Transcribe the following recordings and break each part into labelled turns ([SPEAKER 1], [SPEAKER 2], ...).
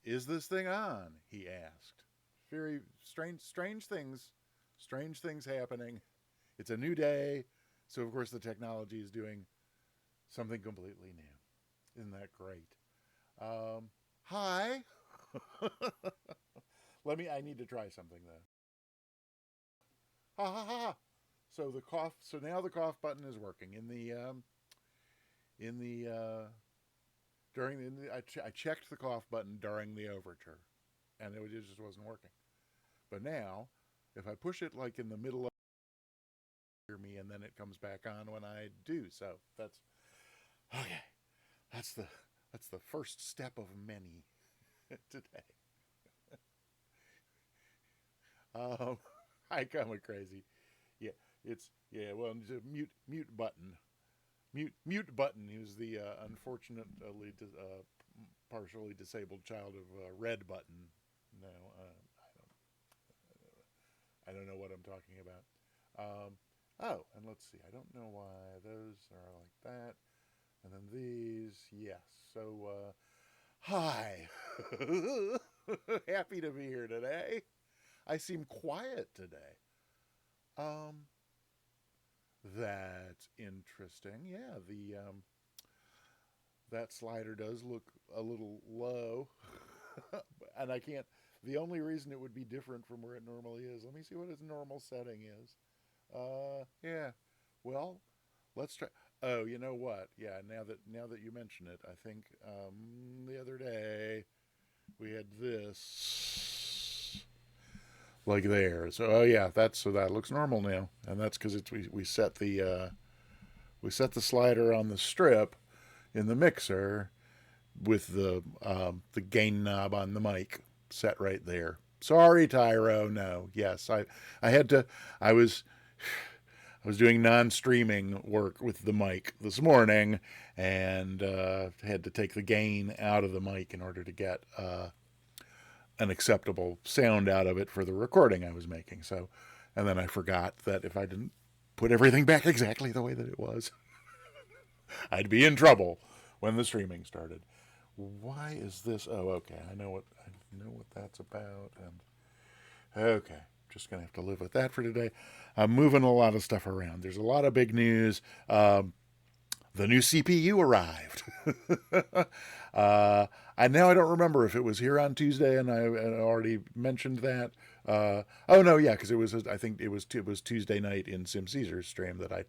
[SPEAKER 1] "Is this thing on?" he asked. Very strange things happening. It's a new day, so of course the technology is doing something completely new. Isn't that great? Hi. I need to try something though. Ha ha ha. So the cough. So now the cough button is working in the during the, I checked the cough button during the overture, and it just wasn't working. But now, if I push it like in the middle of me, and then it comes back on when I do. So that's okay. That's the that's the first step of many today. Um, I come crazy. Yeah, well, it's a mute button. Mute button. He was the unfortunately partially disabled child of red button. No, I don't know what I'm talking about. Oh, and let's see. I don't know why those are like that. And then these, yes. So, hi. Happy to be here today. I seem quiet today. Um, that's interesting. Yeah, the that slider does look a little low, and I can't. The only reason it would be different from where it normally is. Let me see what its normal setting is. Yeah. Well, let's try. Oh, you know what? Yeah. Now that you mention it, I think the other day we had this like there. So oh yeah, that looks normal now, and that's because it's we set the slider on the strip in the mixer with the gain knob on the mic set right there. Sorry, Tyro. No, yes, I had to. I was I was doing non-streaming work with the mic this morning, and had to take the gain out of the mic in order to get an acceptable sound out of it for the recording I was making. So, and then I forgot that if I didn't put everything back exactly the way that it was, I'd be in trouble when the streaming started. Why is this? Oh, okay. I know what that's about, and okay, just gonna have to live with that for today. I'm moving a lot of stuff around. There's a lot of big news. The new CPU arrived. uh, I don't remember if it was here on Tuesday, and I already mentioned that. Oh no, yeah, because I think it was Tuesday night in Sim Caesar's stream that I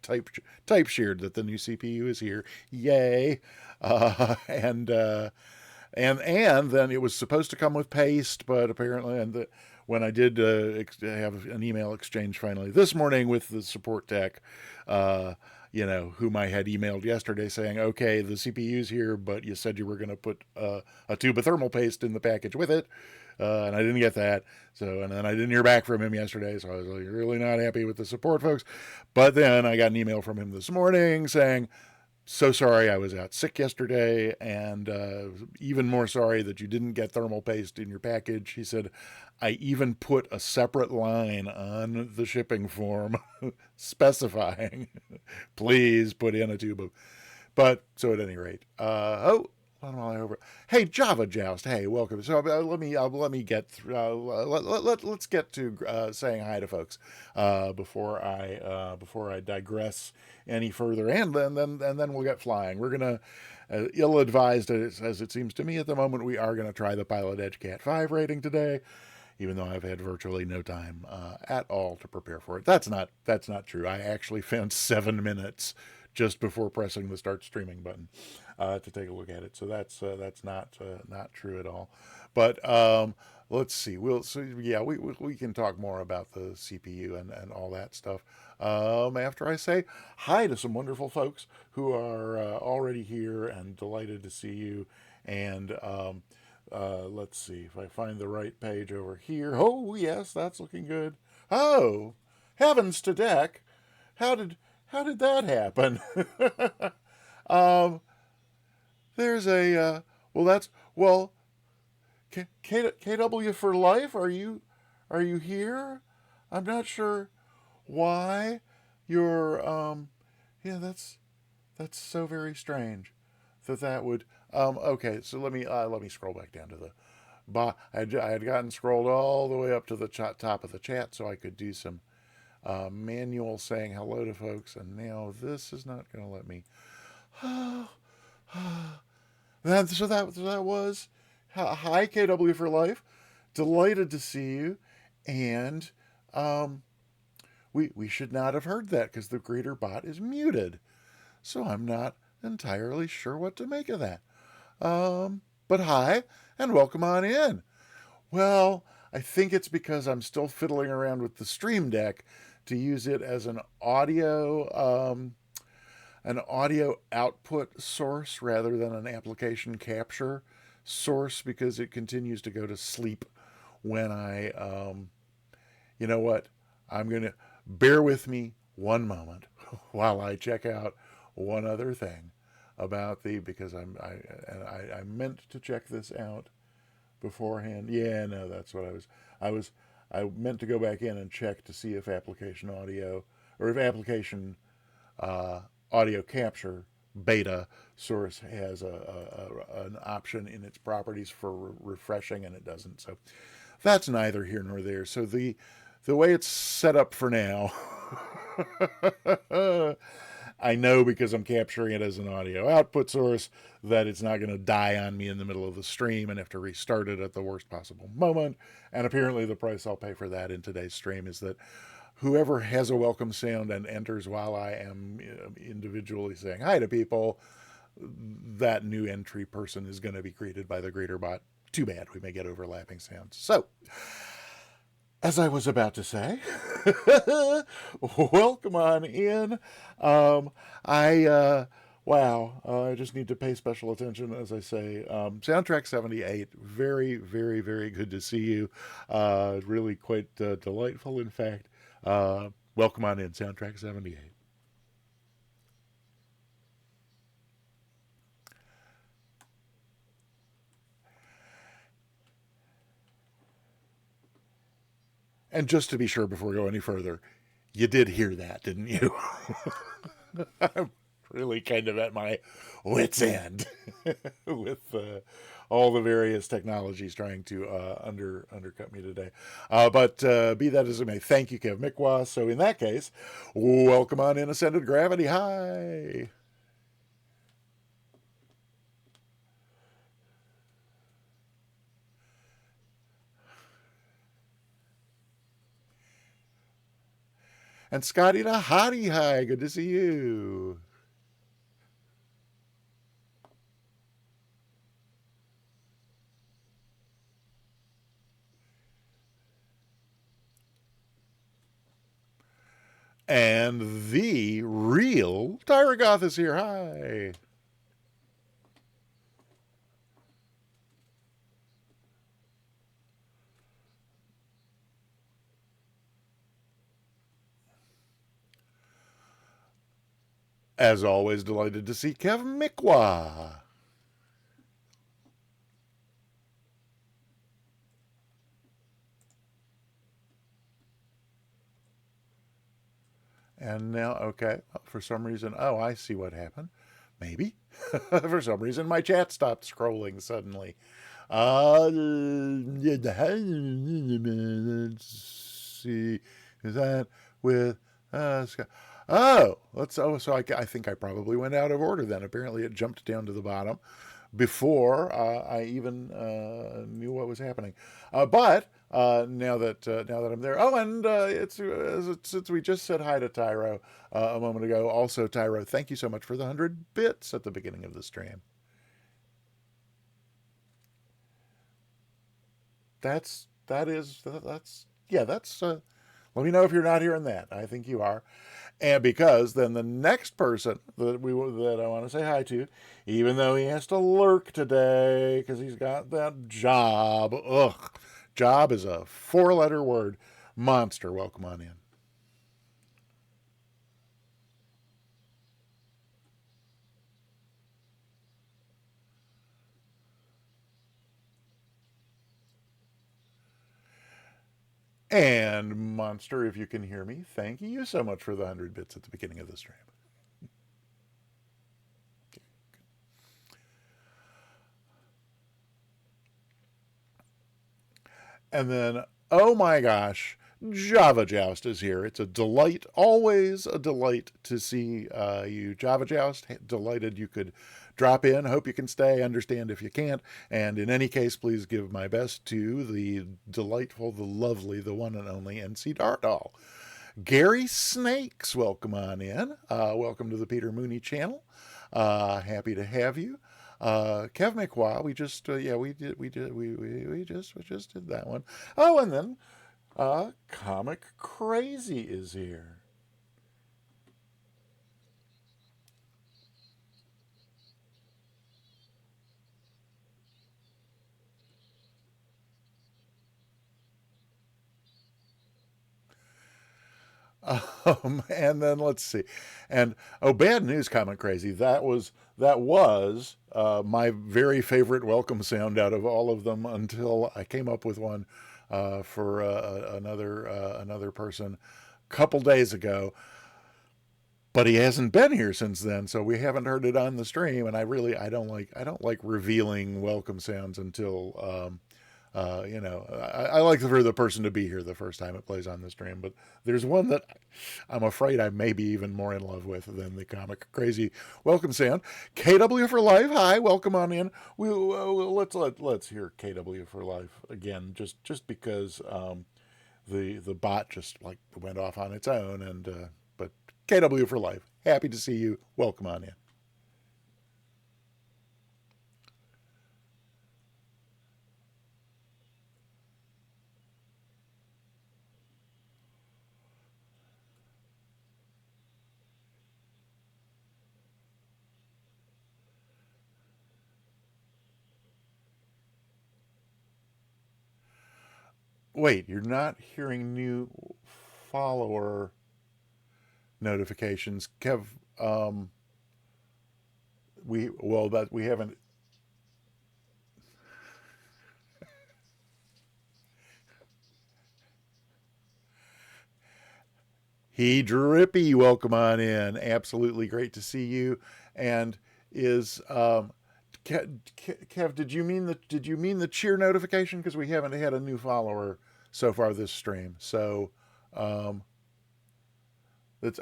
[SPEAKER 1] type shared that the new CPU is here. Yay! And then it was supposed to come with paste, but apparently, when I did have an email exchange finally this morning with the support tech, uh, whom I had emailed yesterday saying, okay, the CPU's here, but you said you were going to put a tube of thermal paste in the package with it. And I didn't get that. So, and then I didn't hear back from him yesterday. So I was like, really not happy with the support folks. But then I got an email from him this morning saying, so sorry I was out sick yesterday, and even more sorry that you didn't get thermal paste in your package. He said, I even put a separate line on the shipping form specifying, please put in a tube of. But so at any rate, hey, Java Joust. Hey, welcome. So let me get through. Let's get to saying hi to folks before I digress any further, and then we'll get flying. We're gonna, ill-advised as it seems to me at the moment, we are gonna try the Pilot Edge CAT-5 rating today, even though I've had virtually no time at all to prepare for it. That's not true. I actually found 7 minutes just before pressing the start streaming button to take a look at it. So that's not true at all. But let's see. We can talk more about the CPU and all that stuff after I say hi to some wonderful folks who are already here and delighted to see you. And let's see if I find the right page over here. Oh yes, that's looking good. Oh, heavens to deck! How did how did that happen? um, there's a well, that's well, KW for life. Are you here? I'm not sure why you're yeah, that's so very strange that would okay, so let me scroll back down to the I had gotten scrolled all the way up to the top of the chat so I could do some manual saying hello to folks, and now this is not going to let me. So that was hi KW for life. Delighted to see you, and um, we should not have heard that because the greeter bot is muted. So I'm not entirely sure what to make of that. But hi, and welcome on in. Well, I think it's because I'm still fiddling around with the Stream Deck to use it as an audio output source rather than an application capture source because it continues to go to sleep when you know what? I'm going to bear with me one moment while I check out one other thing about because I meant to check this out beforehand. Yeah, no, that's what I was I meant to go back in and check to see if application audio or if application uh, audio capture beta source has an option in its properties for refreshing, and it doesn't. So that's neither here nor there. So the way it's set up for now, I know because I'm capturing it as an audio output source that it's not going to die on me in the middle of the stream and have to restart it at the worst possible moment. And apparently, the price I'll pay for that in today's stream is that whoever has a welcome sound and enters while I am individually saying hi to people, that new entry person is going to be greeted by the greeter bot. Too bad we may get overlapping sounds. So, as I was about to say, welcome on in. I just need to pay special attention, as I say. Soundtrack 78, very, very, very good to see you. Really quite delightful, in fact. Welcome on in, Soundtrack 78. And just to be sure before we go any further, you did hear that, didn't you? I'm really kind of at my wits' end with all the various technologies trying to undercut me today. But be that as it may, thank you, Kev Mikwa. So in that case, welcome on in, Ascended Gravity. Hi. And Scotty the Hottie, hi. Good to see you. And the real Tyra Goth is here. Hi. As always, delighted to see Kev Mikwa. And now, okay, for some reason, oh, I see what happened. Maybe. For some reason, my chat stopped scrolling suddenly. Let's see. Is that with Scott? Oh, so I think I probably went out of order then. Apparently, it jumped down to the bottom before I even knew what was happening. But now that I'm there, oh, and since we just said hi to Tyro a moment ago, also Tyro, thank you so much for the 100 bits at the beginning of the stream. That's yeah, that's. Let me know if you're not hearing that. I think you are. And because then the next person that I want to say hi to, even though he has to lurk today because he's got that job. Ugh, job is a four-letter word. Monster, welcome on in. And Monster, if you can hear me, thank you so much for the 100 bits at the beginning of the stream. And then, oh my gosh, Java Joust is here. It's a delight, always a delight to see you, Java Joust. Delighted you could drop in. Hope you can stay. Understand if you can't. And in any case, please give my best to the delightful, the lovely, the one and only NC Dartall. Gary Snakes, welcome on in. Welcome to the Peter Mooney channel. Happy to have you. Kev McWa, we just did that one. Oh, and then Comic Crazy is here. And then let's see, and oh, bad news, Comic Crazy. That was my very favorite welcome sound out of all of them until I came up with one for another person a couple days ago. But he hasn't been here since then, so we haven't heard it on the stream. And I don't like revealing welcome sounds until I like for the person to be here the first time it plays on the stream. But there's one that I'm afraid I may be even more in love with than the Comic Crazy welcome sound. KW for life, hi, welcome on in. Let's hear KW for life again, just because the bot just like went off on its own, and but KW for life, happy to see you. Welcome on in. Wait, you're not hearing new follower notifications, Kev? Um, we haven't. He Drippy, welcome on in. Absolutely great to see you. And is Kev? Did you mean the cheer notification? Because we haven't had a new follower so far this stream. So um,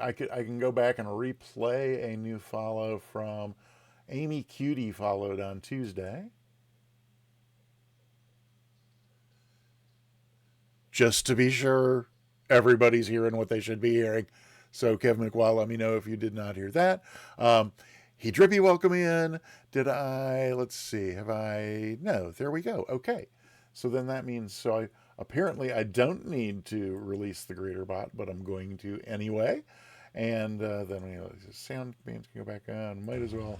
[SPEAKER 1] I can go back and replay a new follow from Amy Cutie, followed on Tuesday, just to be sure everybody's hearing what they should be hearing. So, Kevin McWall, let me know if you did not hear that. He Drippy, welcome in. Did I? Let's see. Have I? No, there we go. Okay. So then that means, apparently I don't need to release the greeter bot, but I'm going to anyway. And then sound bands can go back on. Might as well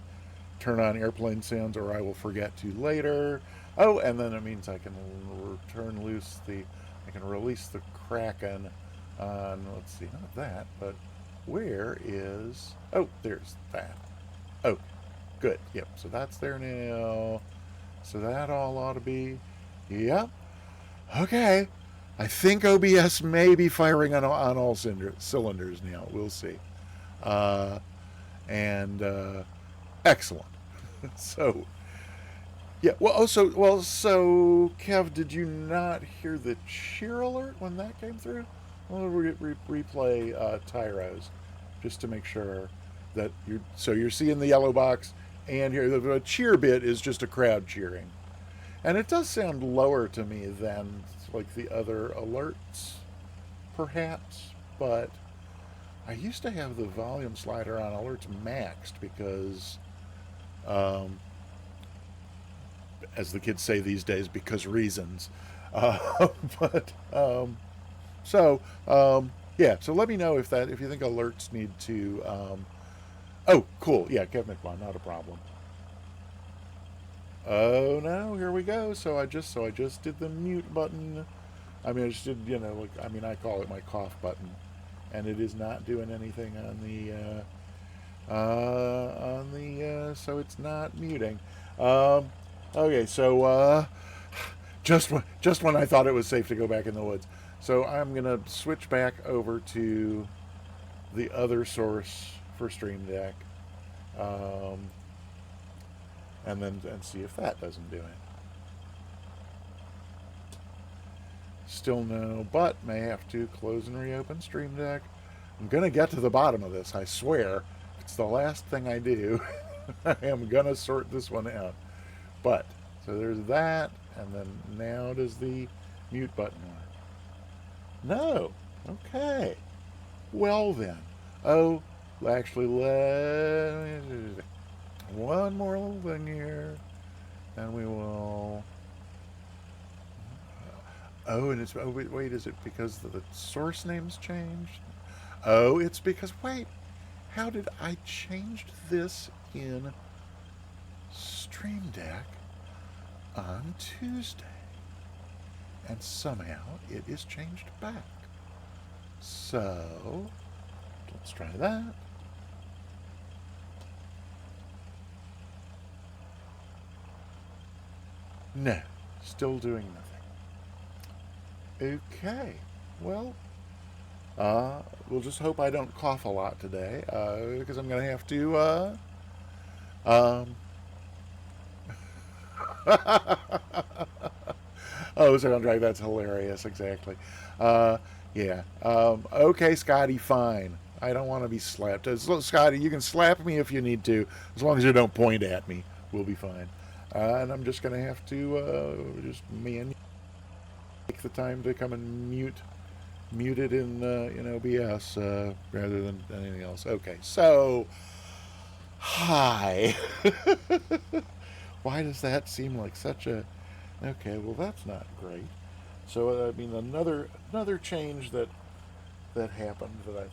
[SPEAKER 1] turn on airplane sounds or I will forget to later. Oh, and then it means I can turn loose I can release the Kraken on, let's see, not that, but where is, oh, there's that. Oh, good. Yep, so that's there now. So that all ought to be, yep. Okay. I think OBS may be firing on all cylinders now. We'll see. Uh, and excellent. So yeah. So Kev, did you not hear the cheer alert when that came through? We'll replay Tyros just to make sure that you're seeing the yellow box, and here the cheer bit is just a crowd cheering, and it does sound lower to me than like the other alerts, perhaps, but I used to have the volume slider on alerts maxed because um, as the kids say these days, because reasons. But so yeah. So let me know if you think alerts need to. Oh, cool. Yeah, Kevin McMahon, not a problem. Oh no, here we go. So I just did the mute button. I mean, I just did, I call it my cough button, and it is not doing anything so it's not muting. Um, okay, so just when I thought it was safe to go back in the woods, so I'm gonna switch back over to the other source for Stream Deck, um, and see if that doesn't do it. Still no, but may have to close and reopen Stream Deck. I'm gonna get to the bottom of this, I swear. It's the last thing I do. I am gonna sort this one out. But, so there's that, and then now does the mute button work? No. Okay. Well then. Oh, actually, one more little thing here, and we will. Oh, and it's, oh wait, is it because the source name's changed? Oh, it's because, wait, how did I change this in Stream Deck on Tuesday? And somehow it is changed back. So, let's try that. No, still doing nothing. Okay, well, we'll just hope I don't cough a lot today, because I'm going to have to, oh, so on drag, that's hilarious, exactly. Yeah. Okay, Scotty, fine. I don't want to be slapped. Scotty, you can slap me if you need to, as long as you don't point at me. We'll be fine. And I'm just going to have to just take the time to come and mute it in OBS rather than anything else. Okay, so hi. Why does that seem like such a? Okay, well that's not great. So I mean another change that happened that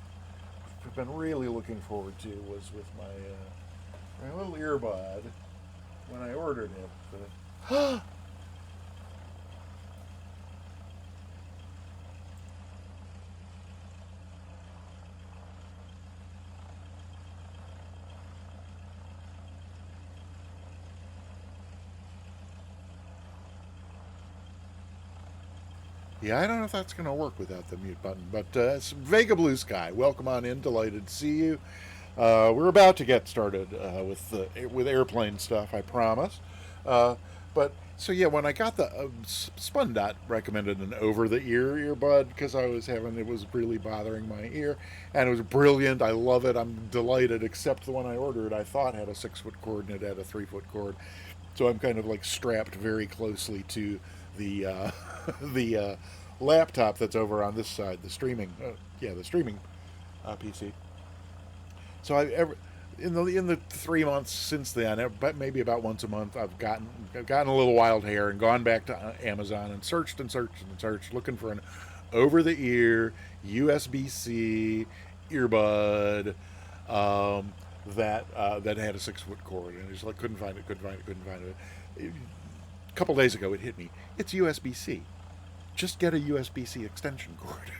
[SPEAKER 1] I've been really looking forward to was with my little earbud when I ordered it. Yeah, I don't know if that's going to work without the mute button, but it's Vega Blue Sky. Welcome on in. Delighted to see you. We're about to get started with airplane stuff, I promise. But so yeah, when I got the Spundot recommended an over-the-ear earbud because it was really bothering my ear, and it was brilliant. I love it. I'm delighted. Except the one I ordered, I thought had a 6-foot cord and it had a 3-foot cord, so I'm kind of like strapped very closely to the the laptop that's over on this side, the streaming PC. So in the 3 months since then, but maybe about once a month, I've gotten a little wild hair and gone back to Amazon and searched and searched and searched, looking for an over-the-ear USB-C earbud that had a 6-foot cord, and I just like couldn't find it. A couple days ago, it hit me. It's USB-C. Just get a USB-C extension cord.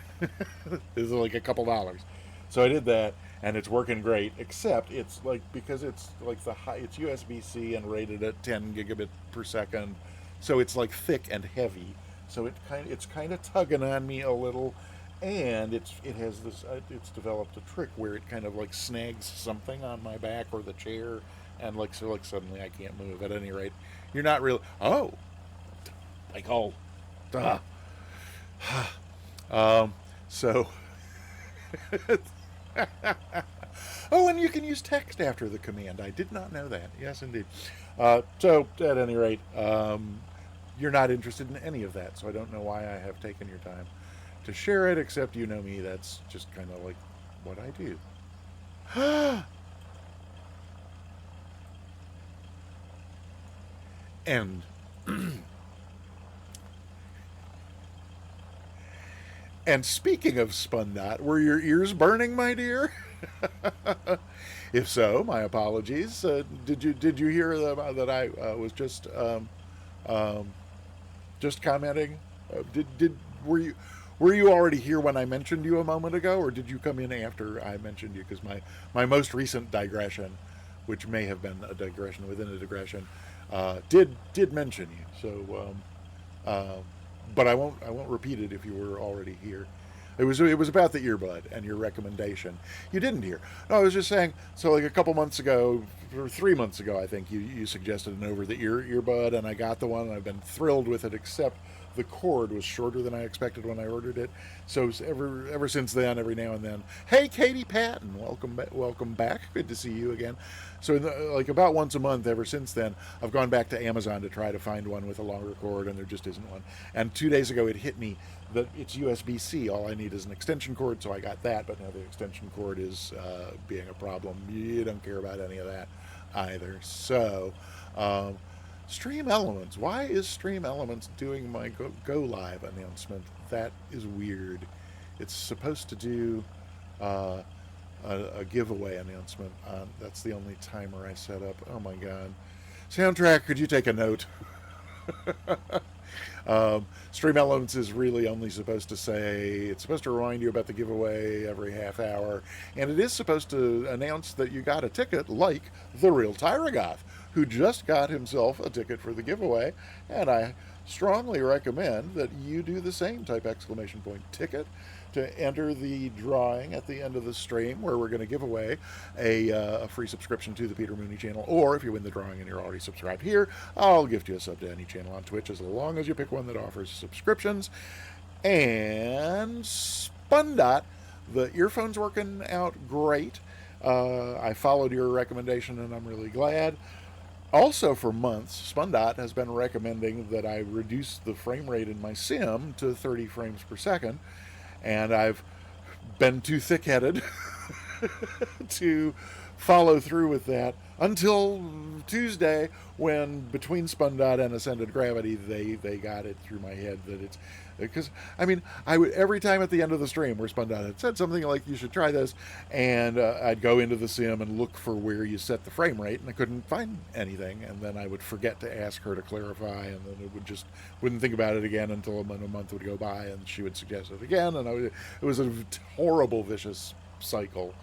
[SPEAKER 1] This is like a couple dollars. So I did that, and it's working great. Except it's like because it's like it's USB-C and rated at 10 gigabit per second, so it's like thick and heavy. So it's kind of tugging on me a little, and it's developed a trick where it kind of like snags something on my back or the chair, and like suddenly I can't move. At any rate, you're not really. Oh, like oh, duh. So. Oh, and you can use text after the command. I did not know that. Yes, indeed. So, at any rate, you're not interested in any of that, so I don't know why I have taken your time to share it, except you know me, that's just kind of like what I do. And and speaking of Spundot, were your ears burning, my dear? If so, my apologies. Did you hear that I was just commenting? Did were you already here when I mentioned you a moment ago, or did you come in after I mentioned you? Because my most recent digression, which may have been a digression within a digression, did mention you. So, but I won't repeat it if you were already here. It was about the earbud and your recommendation. You didn't hear. No, I was just saying. So like a couple months ago, or 3 months ago, I think you suggested an over the ear earbud, and I got the one, and I've been thrilled with it. Except the cord was shorter than I expected when I ordered it. So ever since then, every now and then, hey, Katie Patton, welcome back. Good to see you again. So like about once a month ever since then, I've gone back to Amazon to try to find one with a longer cord, and there just isn't one. And 2 days ago, it hit me that it's USB-C. All I need is an extension cord, so I got that. But now the extension cord is being a problem. You don't care about any of that either. So. Stream Elements. Why is Stream Elements doing my Go Live announcement? That is weird. It's supposed to do a giveaway announcement. That's the only timer I set up. Oh my god. Soundtrack, could you take a note? Stream Elements is really only supposed to say, it's supposed to remind you about the giveaway every half hour, and it is supposed to announce that you got a ticket, like the real Tyragoth, who just got himself a ticket for the giveaway, and I strongly recommend that you do the same, type exclamation point ticket, to enter the drawing at the end of the stream, where we're going to give away a free subscription to the Peter Mooney channel. Or if you win the drawing and you're already subscribed here, I'll gift you a sub to any channel on Twitch, as long as you pick one that offers subscriptions. And Spundot, the earphone's working out great. I followed your recommendation, and I'm really glad. Also, for months, Spundot has been recommending that I reduce the frame rate in my sim to 30 frames per second, and I've been too thick-headed to follow through with that until Tuesday, when between Spundot and Ascended Gravity, they got it through my head that it's, because I mean, I would, every time at the end of the stream where Spundot had said something like you should try this, and I'd go into the sim and look for where you set the frame rate, and I couldn't find anything, and then I would forget to ask her to clarify, and then it would just wouldn't think about it again until a month would go by, and she would suggest it again, and it was a horrible vicious circle.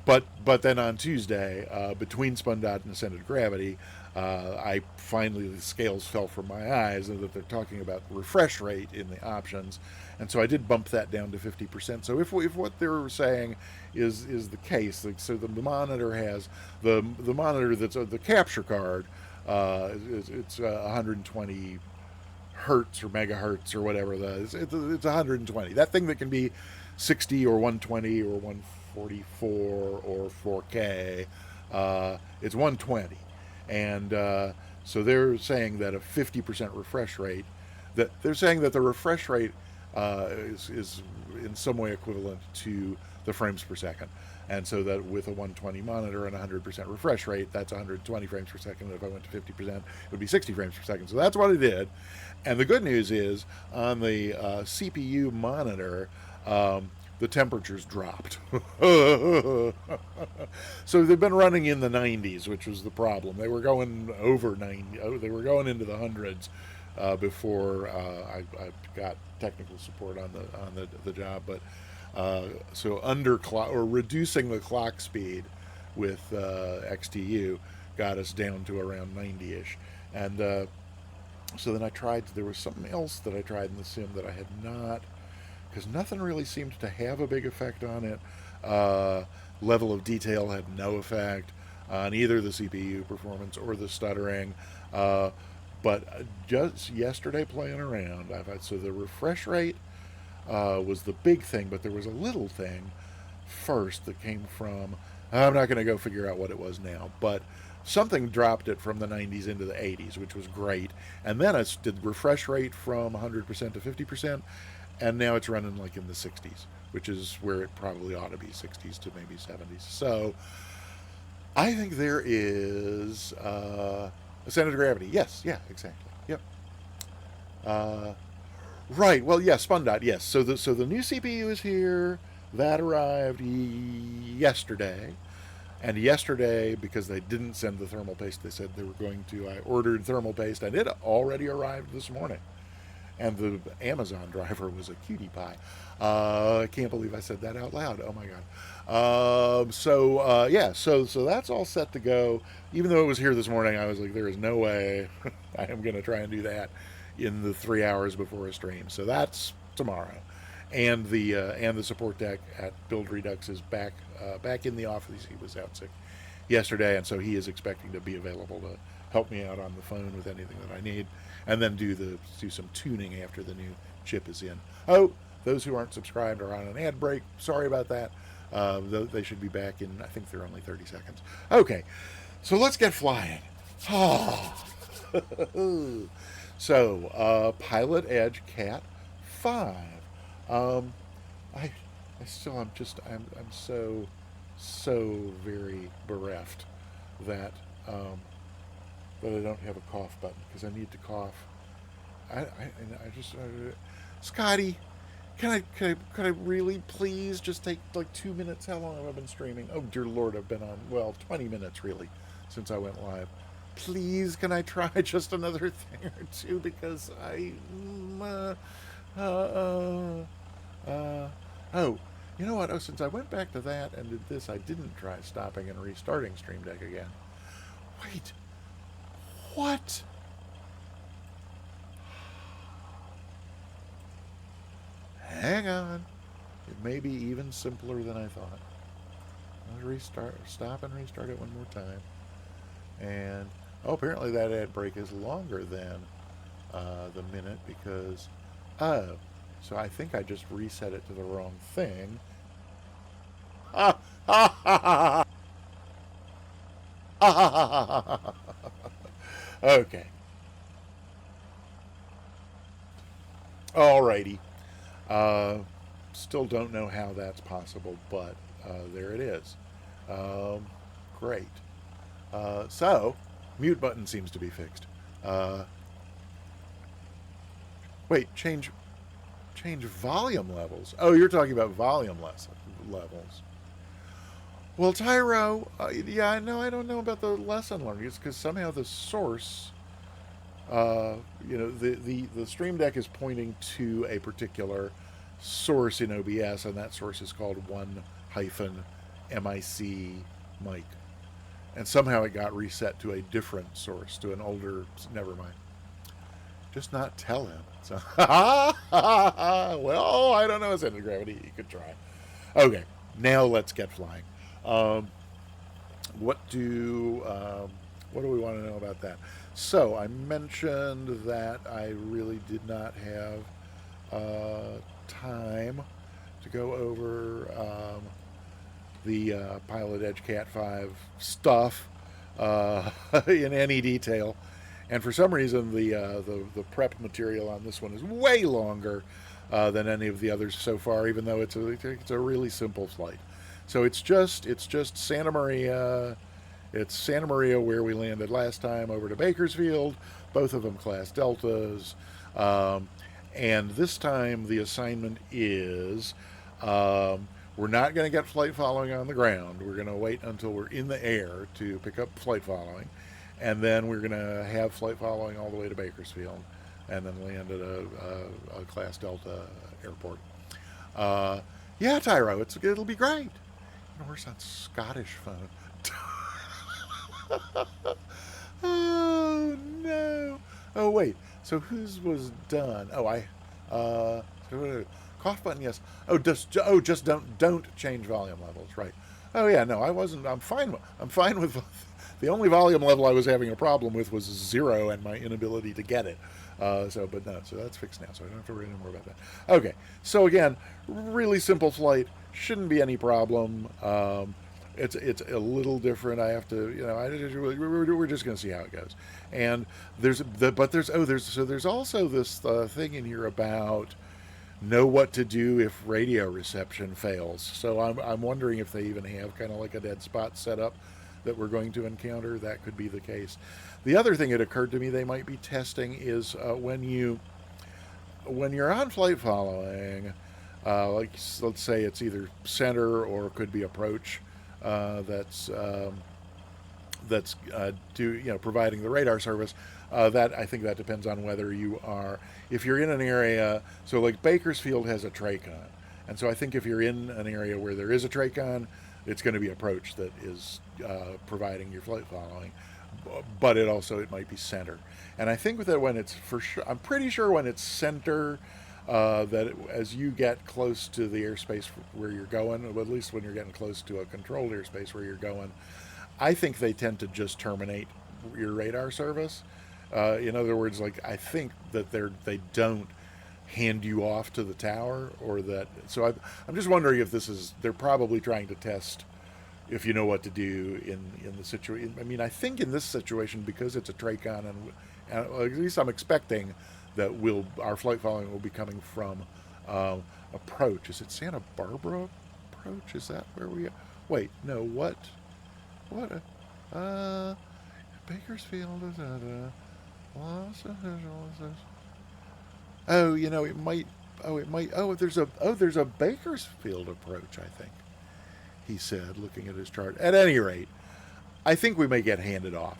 [SPEAKER 1] But then on Tuesday, between Spundot and Ascended Gravity, I finally, the scales fell from my eyes, and that they're talking about refresh rate in the options, and so I did bump that down to 50%. So if what they're saying is the case, like, so the monitor has the monitor that's the capture card, it's 120 hertz or megahertz or whatever it's 120. That thing that can be 60 or 120 or 144 or 4K, it's 120. And so they're saying that a 50% refresh rate, that they're saying that the refresh rate is in some way equivalent to the frames per second. And so that with a 120 monitor and 100% refresh rate, that's 120 frames per second. If I went to 50%, it would be 60 frames per second. So that's what I did. And the good news is, on the CPU monitor, the temperatures dropped. So they've been running in the 90s, which was the problem. They were going over 90. They were going into the hundreds before I got technical support on the job. But so underclock, or reducing the clock speed with XTU, got us down to around 90-ish. And so then there was something else that I tried in the sim that I had not, because nothing really seemed to have a big effect on it. Level of detail had no effect on either the CPU performance or the stuttering. But just yesterday, playing around, so the refresh rate was the big thing, but there was a little thing first that came from, I'm not going to go figure out what it was now, but something dropped it from the 90s into the 80s, which was great. And then it did refresh rate from 100% to 50%, and now it's running like in the 60s, which is where it probably ought to be, 60s to maybe 70s. So I think there is Ascended Gravity. Yes, yeah, exactly. Yep. Right. Well, yeah, Spundot. Yes. So the new CPU is here. That arrived yesterday. And yesterday, because they didn't send the thermal paste, they said they were going to. I ordered thermal paste, and it already arrived this morning. And the Amazon driver was a cutie pie. I can't believe I said that out loud. Oh my god. So that's all set to go. Even though it was here this morning, I was like, there is no way I am going to try and do that in the 3 hours before a stream. So that's tomorrow. And the support deck at Build Redux is back in the office. He was out sick yesterday, and so he is expecting to be available to help me out on the phone with anything that I need, and then do some tuning after the new chip is in. Oh, those who aren't subscribed are on an ad break. Sorry about that. They should be back in, I think they're only 30 seconds. Okay, so let's get flying. So, Pilot Edge CAT-5. Um, I, I still, I'm so very bereft that, that I don't have a cough button because I need to cough. Scotty, can I really please just take like 2 minutes? How long have I been streaming? Oh dear Lord, I've been on 20 minutes really since I went live. Please, can I try just another thing or two because oh, you know what? Oh, since I went back to that and did this, I didn't try stopping and restarting Stream Deck again. Wait, what? Hang on. It may be even simpler than I thought. Let's stop and restart it one more time. And, apparently that ad break is longer than the minute because, so I think I just reset it to the wrong thing. Okay. Alrighty. Still don't know how that's possible, but there it is. Great. So, mute button seems to be fixed. Wait, change volume levels. Oh, you're talking about volume levels. Well, Tyro, yeah, I don't know about the lesson learning. It's because somehow the source, the Stream Deck is pointing to a particular source in OBS, and that source is called 1-mic mic. And somehow it got reset to a different source, to an older. Never mind. Just not tell him. So, well, I don't know. Center of gravity. You could try. Okay, now let's get flying. What do we want to know about that? So I mentioned that I really did not have time to go over the Pilot Edge CAT-5 stuff in any detail, and for some reason the prep material on this one is way longer than any of the others so far, even though it's a really simple flight. So it's just Santa Maria. It's Santa Maria where we landed last time over to Bakersfield, both of them class Deltas. And this time the assignment is we're not going to get flight following on the ground. We're going to wait until we're in the air to pick up flight following. And then we're going to have flight following all the way to Bakersfield and then land at a class Delta airport. Yeah, Tyro, it'll be great. Where's that Scottish phone? Oh no! Oh wait. So whose was done? Oh, cough button. Yes. Oh, just don't change volume levels. Right. Oh yeah. No, I wasn't. I'm fine with. The only volume level I was having a problem with was 0 and my inability to get it. So that's fixed now, so I don't have to worry anymore about that. Okay, so again, really simple flight, shouldn't be any problem. It's a little different. I have to, we're just going to see how it goes. And there's also this thing in here about know what to do if radio reception fails. So I'm wondering if they even have kind of like a dead spot set up that we're going to encounter. That could be the case. The other thing that occurred to me they might be testing is when you're on flight following, like let's say it's either center or it could be approach, that's providing the radar service. That I think that depends on whether you are, if you're in an area, so like Bakersfield has a TRACON, and so I think if you're in an area where there is a TRACON, it's going to be approach that is providing your flight following, but it might be center. And I think that when it's for sure, I'm pretty sure when it's center, as you get close to the airspace where you're going, or at least when you're getting close to a controlled airspace where you're going, I think they tend to just terminate your radar service. In other words, like I think that they don't hand you off to the tower, or that. So I'm just wondering if this is they're probably trying to test if you know what to do in the situation. I mean, I think in this situation, because it's a Tracon, and at least I'm expecting that our flight following will be coming from approach. Is it Santa Barbara approach? Is that where we? Wait, no. What? What? Bakersfield. Los Angeles. Oh, it might. Oh, it might. There's a Bakersfield approach, I think. He said, looking at his chart. At any rate, I think we may get handed off.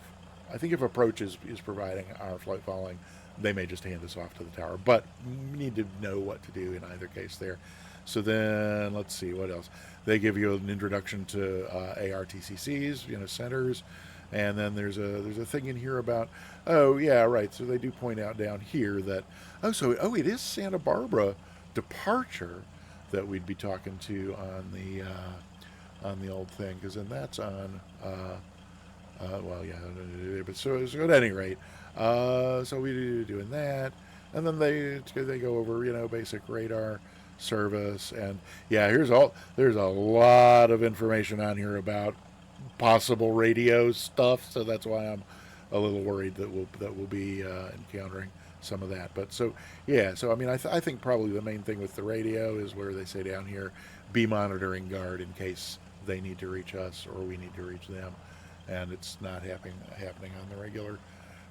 [SPEAKER 1] I think if approach is providing our flight following, they may just hand us off to the tower. But we need to know what to do in either case there. So then, let's see, what else? They give you an introduction to ARTCCs, centers. And then there's a thing in here about, oh, yeah, right. So they do point out down here that, it is Santa Barbara departure that we'd be talking to on the old thing, because then that's on, but so at any rate, so we doing that, and then they go over, basic radar service, and yeah, there's a lot of information on here about possible radio stuff, so that's why I'm a little worried that we'll be encountering some of that. But so I mean, I think probably the main thing with the radio is where they say down here, be monitoring guard in case they need to reach us or we need to reach them, and it's not happening on the regular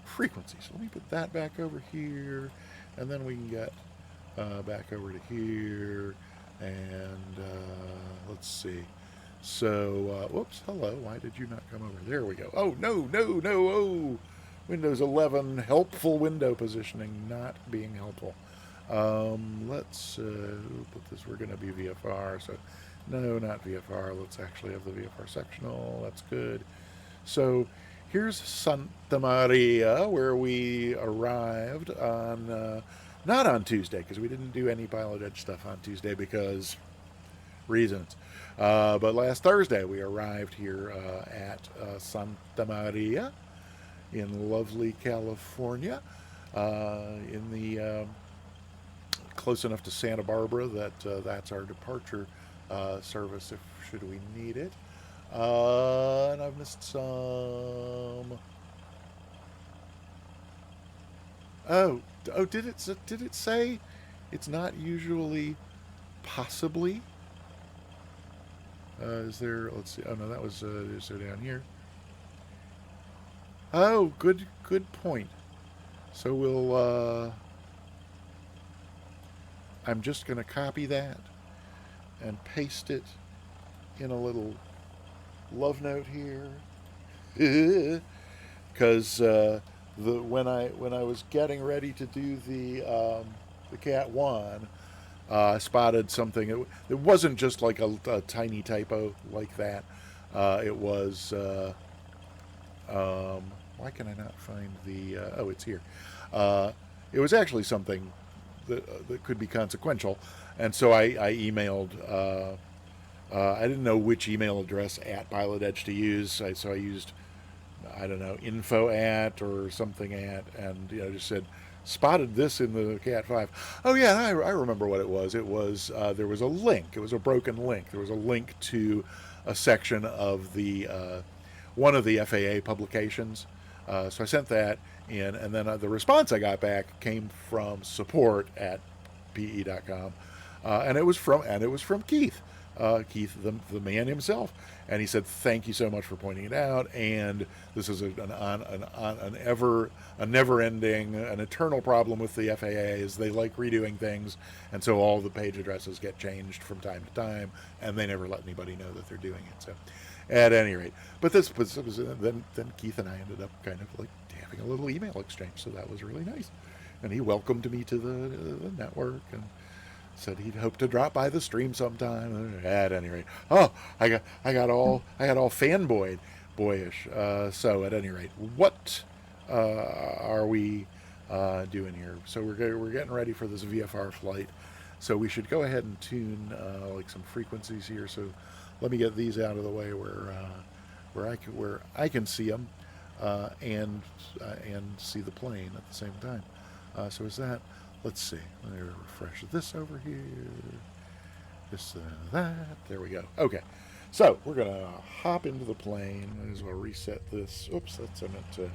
[SPEAKER 1] frequency. So let me put that back over here, and then we can get back over to here, and let's see. So, whoops, hello, why did you not come over? There we go. Oh, no, oh, Windows 11, helpful window positioning, not being helpful. Let's put this, we're going to be VFR, so no, not VFR, let's actually have the VFR sectional, that's good. So, here's Santa Maria, where we arrived on, not on Tuesday, because we didn't do any Pilot Edge stuff on Tuesday because reasons. But last Thursday we arrived here at Santa Maria in lovely California, in the close enough to Santa Barbara that that's our departure service should we need it. And I've missed some. Did it say it's not usually possibly? Is there? Let's see. Oh no, that was is there down here? Oh, good point. So we'll. I'm just going to copy that and paste it in a little love note here, because when I was getting ready to do the CAT-1. I spotted something. It wasn't just like a tiny typo like that. It was. Why can I not find the? Oh, it's here. It was actually something that could be consequential, and so I emailed. I didn't know which email address at Pilot Edge to use, so I used, I don't know, info at or something at, and just said, spotted this in the CAT-5. Oh yeah, I remember what it was. It was there was a link. It was a broken link. There was a link to a section of the one of the FAA publications. So I sent that in, and then the response I got back came from support at pe.com, and it was from Keith. Keith, the man himself, and he said, "Thank you so much for pointing it out." And this is a never-ending, an eternal problem with the FAA is they like redoing things, and so all the page addresses get changed from time to time, and they never let anybody know that they're doing it. So, at any rate, but this was then Keith and I ended up kind of like having a little email exchange, so that was really nice, and he welcomed me to the network and said he'd hope to drop by the stream sometime. At any rate, I got all fanboyish. So at any rate, what are we doing here? So we're getting ready for this VFR flight. So we should go ahead and tune like some frequencies here. So let me get these out of the way where I can see them. and see the plane at the same time. So is that? Let's see. Let me refresh this over here. This that. There we go. Okay. So we're gonna hop into the plane. Might as well reset this. Oops, that's I meant to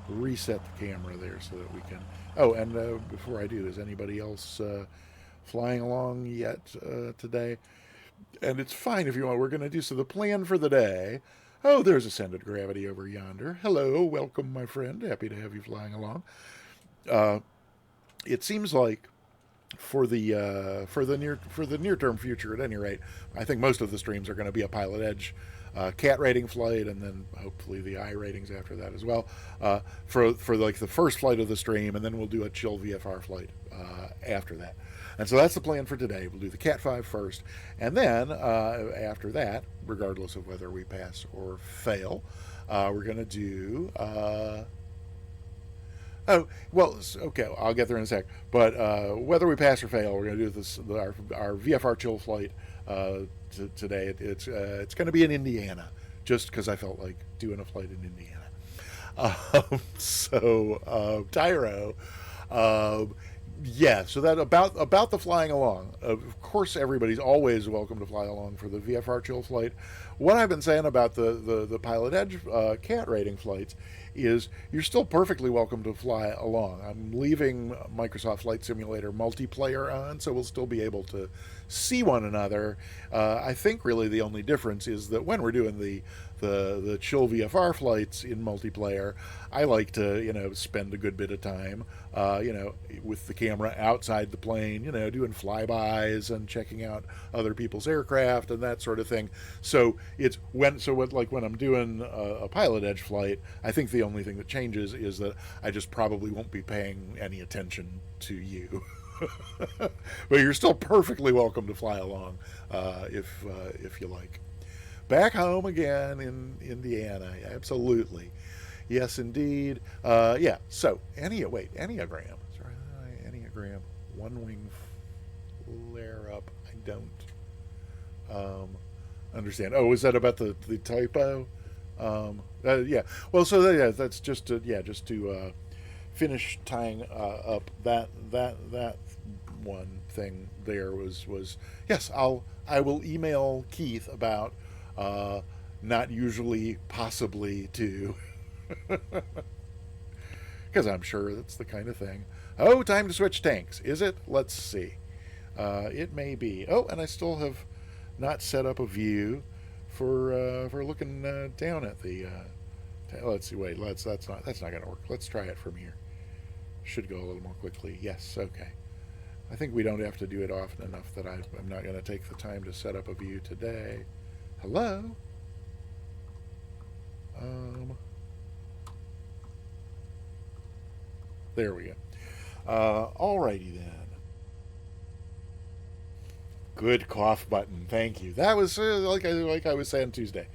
[SPEAKER 1] reset the camera there so that we can. Oh, and before I do, is anybody else flying along yet today? And it's fine if you want. We're going to do so. The plan for the day. Oh, there's Ascended Gravity over yonder. Hello, welcome, my friend. Happy to have you flying along. Uh, it seems like for the near term future, at any rate, I think most of the streams are going to be a Pilot Edge CAT rating flight, and then hopefully the I ratings after that as well. For like the first flight of the stream, and then we'll do a chill VFR flight after that. And so that's the plan for today. We'll do the CAT-5 first, and then after that, regardless of whether we pass or fail, we're going to do. Oh, well, okay, I'll get there in a sec. But whether we pass or fail, we're going to do this our VFR chill flight today. It's going to be in Indiana, just because I felt like doing a flight in Indiana. Tyro, yeah. So that about the flying along. Of course, everybody's always welcome to fly along for the VFR chill flight. What I've been saying about the Pilot Edge CAT rating flights is you're still perfectly welcome to fly along. I'm leaving Microsoft Flight Simulator multiplayer on, so we'll still be able to see one another. I think really the only difference is that when we're doing the chill VFR flights in multiplayer, I like to spend a good bit of time with the camera outside the plane, doing flybys and checking out other people's aircraft and that sort of thing. So when I'm doing a Pilot Edge flight, I think the only thing that changes is that I just probably won't be paying any attention to you. But you're still perfectly welcome to fly along if you like. Back home again in Indiana, absolutely, yes indeed. Yeah. So Enneagram. Sorry, Enneagram. One wing flare up. I don't understand. Oh, is that about the typo? Yeah. Well, so that's just to finish tying up that one thing. There was yes. I will email Keith about not usually, possibly to, because I'm sure that's the kind of thing. Oh, time to switch tanks. Is it? Let's see. It may be. Oh, and I still have not set up a view for looking down at the. Let's see. Wait. That's not going to work. Let's try it from here. Should go a little more quickly. Yes. Okay. I think we don't have to do it often enough that I'm not going to take the time to set up a view today. Hello. There we go. Alrighty then. Good cough button. Thank you. That was like I was saying Tuesday.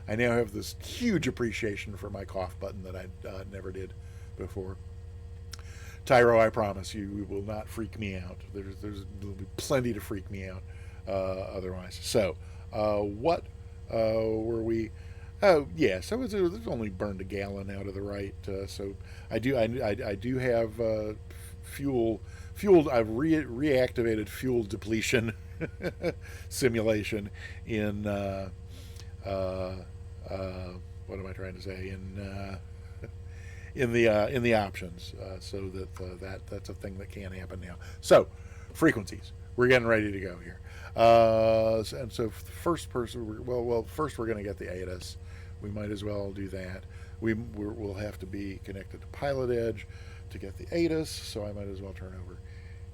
[SPEAKER 1] I now have this huge appreciation for my cough button that I never did before. Tyro, I promise you, will not freak me out. There'll be plenty to freak me out otherwise. So, what were we? Oh, yeah. So it's only burned a gallon out of the right. So I do have fuel. I've reactivated fuel depletion simulation in what am I trying to say in the options, so that's a thing that can happen now. So frequencies, we're getting ready to go here. And so first person, first we're going to get the ATIS. We might as well do that. We'll have to be connected to Pilot Edge to get the ATIS, so I might as well turn over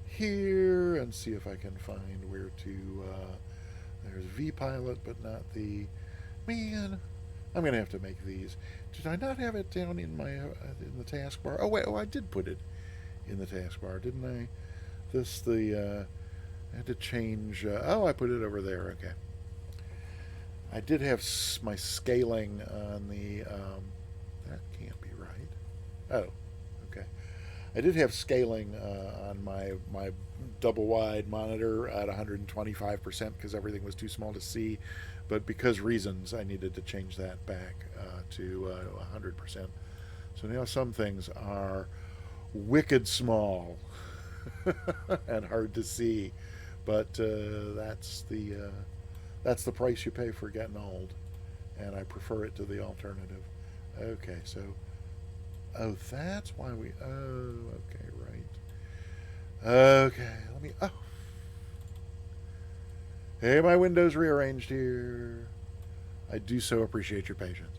[SPEAKER 1] here and see if I can find where to. There's vPilot, but not the. Man, I'm going to have to make these. Did I not have it down in my in the taskbar? Oh wait, I did put it in the taskbar, didn't I? I had to change. I put it over there. Okay. I did have my scaling on the. That can't be right. Oh, okay. I did have scaling on my double wide monitor at 125% because everything was too small to see, but because reasons I needed to change that back to 100%. So now some things are wicked small and hard to see, but that's the price you pay for getting old, and I prefer it to the alternative. Okay, so oh, that's why we. Oh, okay, right. Okay, let me. Oh, hey, my window's rearranged here. I do so appreciate your patience.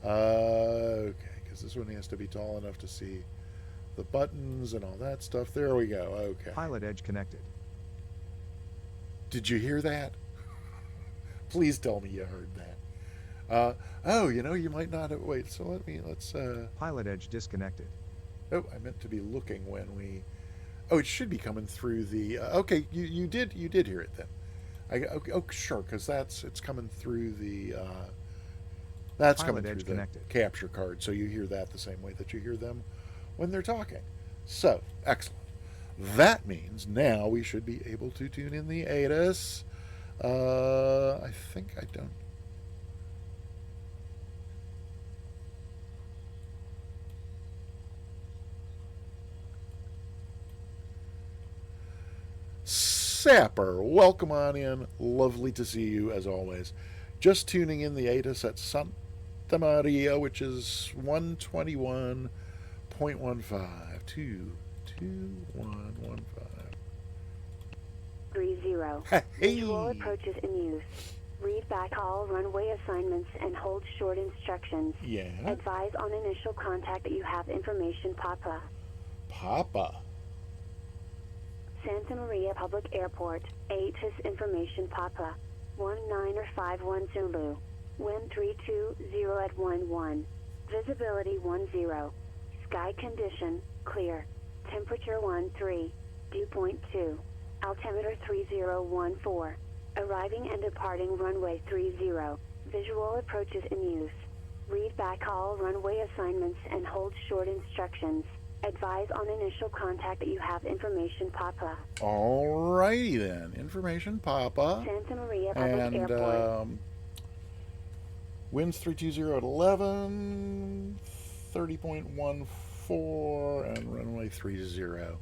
[SPEAKER 1] Okay, because this one has to be tall enough to see the buttons and all that stuff. There we go. Okay.
[SPEAKER 2] Pilot Edge connected.
[SPEAKER 1] Did you hear that? Please tell me you heard that. Oh, you might not have. Wait, so let's.
[SPEAKER 2] Pilot Edge disconnected.
[SPEAKER 1] Oh, I meant to be looking when we. Oh, it should be coming through the. Okay, you did hear it then. Oh, sure, because it's coming through the. That's
[SPEAKER 2] Pilot
[SPEAKER 1] coming
[SPEAKER 2] Edge
[SPEAKER 1] through the
[SPEAKER 2] connected.
[SPEAKER 1] capture card, so you hear that the same way that you hear them when they're talking. So excellent. That means now we should be able to tune in the ATIS. I think I don't. Sapper, welcome on in. Lovely to see you as always. Just tuning in the ATIS at Santa Maria, which is 121.15. 22115.
[SPEAKER 3] 30.
[SPEAKER 1] Hey.
[SPEAKER 3] Visual approaches in use. Read back all runway assignments and hold short instructions.
[SPEAKER 1] Yeah.
[SPEAKER 3] Advise on initial contact that you have information, Papa.
[SPEAKER 1] Papa.
[SPEAKER 3] Santa Maria Public Airport, ATIS information, Papa. 1951 Zulu. Wind 320 at 11. Visibility 10. Sky condition, clear. Temperature 13. Dew point 2. Altimeter 3014. Arriving and departing runway 30. Visual approaches in use. Read back all runway assignments and hold short instructions. Advise on initial contact that you have information, Papa.
[SPEAKER 1] Alrighty then. Information, Papa.
[SPEAKER 3] Santa Maria Public Airport.
[SPEAKER 1] Winds 320 at 11, 30.14, and runway 30.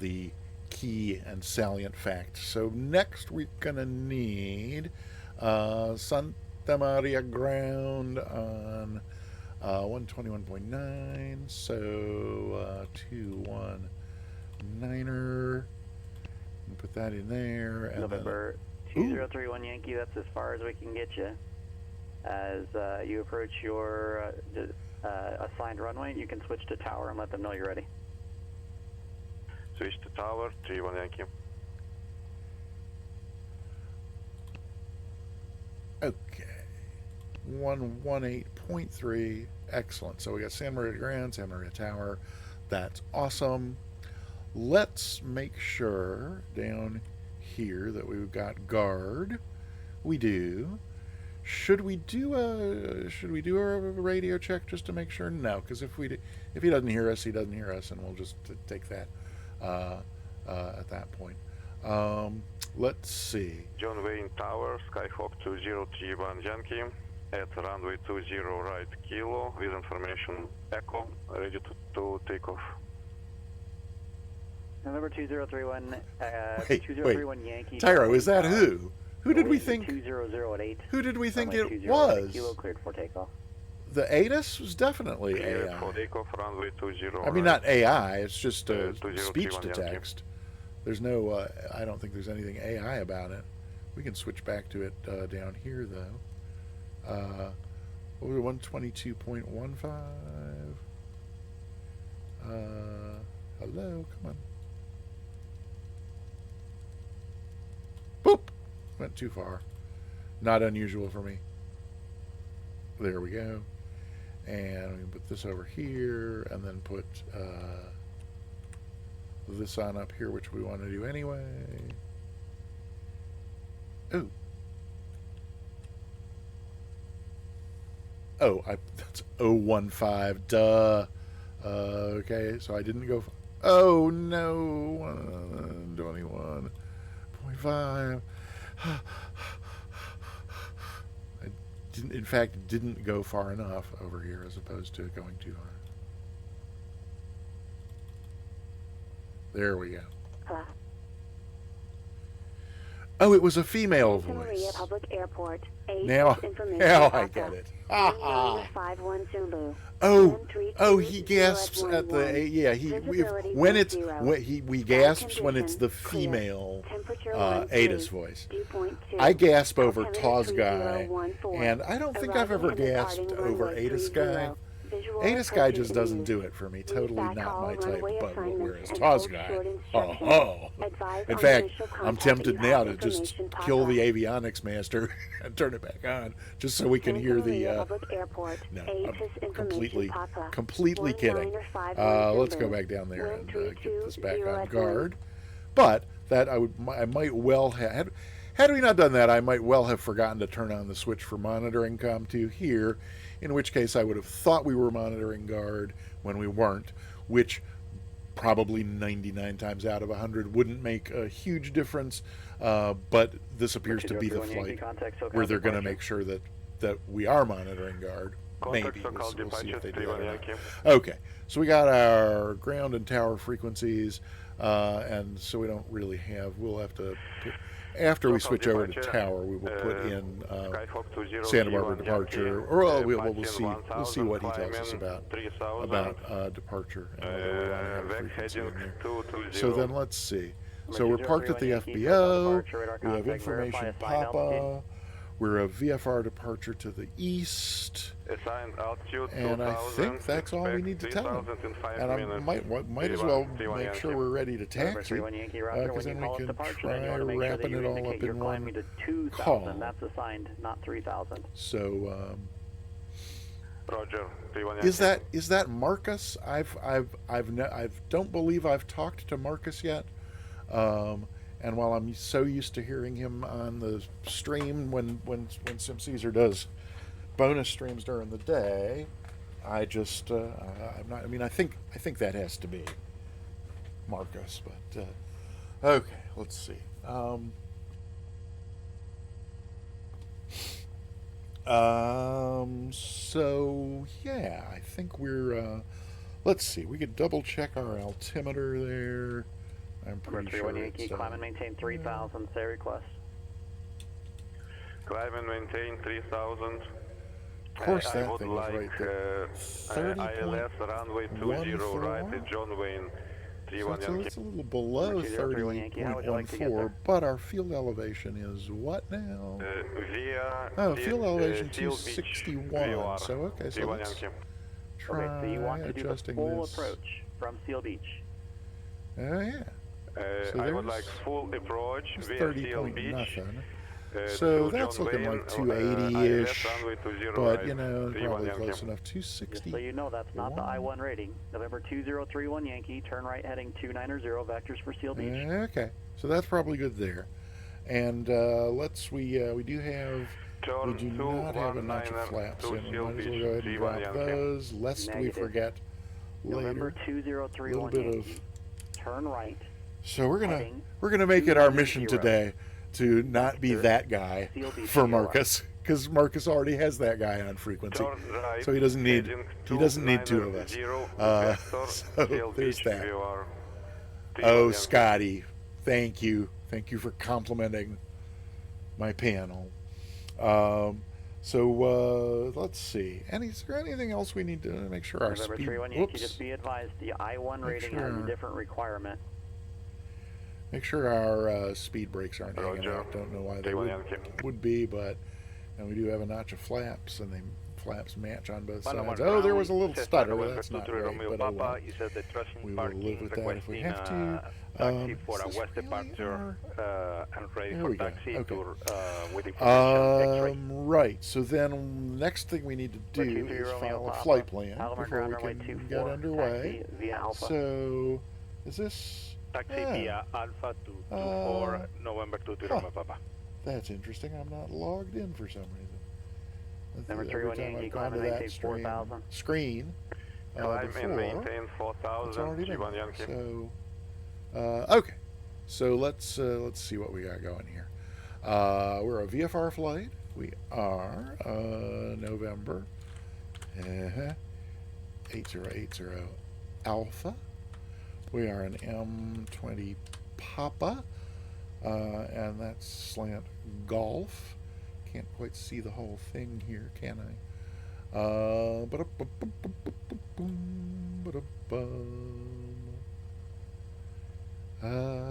[SPEAKER 1] The key and salient fact. So next we're going to need Santa Maria ground on 121.9, so 219er. Put that in there. And
[SPEAKER 4] November 2031 Yankee, that's as far as we can get you. As you approach your assigned runway, you can switch to tower and let them know you're ready.
[SPEAKER 5] Switch to tower, 31 Yankee.
[SPEAKER 1] Okay. 118.3. Excellent. So we got Santa Maria Ground, Santa Maria Tower. That's awesome. Let's make sure down here that we've got guard. We do. Should we do a radio check just to make sure? No, because if he doesn't hear us, he doesn't hear us, and we'll just take that at that point. Let's see.
[SPEAKER 5] John Wayne Tower, Skyhawk 2031 Yankee, at runway 20 right kilo, with information Echo, ready to take off.
[SPEAKER 4] November 2031,
[SPEAKER 1] Wait.
[SPEAKER 4] 2031 Yankee.
[SPEAKER 1] Tyro, is that who? Who did we think?
[SPEAKER 4] 20 at 8.
[SPEAKER 1] Who did we think
[SPEAKER 4] Runway
[SPEAKER 1] it
[SPEAKER 4] 20
[SPEAKER 1] was?
[SPEAKER 4] Kilo cleared for takeoff.
[SPEAKER 1] The ATIS was definitely
[SPEAKER 5] Clear
[SPEAKER 1] AI.
[SPEAKER 5] for takeoff, runway 20
[SPEAKER 1] I mean, not AI. It's just
[SPEAKER 5] 2031
[SPEAKER 1] speech to
[SPEAKER 5] Yankee.
[SPEAKER 1] text. There's no. I don't think there's anything AI about it. We can switch back to it down here though. What was it? 122.15. Hello, come on. Boop. Went too far. Not unusual for me. There we go. And we can put this over here, and then put this on up here, which we want to do anyway. Oh. Oh, that's 015. Duh. Okay, so I didn't go. Oh no, 21.5. I didn't, in fact, didn't go far enough over here as opposed to going too high. There we go. Oh, it was a female
[SPEAKER 3] Santa Maria
[SPEAKER 1] voice.
[SPEAKER 3] Public Airport. 8
[SPEAKER 1] Now,
[SPEAKER 3] information
[SPEAKER 1] now I
[SPEAKER 3] Papa.
[SPEAKER 1] get it. Ha ha.
[SPEAKER 3] 1951 Zulu.
[SPEAKER 1] Oh, he gasps at the yeah. When it's we gasps when it's the female Ada's voice. I gasp over Taw's guy, and I don't think I've ever gasped over Ada's guy. Ada's guy just doesn't do it for me. Totally not my type. But whereas Taw's guy, oh. In fact, I'm tempted now to just kill the avionics master and turn it back on, just so we can hear the. No, I'm completely kidding. Let's go back down there and get this back on guard. But that I might well have. Had we not done that, I might well have forgotten to turn on the switch for monitoring COM2 here, in which case I would have thought we were monitoring guard when we weren't, which probably 99 times out of 100 wouldn't make a huge difference, but this appears to be the flight where they're going to make sure that we are monitoring guard. Maybe. We'll see if they do that or not. Okay, so we got our ground and tower frequencies, and so we don't really have, we'll have to... After we switch over to tower, we will put in Santa Barbara departure, or we'll see what he tells us about departure and whether we want to have a frequency in there. So then let's see. So we're parked at the FBO. We have information Papa. We're a VFR departure to the east, and I think that's all we need to tell them. And I might as well make sure we're ready to taxi, because then we can try wrapping it all up in one call.
[SPEAKER 4] That's assigned, not 3,000.
[SPEAKER 1] So,
[SPEAKER 5] Roger.
[SPEAKER 1] is that Marcus? I don't believe I've talked to Marcus yet. And while I'm so used to hearing him on the stream when Sim Caesar does bonus streams during the day, I just I'm not. I mean, I think that has to be Marcus, but okay. Let's see. So yeah, I think we're. Let's see. We could double check our altimeter there. I'm pretty sure it's...
[SPEAKER 4] climb and maintain 3,000, say request.
[SPEAKER 5] Climb and maintain 3,000.
[SPEAKER 1] Of course, that thing is right there.
[SPEAKER 5] ILS runway 20 right, John Wayne.
[SPEAKER 1] So it's a little below 30.14, but our field elevation is what now? Field elevation 261. So okay, so let's try
[SPEAKER 4] so you want to do the
[SPEAKER 1] adjusting
[SPEAKER 4] full
[SPEAKER 1] this.
[SPEAKER 4] approach from Seal Beach.
[SPEAKER 1] Oh yeah. So
[SPEAKER 5] I would like full approach via
[SPEAKER 1] 30
[SPEAKER 5] Seal
[SPEAKER 1] point
[SPEAKER 5] Beach.
[SPEAKER 1] nothing. So that's looking like 280-ish, but, you know, probably close enough. 260.
[SPEAKER 4] So you know that's not the I-1 rating. November 2031 Yankee, turn right heading 290, vectors for Seal Beach.
[SPEAKER 1] Okay, so that's probably good there. And we do not have a notch of flaps, and we might as well go ahead and drop those, lest we forget
[SPEAKER 4] November
[SPEAKER 1] later.
[SPEAKER 4] 2031 Yankee, turn right.
[SPEAKER 1] So we're gonna make it our mission today to not be that guy for Marcus, because Marcus already has that guy on frequency, so he doesn't need two of us. So there's that. Oh, Scotty, thank you for complimenting my panel. So let's see. Is there anything else we need to make sure our
[SPEAKER 4] November
[SPEAKER 1] speed?
[SPEAKER 4] 31 Yankee, just be advised the I-1 rating has a different requirement.
[SPEAKER 1] Make sure our speed brakes aren't hanging out. Don't know why they would be, but and we do have a notch of flaps, and the flaps match on both sides. Oh, there was a little stutter. That's not great, but oh well. We will live with that if we have to.
[SPEAKER 5] Taxi for a west departure and ready for taxi
[SPEAKER 1] right, so then next thing we need to do is file a flight plan before we can get underway. So, is this...
[SPEAKER 5] Taxi via Alpha 224 November 2 Papa.
[SPEAKER 1] That's interesting. I'm not logged in for some reason.
[SPEAKER 4] Number
[SPEAKER 1] Every
[SPEAKER 4] 31
[SPEAKER 1] time
[SPEAKER 4] Yankee,
[SPEAKER 1] I've gone to that screen,
[SPEAKER 5] Climb and
[SPEAKER 1] before.
[SPEAKER 5] maintain
[SPEAKER 1] It's
[SPEAKER 5] 4000
[SPEAKER 1] already been
[SPEAKER 5] G1
[SPEAKER 1] there.
[SPEAKER 5] Yankee.
[SPEAKER 1] So, okay. So let's see what we got going here. We're a VFR flight. We are November 8080 Alpha. We are an M20 Papa, and that's slant golf. Can't quite see the whole thing here, can I?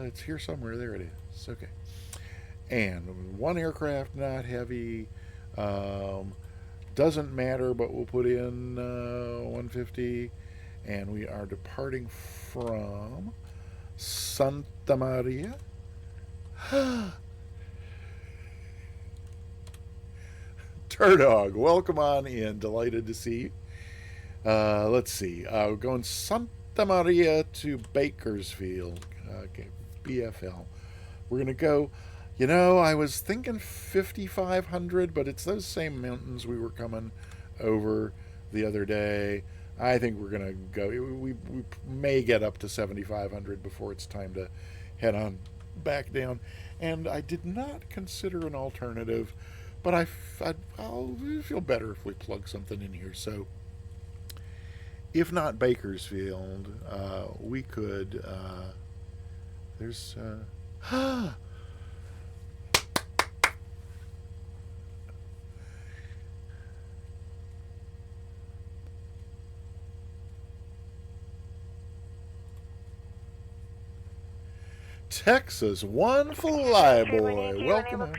[SPEAKER 1] It's here somewhere. There it is. Okay. And one aircraft, not heavy. Doesn't matter, but we'll put in 150. And we are departing from Santa Maria. Turdog, welcome on in. Delighted to see you. Let's see. We're going Santa Maria to Bakersfield. Okay, BFL. We're going to go, I was thinking 5,500, but it's those same mountains we were coming over the other day. I think we're going to go, we may get up to 7,500 before it's time to head on back down. And I did not consider an alternative, but I'll feel better if we plug something in here. So if not Bakersfield, we could, there's, Texas, one flyboy. Welcome on.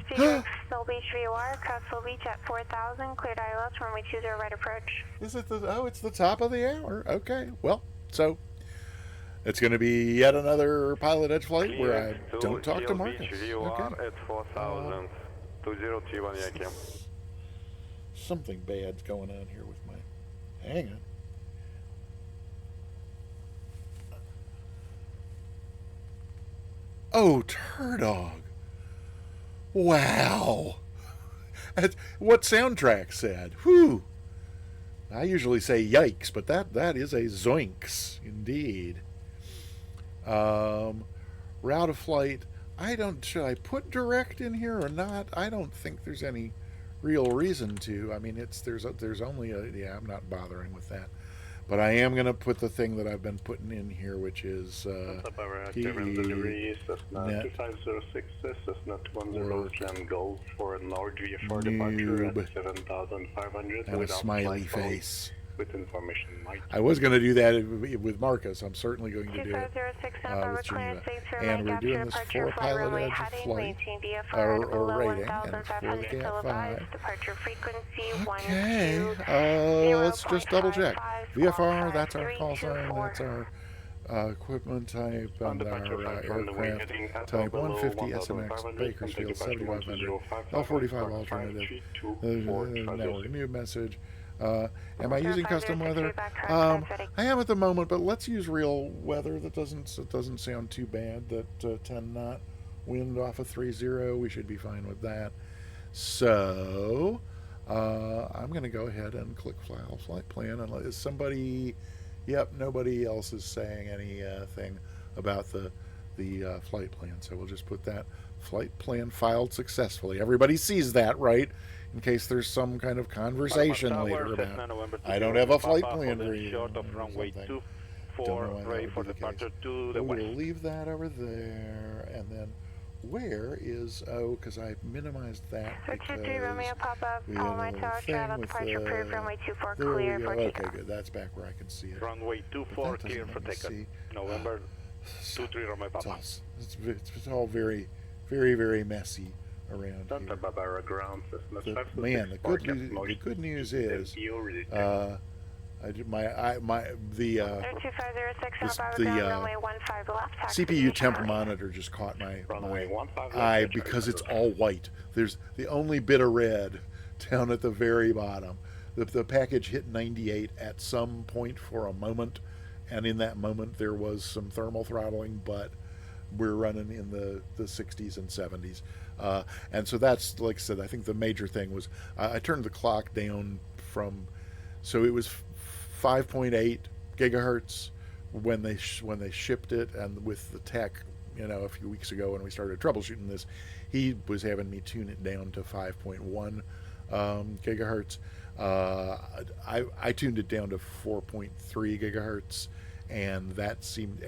[SPEAKER 3] Soul Beach VOR, cross Soul Beach at 4,000, cleared ILS, runway 20 right approach.
[SPEAKER 1] Is it it's the top of the hour. Okay, well, so it's going to be yet another Pilot Edge flight where I don't talk to Marcus.
[SPEAKER 5] Okay. At 4000, 2031 Yankee.
[SPEAKER 1] Something bad's going on here with my. Hang on. Oh, Turdog. Wow. That's what soundtrack said. Whew. I usually say yikes, but that is a zoinks indeed. Route of flight. Should I put direct in here or not? I don't think there's any real reason to. I mean, there's only I'm not bothering with that. But I am going to put the thing that I've been putting in here, which is
[SPEAKER 6] delivery Cessna 2506, Cessna 210 and Golf for an large VFR departure at 7,500
[SPEAKER 1] and a
[SPEAKER 6] without
[SPEAKER 1] smiley
[SPEAKER 6] flight code,
[SPEAKER 1] face.
[SPEAKER 6] with information might.
[SPEAKER 1] I was going to do that with Marcus. I'm certainly going to do it
[SPEAKER 3] 2506
[SPEAKER 1] with Geneva. And we're doing this for Pilot Edge flight, or rating, and it's for the CAT-5.
[SPEAKER 3] Departure frequency
[SPEAKER 1] Okay, let's just double check. VFR, that's our call sign, that's our equipment type, and our aircraft type 150 SMX, Bakersfield 7500, L45 alternative, network new message. Am I using custom weather? I am at the moment, but let's use real weather. That doesn't sound too bad. That 10 knot wind off of 30. We should be fine with that. So I'm going to go ahead and click file flight plan. And is somebody? Yep, nobody else is saying anything about the flight plan. So we'll just put that flight plan filed successfully. Everybody sees that, right? In case there's some kind of conversation later about I don't have a flight plan for you.
[SPEAKER 5] Short of runway 24, ready for departure to the
[SPEAKER 1] We'll
[SPEAKER 5] west.
[SPEAKER 1] leave that over there, and then where is because I minimized that because we had a little thing with there we go. Okay, good. That's back where I can see it.
[SPEAKER 5] Runway 24, clear for takeoff. November 23 Romeo Papa.
[SPEAKER 1] It's all very, very, very messy around
[SPEAKER 6] Santa
[SPEAKER 1] here.
[SPEAKER 6] Barbara ground Cessna
[SPEAKER 1] The good news is the
[SPEAKER 3] 2506
[SPEAKER 1] CPU temp monitor just caught my eye because it's all white. There's the only bit of red down at the very bottom. The package hit 98 at some point for a moment, and in that moment there was some thermal throttling, but we're running in the 60s and 70s. And so that's, like I said, I think the major thing was I turned the clock down from, so it was 5.8 gigahertz when they shipped it, and with the tech, a few weeks ago when we started troubleshooting this, he was having me tune it down to 5.1 gigahertz. I tuned it down to 4.3 gigahertz, and that seemed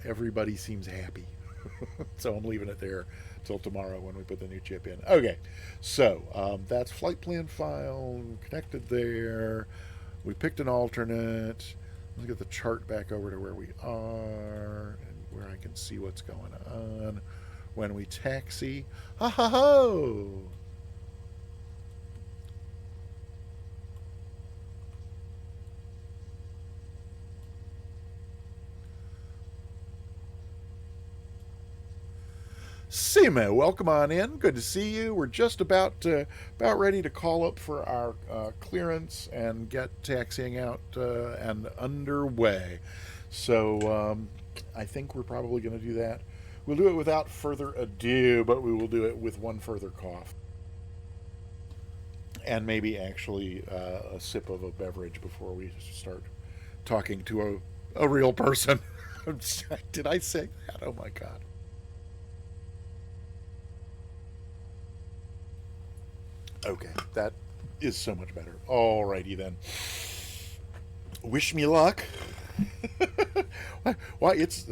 [SPEAKER 1] everybody seems happy. So I'm leaving it there till tomorrow when we put the new chip in. Okay, so that's flight plan file connected there. We picked an alternate. Let's get the chart back over to where we are and where I can see what's going on when we taxi. Ha ha ho! Simo, welcome on in. Good to see you. We're just about ready to call up for our clearance and get taxiing out and underway. So I think we're probably going to do that. We'll do it without further ado, but we will do it with one further cough. And maybe actually a sip of a beverage before we start talking to a real person. Did I say that? Oh my God. Okay, that is so much better. Alrighty then. Wish me luck. Why it's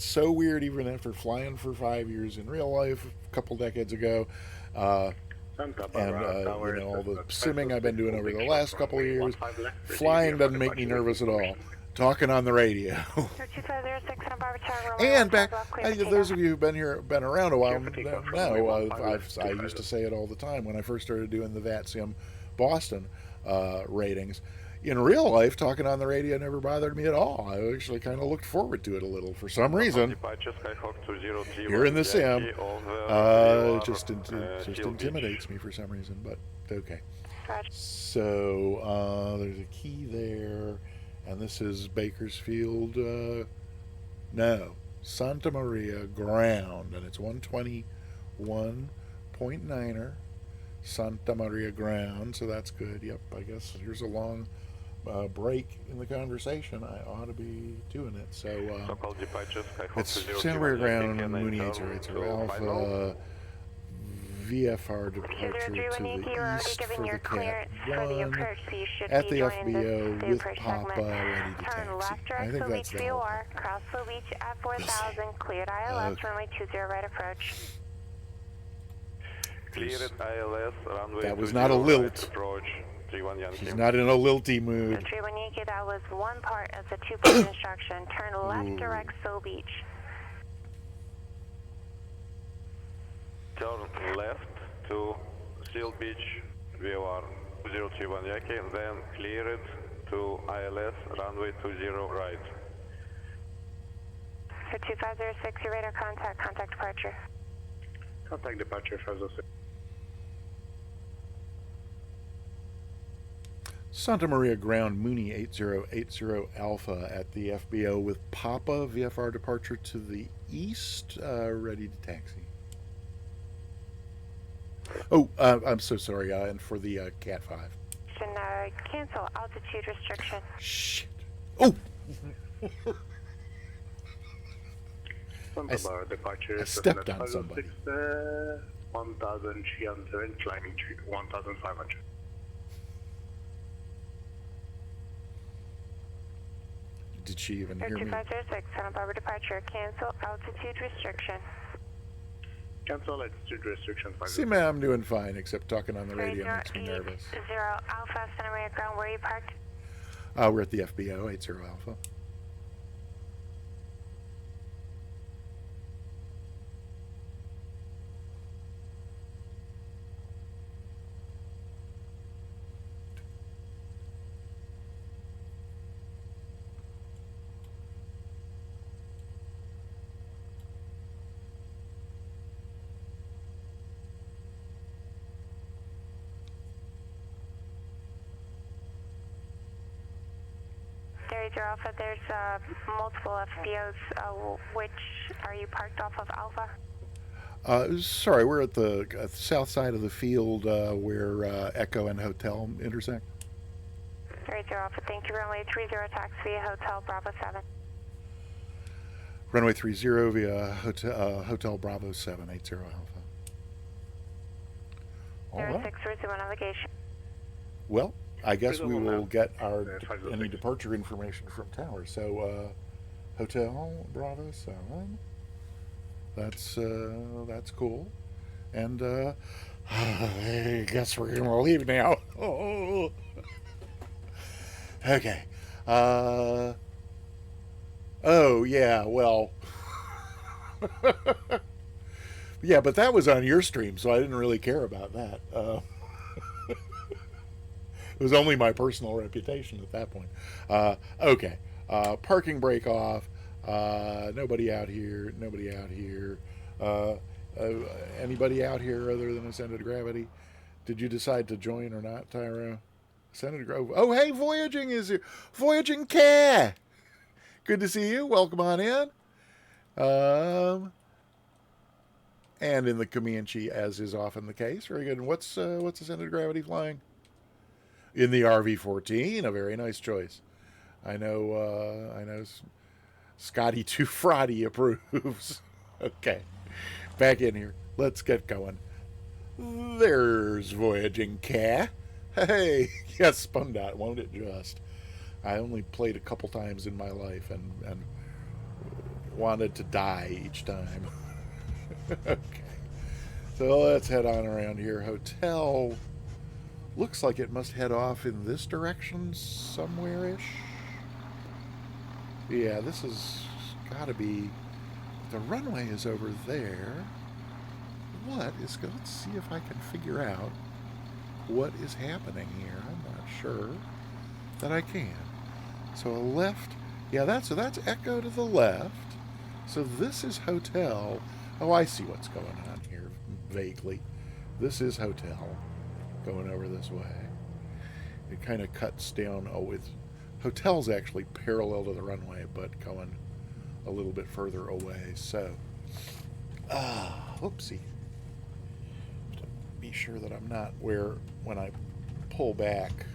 [SPEAKER 1] so weird even after flying for 5 years in real life a couple decades ago, and all the simming I've been doing over the last couple of years. Flying doesn't make me nervous at all. Talking on the radio. And back, those of you who've been around a while know, I used to say it all the time when I first started doing the VATSIM Boston ratings. In real life, talking on the radio never bothered me at all. I actually kind of looked forward to it a little for some reason. Here in the sim, just intimidates me for some reason, but okay. So there's a key there. And this is Bakersfield, no, Santa Maria ground, and it's 121.9er, Santa Maria ground, so that's good. Yep, I guess here's a long break in the conversation. I ought to be doing it. So it's Santa Maria ground, Mooney 808 Alpha, VFR departure to the east for the CAT-1 at the FBO with Papa ready to taxi. I think that's the whole thing.
[SPEAKER 3] Cross the beach at 4000, cleared ILS, runway 20 right approach.
[SPEAKER 5] Cleared ILS, runway
[SPEAKER 1] that was not a lilt. He's not in a lilty mood.
[SPEAKER 3] 31 Yankee, that was one part of the two-part instruction. Turn left direct Seal Beach.
[SPEAKER 5] Turn left to Seal Beach, VFR 031 Yankee, and then clear it to ILS, runway 20 right.
[SPEAKER 3] For 2506, your radar contact departure.
[SPEAKER 6] Contact departure 506.
[SPEAKER 1] Santa Maria ground, Mooney 8080 Alpha at the FBO with Papa, VFR departure to the east, ready to taxi. Oh, I'm so sorry, and for the CAT-5.
[SPEAKER 3] Cancel altitude restriction.
[SPEAKER 1] Shit. Oh!
[SPEAKER 6] Santa Barbara departure.
[SPEAKER 1] I stepped on somebody.
[SPEAKER 6] 1,300, climbing 1,500.
[SPEAKER 1] Did she even hear me?
[SPEAKER 3] 2506, Santa Barbara departure. Cancel altitude restriction.
[SPEAKER 6] Cancel altitude restriction.
[SPEAKER 1] See, ma'am, I'm doing fine, except talking on the radio makes me nervous.
[SPEAKER 3] 0 Alpha, Santa Maria ground, where are you parked?
[SPEAKER 1] We're at the FBO, 80 Alpha.
[SPEAKER 3] Alpha, there's multiple FBOs. Which are you parked off of Alpha?
[SPEAKER 1] Sorry, we're at the south side of the field where Echo and Hotel intersect.
[SPEAKER 3] 30 Alpha, thank you. Runway 30 taxi via Hotel Bravo 7.
[SPEAKER 1] Runway 30 via Hotel Bravo 780 Alpha. All right.
[SPEAKER 3] 0631 navigation.
[SPEAKER 1] Well, I guess we
[SPEAKER 6] Level
[SPEAKER 1] will
[SPEAKER 6] now.
[SPEAKER 1] get our
[SPEAKER 6] 506.
[SPEAKER 1] any departure information from tower. So, Hotel Bravo 7. That's cool. And I guess we're gonna leave now. Oh. Okay. Oh yeah. Well. Yeah, but that was on your stream, so I didn't really care about that. It was only my personal reputation at that point. Okay. Parking brake off. Nobody out here. Nobody out here. Anybody out here other than Ascended Gravity? Did you decide to join or not, Tyro? Ascended Gravity. Oh, hey, Voyaging is here. Voyaging Care. Good to see you. Welcome on in. And in the Comanche, as is often the case. Very good. And what's Ascended Gravity flying? In the RV-14, a very nice choice. I know Scotty Too Frotty approves. Okay. Back in here. Let's get going. There's Voyaging Cat. Hey, yes, spun out, won't it just? I only played a couple times in my life and wanted to die each time. Okay. So let's head on around here. Hotel looks like it must head off in this direction somewhere-ish. Yeah, this has got to be... The runway is over there. Let's see if I can figure out what is happening here. I'm not sure that I can. So a left... Yeah, so that's Echo to the left. So this is Hotel. Oh, I see what's going on here, vaguely. This is Hotel, going over this way. It kind of cuts down. Oh, Hotel's actually parallel to the runway, but going a little bit further away. So, oopsie. To be sure that I'm not when I pull back,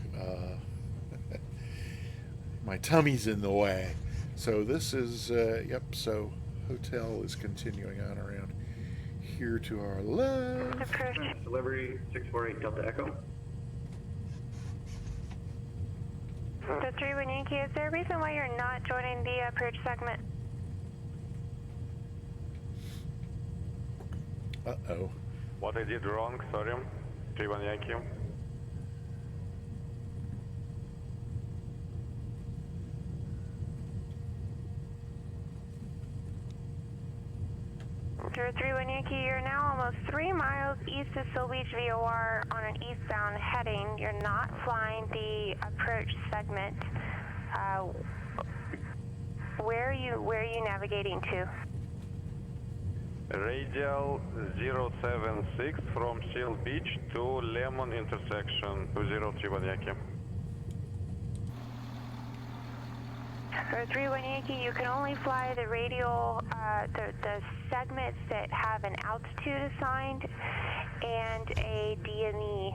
[SPEAKER 1] my tummy's in the way. So this is, yep, so Hotel is continuing on around here to our left.
[SPEAKER 7] Delivery 648 Delta Echo.
[SPEAKER 3] The 31 Yankee, is there a reason why you're not joining the approach segment?
[SPEAKER 1] Uh-oh.
[SPEAKER 5] What I did wrong, sorry. 31 Yankee.
[SPEAKER 3] Sure, 31 Yankee, you're now almost 3 miles east of Seal Beach VOR on an eastbound heading. You're not flying the approach segment. Where are you navigating to?
[SPEAKER 5] Radial 076 from Seal Beach to Lemon intersection 2031 Yankee.
[SPEAKER 3] For 31 Yankee, you can only fly the radial, the segments that have an altitude assigned and a DME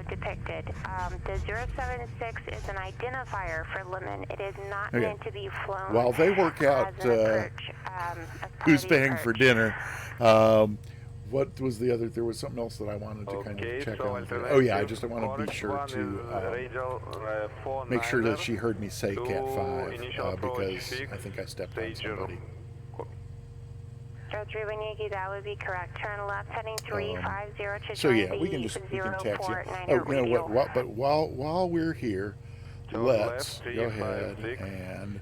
[SPEAKER 3] depicted. The 076 is an identifier for Lemon. It is not meant to be flown.
[SPEAKER 1] While they work out who's paying for dinner, what was the other? There was something else that I wanted to kind of check on. Oh yeah, I just want to be sure to make sure that she heard me say CAT-5 because I think I stepped on somebody.
[SPEAKER 3] 31 Yankee, that would be correct. Turn left, heading 350 to
[SPEAKER 1] so
[SPEAKER 3] join
[SPEAKER 1] yeah, we can taxi. Oh, you know what? But while we're here, let's go ahead and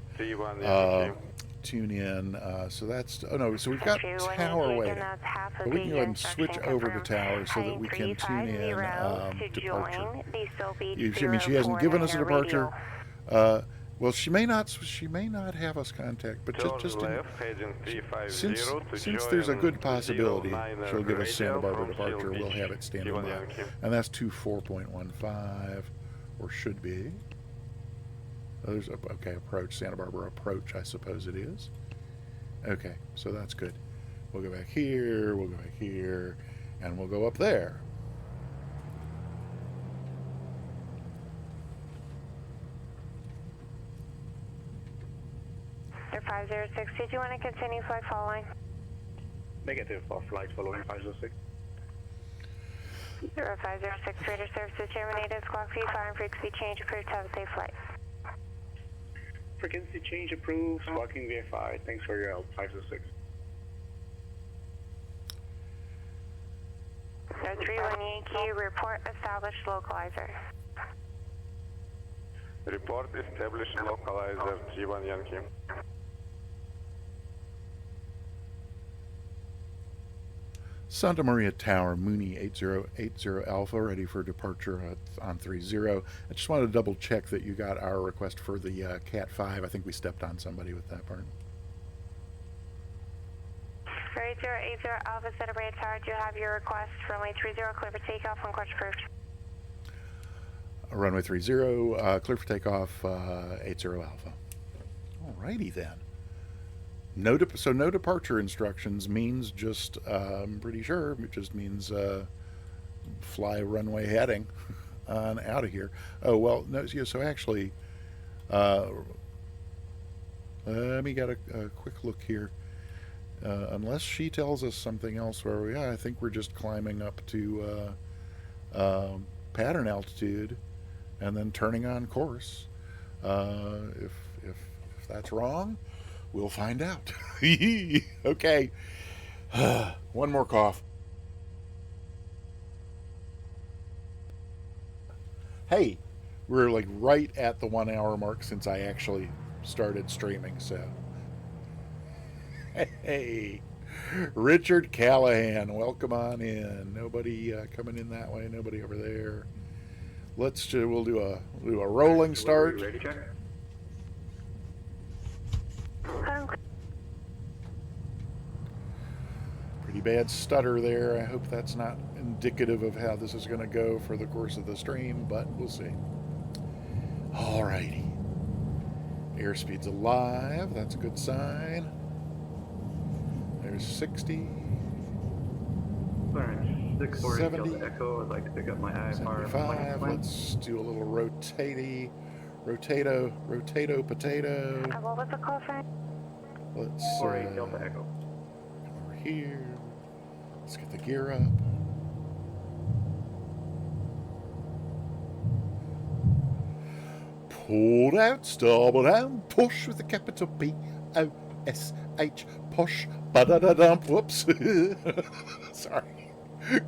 [SPEAKER 1] tune in. So that's so we've got tower waiting, but we can go ahead and switch over to tower so that we can tune in departure. I mean, she hasn't given us a departure. Well, she may not have us contact, but just since there's a good possibility she'll give us Santa Barbara departure, we'll have it standing by, and that's 24.15, or should be. There's okay, approach, Santa Barbara approach, I suppose it is. Okay, so that's good. We'll go back here, and we'll go up there.
[SPEAKER 3] 0506, did you want to continue flight following?
[SPEAKER 6] Negative for flight following 506.
[SPEAKER 3] 0506, radar services terminated, squawk V5 and frequency change approved, have a safe flight.
[SPEAKER 6] Frequency change approved, squawking VFI. Thanks for your help, 506.
[SPEAKER 3] 31 Yankee, report established localizer.
[SPEAKER 5] Report established localizer 31 Yankee.
[SPEAKER 1] Santa Maria Tower, Mooney 8080 Alpha, ready for departure on 30. I just wanted to double check that you got our request for the CAT-5. I think we stepped on somebody with that part.
[SPEAKER 3] 8080 Alpha, Santa Maria Tower, do you have your request? Runway 30, clear for takeoff, on course approved.
[SPEAKER 1] Runway 30, clear for takeoff, 80 Alpha. Alrighty then. So no departure instructions means just, I'm pretty sure, it just means fly runway heading on out of here. Oh, well, no, yeah, so actually, let me get a quick look here. Unless she tells us something else where we are, I think we're just climbing up to pattern altitude and then turning on course. If that's wrong, we'll find out. Okay. One more cough. Hey, we're like right at the 1 hour mark since I actually started streaming, so. Hey, Richard Callahan, welcome on in. Nobody coming in that way, nobody over there. We'll do a rolling start.
[SPEAKER 7] Ready, check?
[SPEAKER 1] Pretty bad stutter there. I hope that's not indicative of how this is going to go for the course of the stream, but we'll see. Alrighty. Airspeed's alive. That's a good sign. There's 60.
[SPEAKER 7] Clearance 648
[SPEAKER 1] 70,
[SPEAKER 7] Delta Echo. I'd like to pick up my IFR.
[SPEAKER 1] 75. Let's do a little rotato potato.
[SPEAKER 3] What was the call sign?
[SPEAKER 1] Let's
[SPEAKER 7] 48 Delta Echo.
[SPEAKER 1] come over here. Let's get the gear up. Pulled out, starboard down, push with a capital P-O-S-H, push, ba-da-da-dump, whoops. Sorry.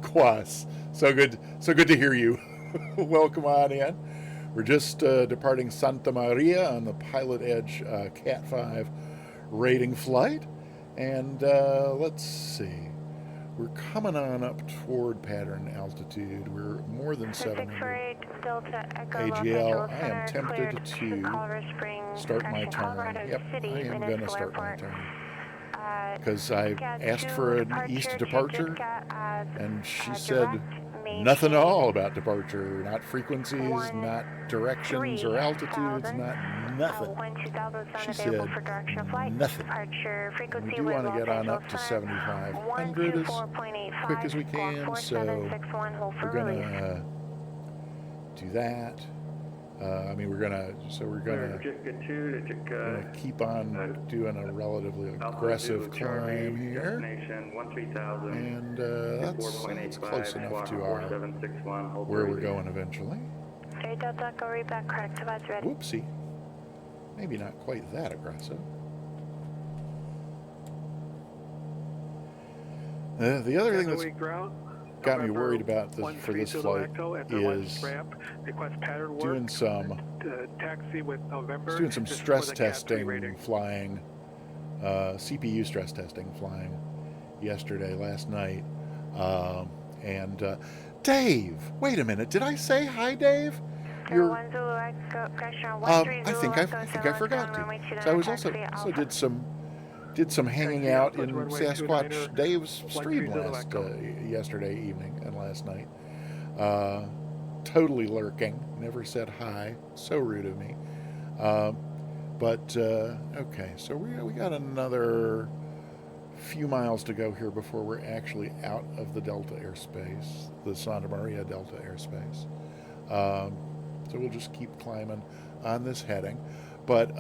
[SPEAKER 1] Quas. So good to hear you. Welcome on in. We're just departing Santa Maria on the Pilot Edge CAT-5 rating flight. And let's see. We're coming on up toward pattern altitude. We're more than 700 AGL. I am tempted to start my turn. Yep, I am going to start my turn. Because I asked for an east departure, and she said nothing at all about departure. Not frequencies, not directions or altitudes, not nothing. She said nothing. We do want to get on up to 7,500 as quick as we can, so we're going to do that. We're gonna keep on doing a relatively aggressive climb here, and that's close enough to where we're going eventually. Whoopsie, maybe not quite that aggressive. The other thing that's got me worried about for this flight is doing some stress testing flying, CPU stress testing flying last night. Dave, wait a minute, did I say hi, Dave? I think I forgot to. So I was also did some hanging out in Sasquatch Dave's stream yesterday evening and last night. Totally lurking, never said hi. So rude of me. Okay, so we got another few miles to go here before we're actually out of the Delta airspace, the Santa Maria Delta airspace. So we'll just keep climbing on this heading. But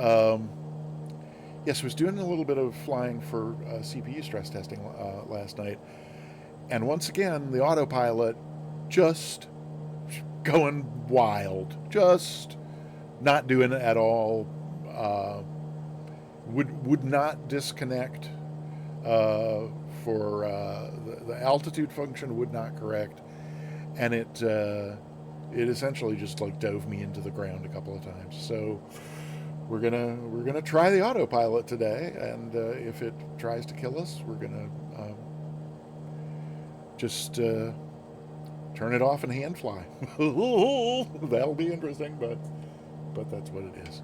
[SPEAKER 1] Yes, I was doing a little bit of flying for CPU stress testing last night. And once again, the autopilot just going wild. Just not doing it at all. Would not disconnect for the altitude function would not correct. And it essentially just like dove me into the ground a couple of times. So we're gonna try the autopilot today, and if it tries to kill us, we're gonna just turn it off and hand fly. That'll be interesting, but that's what it is.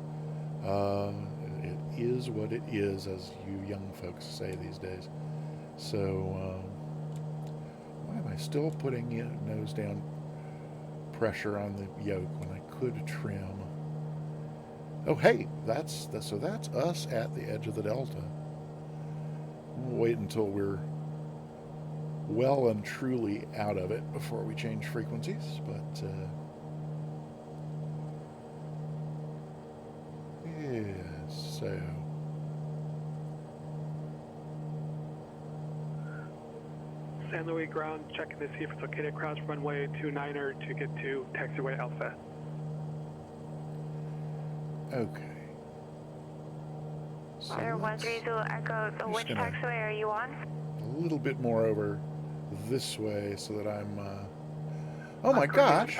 [SPEAKER 1] It is what it is, as you young folks say these days. So why am I still putting nose down pressure on the yoke when I could trim? Oh, hey, that's us at the edge of the delta. We'll wait until we're well and truly out of it before we change frequencies, but yes, so
[SPEAKER 8] San Luis ground, checking to see if it's okay to cross runway 29er to get to taxiway Alpha.
[SPEAKER 1] okay. So
[SPEAKER 3] Water 13 Echo, so which taxiway are you on?
[SPEAKER 1] a little bit more over this way so that I'm oh my gosh,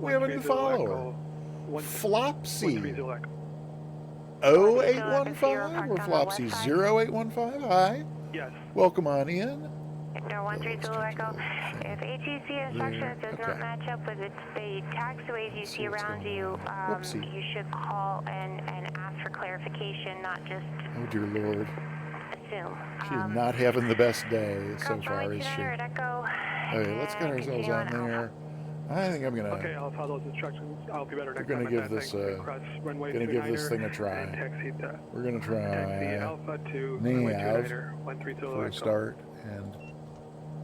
[SPEAKER 1] we have a new follower. Flopsy 0815 or Flopsy 0815. Hi.
[SPEAKER 8] Yes.
[SPEAKER 1] Welcome on in.
[SPEAKER 3] No, 130 Echo. If ATC instructions does not match up with the taxiways you see around you, you should call and ask for clarification, not just
[SPEAKER 1] Oh dear Lord.
[SPEAKER 3] assume.
[SPEAKER 1] She's not having the best day so far, is she?
[SPEAKER 3] Echo.
[SPEAKER 1] Okay, let's get ourselves on there. I think I'm gonna.
[SPEAKER 8] Okay, I'll follow those instructions. I'll be better next
[SPEAKER 1] We're
[SPEAKER 8] time.
[SPEAKER 1] gonna give this thing a try. We're gonna try
[SPEAKER 8] Alpha to
[SPEAKER 1] nav for a start and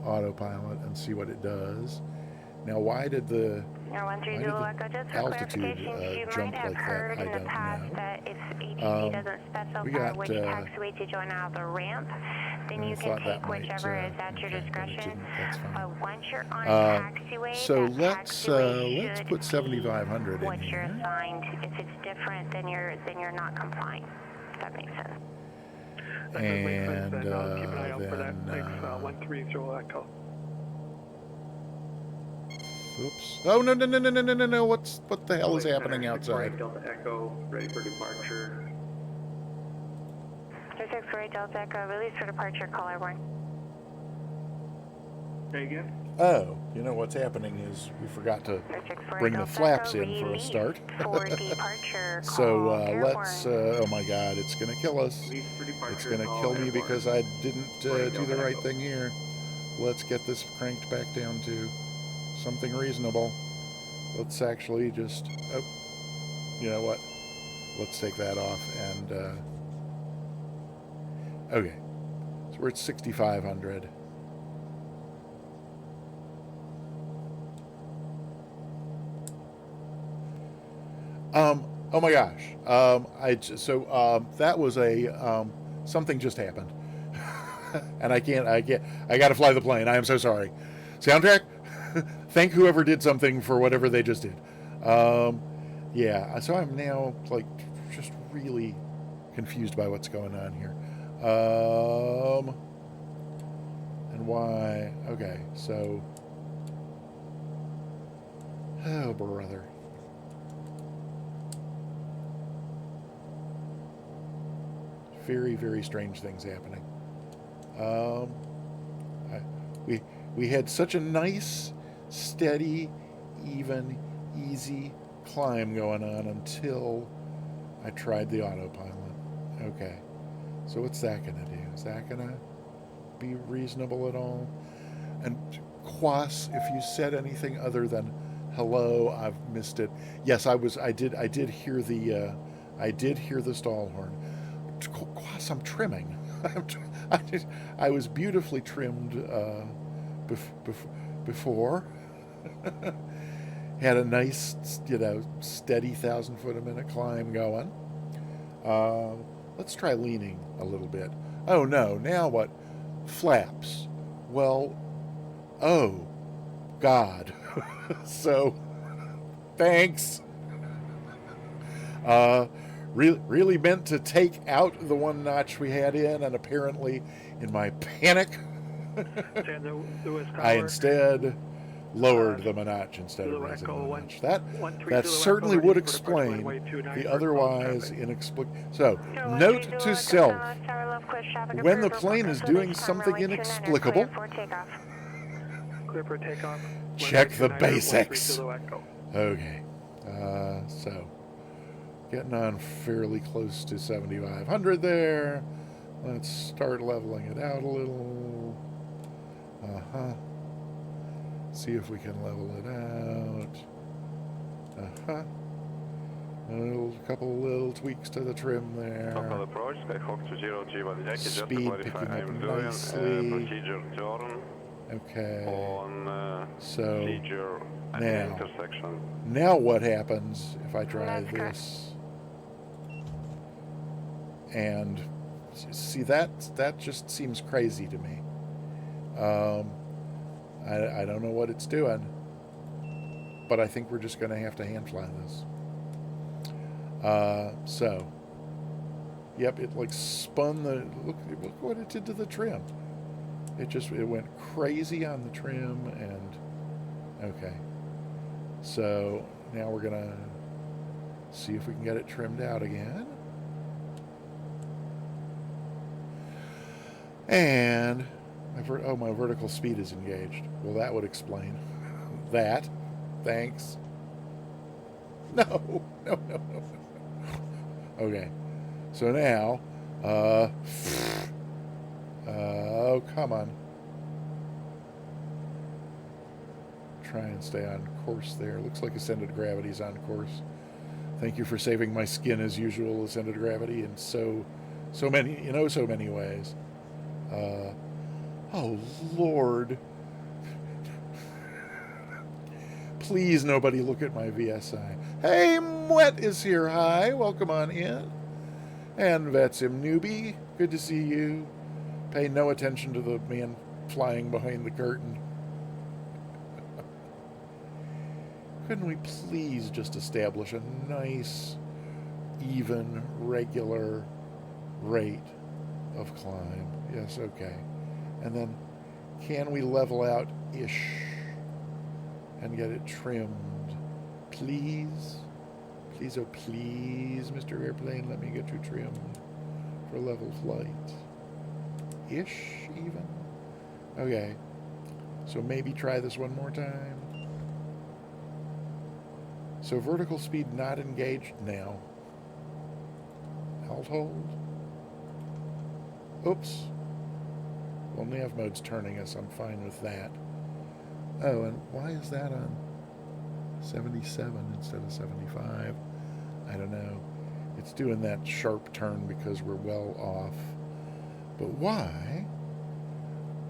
[SPEAKER 1] autopilot and see what it does. Now, why did the altitude jump like that? I don't know.
[SPEAKER 3] That if ATC doesn't specify which taxiway to join out of the ramp, then you can take whichever is at your discretion. But once you're on taxiway,
[SPEAKER 1] so let's put 7,500 in
[SPEAKER 3] what you're
[SPEAKER 1] here.
[SPEAKER 3] assigned. If it's different, then you're not complying. If that makes sense.
[SPEAKER 1] And
[SPEAKER 8] keep an eye out for that. Thanks, 130 Echo.
[SPEAKER 1] Oops. Oh no! What the hell is happening outside?
[SPEAKER 7] Delta Echo, ready for departure.
[SPEAKER 3] 264 Delta Echo, release for departure, call airborne.
[SPEAKER 7] Say again?
[SPEAKER 1] Oh, you know what's happening is we forgot to bring the flaps in for a start.
[SPEAKER 3] For departure,
[SPEAKER 1] So let's. Oh my God, it's gonna kill us. It's gonna kill me because I didn't do the right thing here. Let's get this cranked back down to something reasonable. Let's actually just. Oh, you know what? Let's take that off and. Okay, so we're at 6,500. Oh my gosh. That was a something just happened, and I got to fly the plane. I am so sorry. Soundtrack. Thank whoever did something for whatever they just did. Yeah. So I'm now like just really confused by what's going on here. And why? Okay. So. Oh brother. Very, very strange things happening. We had such a nice, steady, even, easy climb going on until I tried the autopilot. Okay, so what's that gonna do? Is that gonna be reasonable at all? And Quas, if you said anything other than hello, I've missed it. Yes, I did hear the stall horn. Quas, I'm trimming. I was beautifully trimmed before. Had a nice, steady 1,000 foot a minute climb going. Let's try leaning a little bit. Oh no, now what? Flaps. Well, oh, God. So, thanks. Really meant to take out the one notch we had in, and apparently, in my panic,
[SPEAKER 8] San Luis
[SPEAKER 1] I
[SPEAKER 8] Tower.
[SPEAKER 1] instead lowered them a notch instead of
[SPEAKER 8] Zulu
[SPEAKER 1] raising
[SPEAKER 8] Echo
[SPEAKER 1] them a
[SPEAKER 8] one-
[SPEAKER 1] notch.
[SPEAKER 8] 130
[SPEAKER 1] That
[SPEAKER 8] Zulu
[SPEAKER 1] certainly
[SPEAKER 8] Echo,
[SPEAKER 1] would
[SPEAKER 8] ready for departure
[SPEAKER 1] explain
[SPEAKER 8] runway 29
[SPEAKER 1] the
[SPEAKER 8] for close
[SPEAKER 1] otherwise
[SPEAKER 8] traffic.
[SPEAKER 1] inexplicable. So, note to self, when the plane is doing something inexplicable,
[SPEAKER 8] Clear for takeoff.
[SPEAKER 1] check the
[SPEAKER 8] runway 29er, 13
[SPEAKER 1] basics.
[SPEAKER 8] Zulu Echo.
[SPEAKER 1] Okay, so getting on fairly close to 7,500 there. Let's start leveling it out a little. See if we can level it out. A couple little tweaks to the trim there.
[SPEAKER 5] Local approach, Skyhawk 20G1 Yankee, just to
[SPEAKER 1] Speed
[SPEAKER 5] clarify,
[SPEAKER 1] picking up
[SPEAKER 5] I'm doing
[SPEAKER 1] nicely.
[SPEAKER 5] procedure turn
[SPEAKER 1] Okay.
[SPEAKER 5] on
[SPEAKER 1] So
[SPEAKER 5] procedure
[SPEAKER 1] now,
[SPEAKER 5] intersection.
[SPEAKER 1] now what happens if I try this? And see, that just seems crazy to me. I don't know what it's doing, but I think we're just going to have to hand fly this. So, yep, it like spun the, look what it did to the trim. It went crazy on the trim, and okay. So now we're gonna see if we can get it trimmed out again. And my vertical speed is engaged. Well, that would explain that. Thanks. No. Okay. So now, oh, come on. Try and stay on course there. Looks like ascended gravity's on course. Thank you for saving my skin as usual, ascended gravity, in so many ways. Oh, Lord. Please, nobody look at my VSI. Hey, Mwet is here. Hi, welcome on in. And Vetsim Newbie, good to see you. Pay no attention to the man flying behind the curtain. Couldn't we please just establish a nice, even, regular rate of climb? Yes, okay. And then, can we level out-ish and get it trimmed? Please? Please, oh please, Mr. Airplane, let me get you trimmed for level flight. Ish, even? Okay. So maybe try this one more time. So vertical speed not engaged now. Alt hold. Oops. Well, nav mode's turning us. I'm fine with that. Oh, and why is that on 77 instead of 75? I don't know. It's doing that sharp turn because we're well off. But why,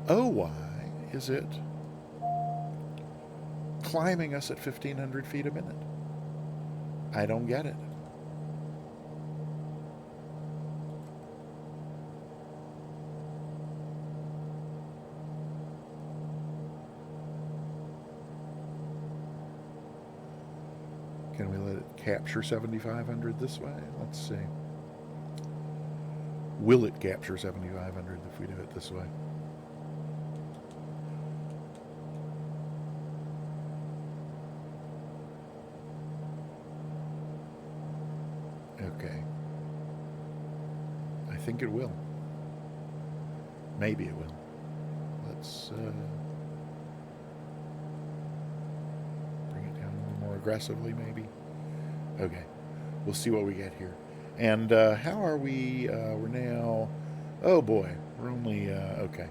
[SPEAKER 1] oh why, is it climbing us at 1,500 feet a minute? I don't get it. Can we let it capture 7,500 this way? Let's see. Will it capture 7,500 if we do it this way? Okay. I think it will. Maybe it will. Let's bring it down a little more aggressively, maybe. Okay. We'll see what we get here. And how are we? We're now... Oh, boy. We're only... okay.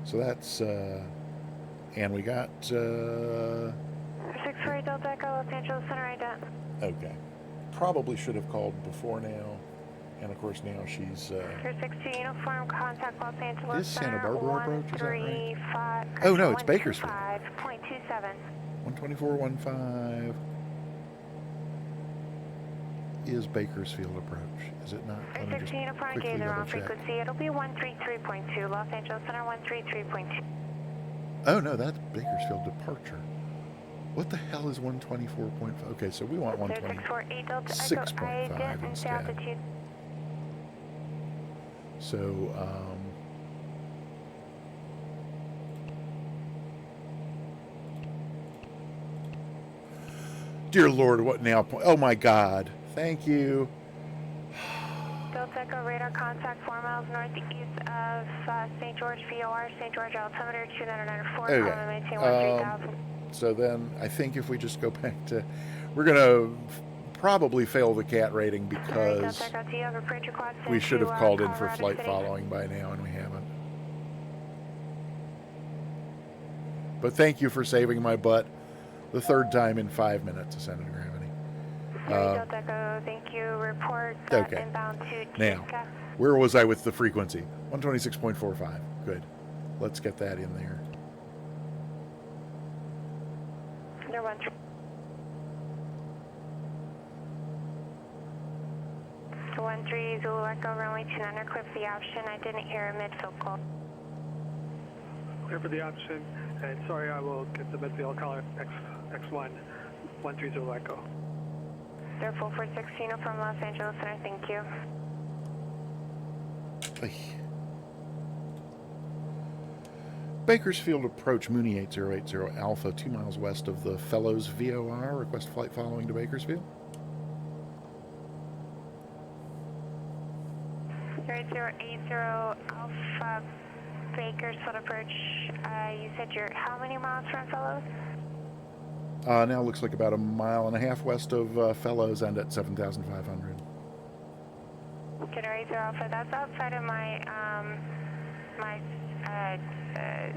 [SPEAKER 1] So that's... and we got...
[SPEAKER 3] 648 Delta Echo, Los Angeles Center ident.
[SPEAKER 1] Okay. Probably should have called before now. And of course now she's...
[SPEAKER 3] Pier 62 uniform, contact Los Angeles
[SPEAKER 1] Is Santa
[SPEAKER 3] Center,
[SPEAKER 1] Barbara approach, is that right?
[SPEAKER 3] 135...
[SPEAKER 1] Oh, no, it's Bakersfield.
[SPEAKER 3] 125.27.
[SPEAKER 1] 124.15. is Bakersfield approach? Is it not? Let me just
[SPEAKER 3] 16 upon
[SPEAKER 1] quickly
[SPEAKER 3] gazer on
[SPEAKER 1] double check.
[SPEAKER 3] frequency. It'll be 133.2. Los Angeles Center 133.2.
[SPEAKER 1] Oh no, that's Bakersfield departure. What the hell is 124.5? Okay, so we want
[SPEAKER 3] 648 Delta
[SPEAKER 1] 126.5 instead.
[SPEAKER 3] altitude.
[SPEAKER 1] So, dear Lord, what now? Oh my God! Thank you.
[SPEAKER 3] Delta Echo radar contact 4 miles northeast of St. George VOR, St. George altimeter 2994,
[SPEAKER 1] Okay.
[SPEAKER 3] maintain 13,000.
[SPEAKER 1] So then I think if we just go back to, we're gonna probably fail the CAT rating because we should have called in for flight following by now and we haven't. But thank you for saving my butt the third time in 5 minutes, Ascending Gravity.
[SPEAKER 3] Delta Echo, thank you. Report
[SPEAKER 1] Okay.
[SPEAKER 3] inbound to
[SPEAKER 1] Now, where was I with the frequency? 126.45. Good. Let's get that in there.
[SPEAKER 3] They're 13 Zulu Echo, runway 29, clip the option. I didn't hear a midfield call.
[SPEAKER 8] Clear for the option, and sorry, I will get the midfield caller X1, 13 Zulu Echo.
[SPEAKER 3] They're full for 16 from Los Angeles Center, thank you.
[SPEAKER 1] Bakersfield approach, Mooney 8080 Alpha, 2 miles west of the Fellows VOR. Request flight following to Bakersfield.
[SPEAKER 3] 0080 Alpha, Bakersfield approach. You said you're how many miles from Fellows?
[SPEAKER 1] Now it looks like about 1.5 miles west of Fellows and at 7,500.
[SPEAKER 3] Kidder 80 Alpha, that's outside of my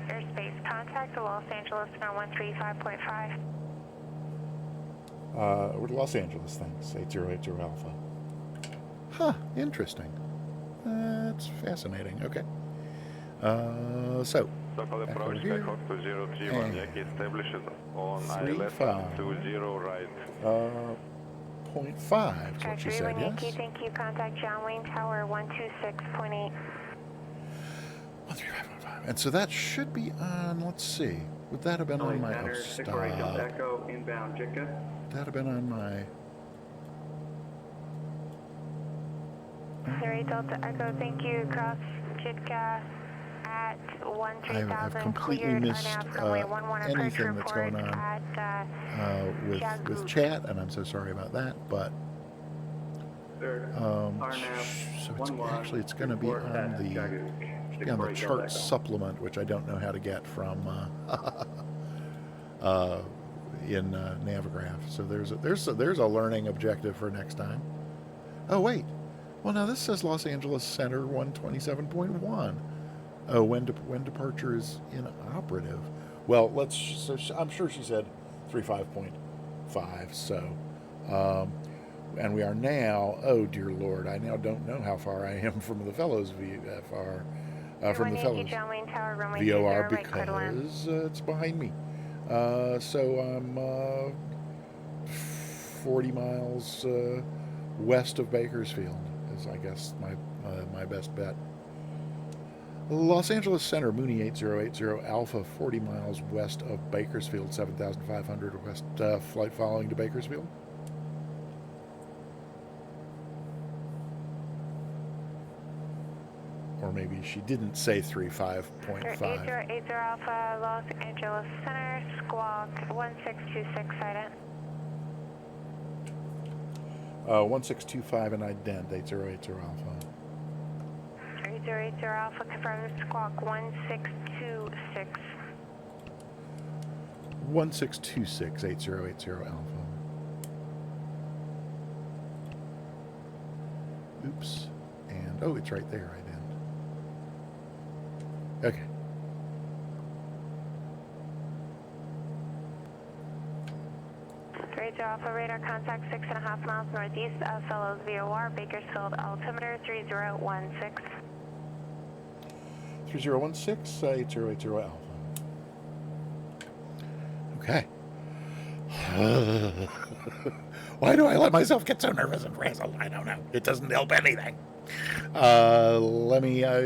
[SPEAKER 3] airspace. Contact the Los Angeles Center 135.5.
[SPEAKER 1] We're to Los Angeles, thanks. 8080 Alpha. Huh, interesting. That's fascinating. Okay. So.
[SPEAKER 5] Local approach, Skyhawk 2031, Yankee establishes on ILS 20 right.
[SPEAKER 1] 0.5 is what she said, yes?
[SPEAKER 3] Yankee, thank you. Contact John Wayne Tower 126.8.
[SPEAKER 1] 135.5. And so that should be on, let's see. Would that have been on my
[SPEAKER 7] Center, 648 Delta Echo, inbound JITCA.
[SPEAKER 1] Would that have been on my...
[SPEAKER 3] 3 Delta Echo, thank you. Cross JITCA at 13,000.
[SPEAKER 1] I've completely missed anything that's going on with chat, and I'm so sorry about that, but so it's going to be on the chart supplement, which I don't know how to get from in Navigraph. So there's a learning objective for next time. Oh wait, well now this says Los Angeles Center 127.1. Oh, when departure is inoperative. Well, I'm sure she said 35.5. So, and we are now. Oh dear Lord, I now don't know how far I am from the Fellows VFR, from the Fellows VOR because it's behind me. So I'm 40 miles west of Bakersfield is, I guess, my best bet. Los Angeles Center, Mooney 8080 Alpha, 40 miles west of Bakersfield, 7,500 west, flight following to Bakersfield. Or maybe she didn't say 35.5.
[SPEAKER 3] 8080 Alpha, Los Angeles Center, squawk 1626, silent.
[SPEAKER 1] 1625 and ident, 8080 Alpha.
[SPEAKER 3] 8080 Alpha, confirm squawk 1626.
[SPEAKER 1] 1626, 8080 Alpha. Oops. And, oh, it's right there, ident. Okay.
[SPEAKER 3] Alpha radar contact 6.5 miles northeast of Fellows VOR, Bakersfield altimeter 3016.
[SPEAKER 1] 3016, 8080 Alpha. Okay. Why do I let myself get so nervous and frazzled? I don't know. It doesn't help anything. Let me. I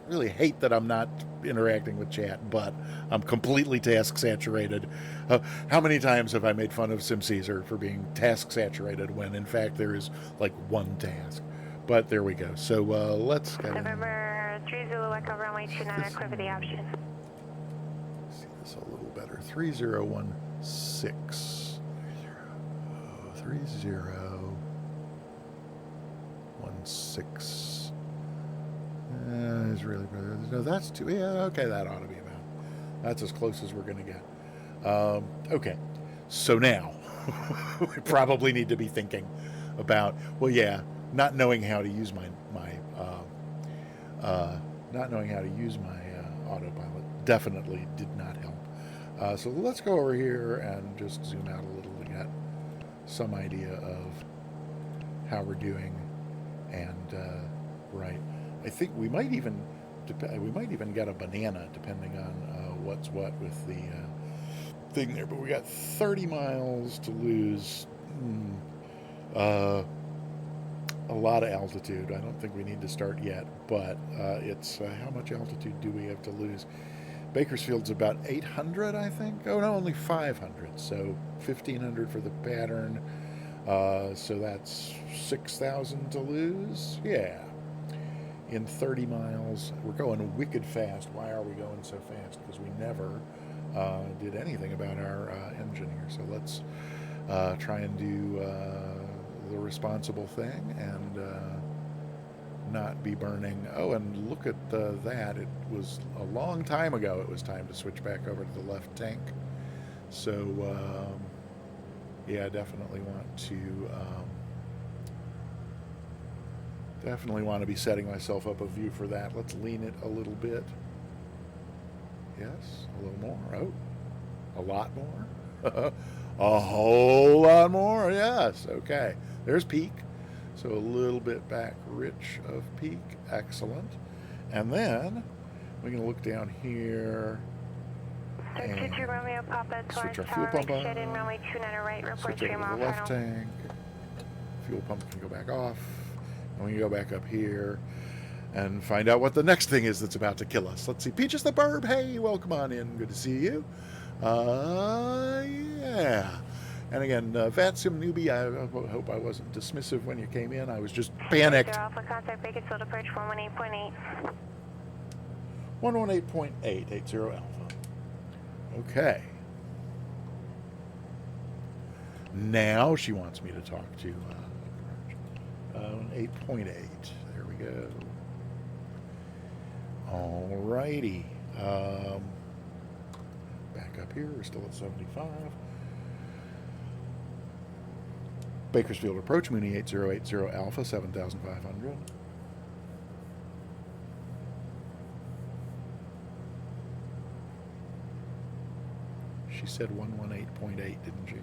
[SPEAKER 1] really hate that I'm not interacting with chat, but I'm completely task saturated. How many times have I made fun of SimCaesar for being task saturated when in fact there is like one task? But there we go. So let's go.
[SPEAKER 3] November 30 Echo runway 29 clear for the option.
[SPEAKER 1] See this a little better. 3016. 3016. Is really no, that's too. Yeah, okay, that ought to be about. That's as close as we're going to get. Okay, so now we probably need to be thinking about. Well, yeah, not knowing how to use my autopilot definitely did not help. So let's go over here and just zoom out a little to get some idea of how we're doing. And right, I think we might even get a banana depending on what's what with the thing there. But we got 30 miles to lose. A lot of altitude. I don't think we need to start yet, but it's how much altitude do we have to lose? Bakersfield's about 800, I think. Oh no, only 500. So 1,500 for the pattern. So that's 6,000 to lose. Yeah. In 30 miles. We're going wicked fast. Why are we going so fast? Because we never did anything about our engine here. So let's try and do the responsible thing and not be burning. Oh, and look at that. It was a long time ago. It was time to switch back over to the left tank. So, yeah, I definitely want to be setting myself up a view for that. Let's lean it a little bit. Yes, a little more. Oh, a lot more. A whole lot more. Yes. Okay. There's peak. So a little bit back rich of peak. Excellent. And then we're going to look down here. And switch our fuel pump on. Switch over to the left tank. Fuel pump can go back off. And we can go back up here and find out what the next thing is that's about to kill us. Let's see. Peaches the Burb. Hey, welcome on in. Good to see you. Yeah. And again, VATSIM newbie, I hope I wasn't dismissive when you came in. I was just panicked.
[SPEAKER 3] Alpha contact Bakersfield approach 118.8.
[SPEAKER 1] 118.8, 80 Alpha. Okay. Now she wants me to talk to 8.8. There we go. Alrighty. Back up here. We're still at 75. Bakersfield approach, Mooney 8080 Alpha, 7,500. She said 118.8, didn't she?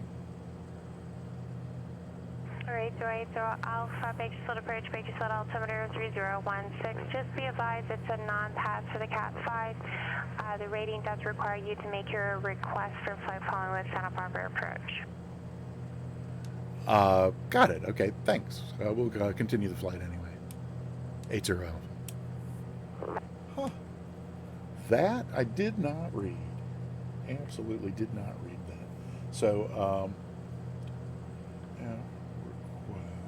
[SPEAKER 3] Alright, 8080 Alpha, Bakersfield approach, Bakersfield altimeter 3016. Just be advised it's a non-pass for the CAT-5. The rating does require you to make your request for flight following with Santa Barbara approach.
[SPEAKER 1] Got it. Okay, thanks. We'll continue the flight anyway. 80 Alpha. Huh. That I did not read. Absolutely did not read that. So,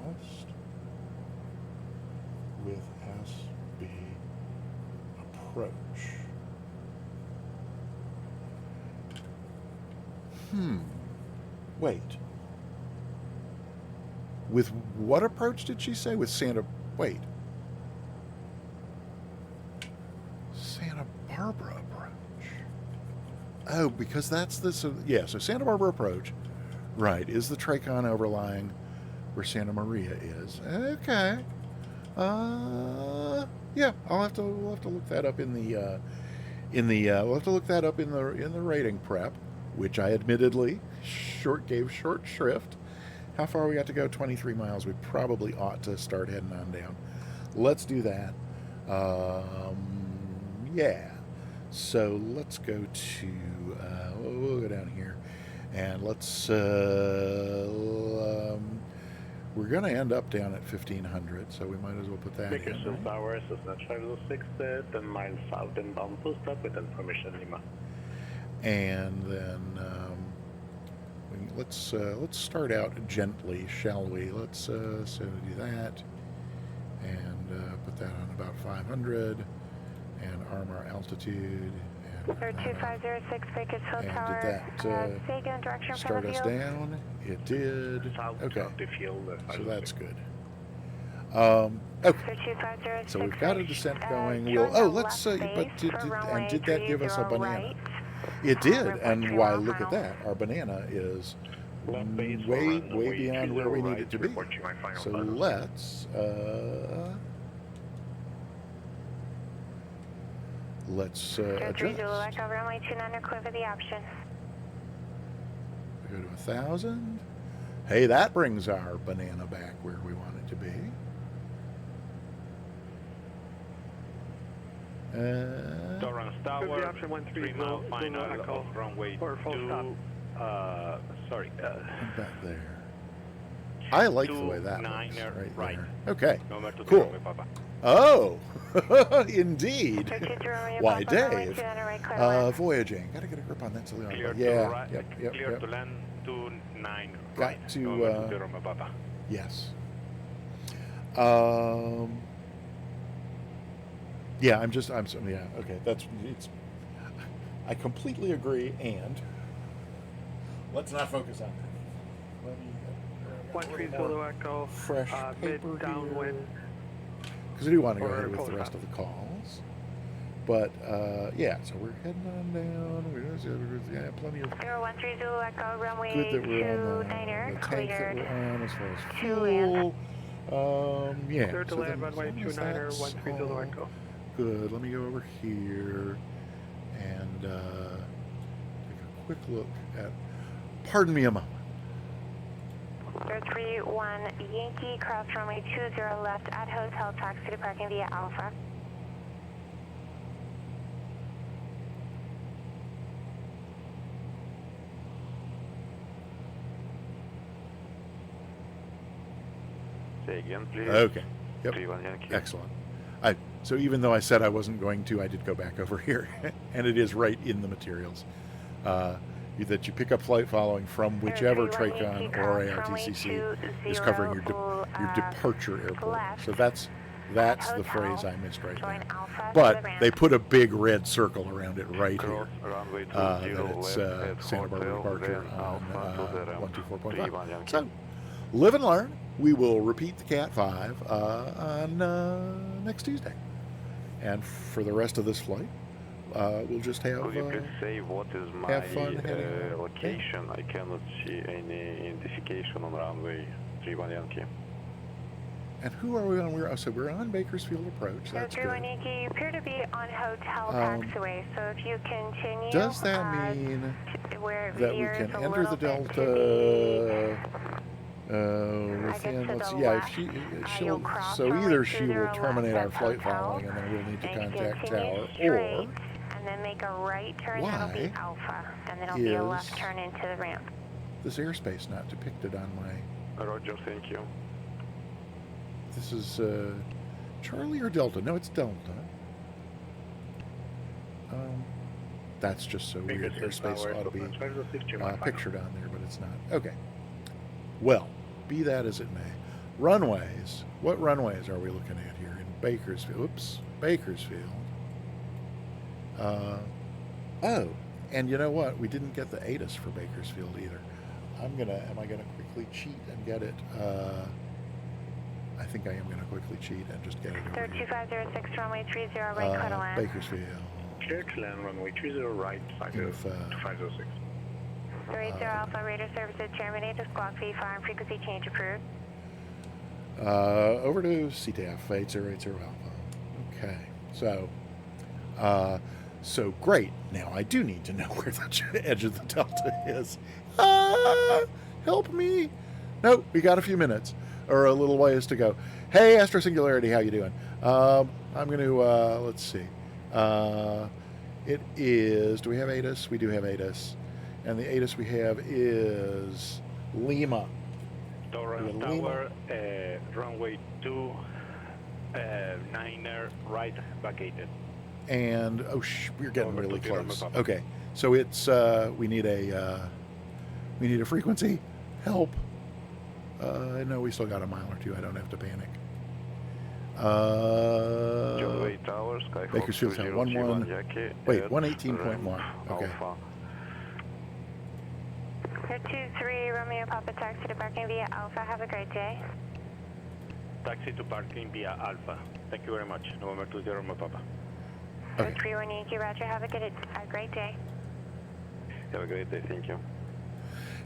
[SPEAKER 1] request with SB approach. Wait. With what approach did she say? With Santa... Wait. Santa Barbara approach. Oh, because that's the... So Santa Barbara approach, right, is the Tracon overlying where Santa Maria is. Okay. Yeah, we'll have to look that up in the we'll have to look that up in the rating prep, which I admittedly gave short shrift. How far we got to go? 23 miles. We probably ought to start heading on down. Let's do that. Yeah. So let's go to, we'll go down here. And let's, we're going to end up down at 1500, so we might as well put that in.
[SPEAKER 6] Bakersfield Tower, Cessna 506, 10 miles south inbound full stop with information Lima.
[SPEAKER 1] And then let's start out gently, shall we? Let's so do that, and put that on about 500, and arm our altitude. And
[SPEAKER 3] 2506 Bakersfield Tower.
[SPEAKER 1] Did that
[SPEAKER 3] direction
[SPEAKER 1] start
[SPEAKER 3] from the
[SPEAKER 1] us
[SPEAKER 3] field.
[SPEAKER 1] down? It did.
[SPEAKER 6] South
[SPEAKER 1] Okay,
[SPEAKER 6] of the field,
[SPEAKER 1] so that's good. Okay.
[SPEAKER 3] 2506.
[SPEAKER 1] So we've got a descent going. We'll, let's but did that give us a banana?
[SPEAKER 3] Right.
[SPEAKER 1] It did, and why? Look at that. Our banana is way beyond where we need it to be. So let's adjust.
[SPEAKER 3] Runway 29 clear for the option.
[SPEAKER 1] Go to 1,000. Hey, that brings our banana back where we want it to be.
[SPEAKER 9] Torrance
[SPEAKER 8] Could be
[SPEAKER 9] Tower,
[SPEAKER 8] option 130,
[SPEAKER 9] 3 mile
[SPEAKER 8] Zulu
[SPEAKER 9] final
[SPEAKER 8] Echo,
[SPEAKER 9] of runway
[SPEAKER 8] or full
[SPEAKER 9] 2, sorry,
[SPEAKER 1] Back there. I like the way that looks
[SPEAKER 9] 29er
[SPEAKER 1] right
[SPEAKER 9] right.
[SPEAKER 1] there. Okay,
[SPEAKER 9] number 2
[SPEAKER 1] cool.
[SPEAKER 9] runway Papa.
[SPEAKER 1] Oh, indeed. Why, Dave? Voyaging. Got to get a grip on that silly
[SPEAKER 9] Clear
[SPEAKER 1] arm.
[SPEAKER 9] to
[SPEAKER 1] Yeah,
[SPEAKER 9] right,
[SPEAKER 1] yep.
[SPEAKER 9] clear to land 29
[SPEAKER 1] Got
[SPEAKER 9] right.
[SPEAKER 1] to,
[SPEAKER 9] Number 2 runway Papa.
[SPEAKER 1] Yes. Yeah, okay, it's, I completely agree, and let's not focus on that. Let me
[SPEAKER 8] 130 Echo,
[SPEAKER 1] fresh
[SPEAKER 8] mid
[SPEAKER 1] paper
[SPEAKER 8] downwind.
[SPEAKER 1] because I do want to go
[SPEAKER 8] Or
[SPEAKER 1] ahead with the
[SPEAKER 8] full
[SPEAKER 1] rest
[SPEAKER 8] stop.
[SPEAKER 1] of the calls. But, yeah, so we're heading on down. We got plenty of
[SPEAKER 3] 013 Zulu Echo, runway
[SPEAKER 1] good that we're on
[SPEAKER 3] 29er,
[SPEAKER 1] the tank that
[SPEAKER 3] cleared.
[SPEAKER 1] we're on as far as
[SPEAKER 3] to
[SPEAKER 1] fuel. Yeah.
[SPEAKER 8] Clear to
[SPEAKER 1] so
[SPEAKER 8] land,
[SPEAKER 1] then
[SPEAKER 8] runway
[SPEAKER 1] as long as
[SPEAKER 8] 29er,
[SPEAKER 1] that's
[SPEAKER 8] 130
[SPEAKER 1] all
[SPEAKER 8] Echo.
[SPEAKER 1] good. Let me go over here and take a quick look at. Pardon me a moment.
[SPEAKER 3] 031 Yankee, cross runway 20 left at hotel, taxi to parking via Alpha.
[SPEAKER 5] Say again, please.
[SPEAKER 1] Okay. Yep.
[SPEAKER 5] 31 Yankee.
[SPEAKER 1] Excellent. So even though I said I wasn't going to, I did go back over here, and it is right in the materials that you pick up flight following from whichever TRACON or ARTCC is covering your departure airport. So that's the phrase I missed right there. But they put a big red circle around it right here.
[SPEAKER 5] Runway 20
[SPEAKER 1] That it's
[SPEAKER 5] left at
[SPEAKER 1] Santa Barbara
[SPEAKER 5] hotel,
[SPEAKER 1] departure
[SPEAKER 5] then
[SPEAKER 1] on
[SPEAKER 5] Alpha to the ramp.
[SPEAKER 1] 124.5.
[SPEAKER 5] 31 Yankee.
[SPEAKER 1] So, live and learn. We will repeat the CAT-5 on next Tuesday. And for the rest of this flight, we'll just have
[SPEAKER 5] Could you please say what is my
[SPEAKER 1] have fun heading
[SPEAKER 5] location? I cannot see any identification on runway 31 Yankee.
[SPEAKER 1] And who are we on? We're on Bakersfield Approach. That's good.
[SPEAKER 3] 031 Yankee, you appear to be on hotel taxiway, so if you continue...
[SPEAKER 1] Does that mean
[SPEAKER 3] where it
[SPEAKER 1] that we
[SPEAKER 3] veers
[SPEAKER 1] can
[SPEAKER 3] a
[SPEAKER 1] enter the
[SPEAKER 3] little bit to
[SPEAKER 1] Delta within,
[SPEAKER 3] to
[SPEAKER 1] let's
[SPEAKER 3] the
[SPEAKER 1] see, yeah,
[SPEAKER 3] left,
[SPEAKER 1] she'll,
[SPEAKER 3] you'll cross
[SPEAKER 1] so
[SPEAKER 3] runway
[SPEAKER 1] either she
[SPEAKER 3] 20
[SPEAKER 1] will
[SPEAKER 3] left
[SPEAKER 1] terminate our
[SPEAKER 3] at
[SPEAKER 1] flight
[SPEAKER 3] hotel,
[SPEAKER 1] following and then we'll need to
[SPEAKER 3] and you
[SPEAKER 1] contact
[SPEAKER 3] continue
[SPEAKER 1] tower,
[SPEAKER 3] straight,
[SPEAKER 1] or
[SPEAKER 3] and then make a right turn, that'll be
[SPEAKER 1] why
[SPEAKER 3] Alpha, and then it'll be a
[SPEAKER 1] is
[SPEAKER 3] left turn into the ramp.
[SPEAKER 1] this airspace not depicted on my,
[SPEAKER 5] Roger, thank you.
[SPEAKER 1] this is Charlie or Delta? No, it's Delta. That's just so weird. Airspace ought to be pictured on there, but it's not. Okay. Well, be that as it may. Runways. What runways are we looking at here in Bakersfield? Oops. Bakersfield. Oh, and you know what? We didn't get the ATIS for Bakersfield either. Am I gonna quickly cheat and get it? I think I am gonna quickly cheat and just get it over here.
[SPEAKER 3] 2506 runway 30 right, clear to land.
[SPEAKER 1] Bakersfield.
[SPEAKER 6] Clear to land, runway 30 right, 506.
[SPEAKER 3] 30 Alpha, radar services terminated, squawk V5, frequency change approved.
[SPEAKER 1] Over to CTF 8080 Alpha. Okay, so great. Now I do need to know where the edge of the Delta is. Help me! Nope, we got a few minutes or a little ways to go. Hey, Astro Singularity, how you doing? I'm going to let's see. It is. Do we have ATIS? We do have ATIS. And the ATIS we have is Lima.
[SPEAKER 9] Torrance
[SPEAKER 1] Yeah, Lima.
[SPEAKER 9] Tower, runway 9er, right, vacated.
[SPEAKER 1] And oh, we're getting
[SPEAKER 9] Over
[SPEAKER 1] really
[SPEAKER 9] to Zero
[SPEAKER 1] close.
[SPEAKER 9] Papa.
[SPEAKER 1] Okay, so it's we need a frequency help. No, we still got a mile or two. I don't have to panic.
[SPEAKER 5] Runway Tower, Skyhawk
[SPEAKER 1] Bakersfield Tower 11.
[SPEAKER 5] Yankee.
[SPEAKER 1] Wait,
[SPEAKER 5] at
[SPEAKER 1] 118.1. Okay.
[SPEAKER 5] Alpha.
[SPEAKER 3] 2-3 Romeo Papa taxi to parking via Alpha. Have a great day.
[SPEAKER 9] Taxi to parking via Alpha. Thank you very much. November 20 Romeo Papa.
[SPEAKER 1] Okay.
[SPEAKER 3] 31 Yankee Roger. Have a great day.
[SPEAKER 5] Have a great day, thank you.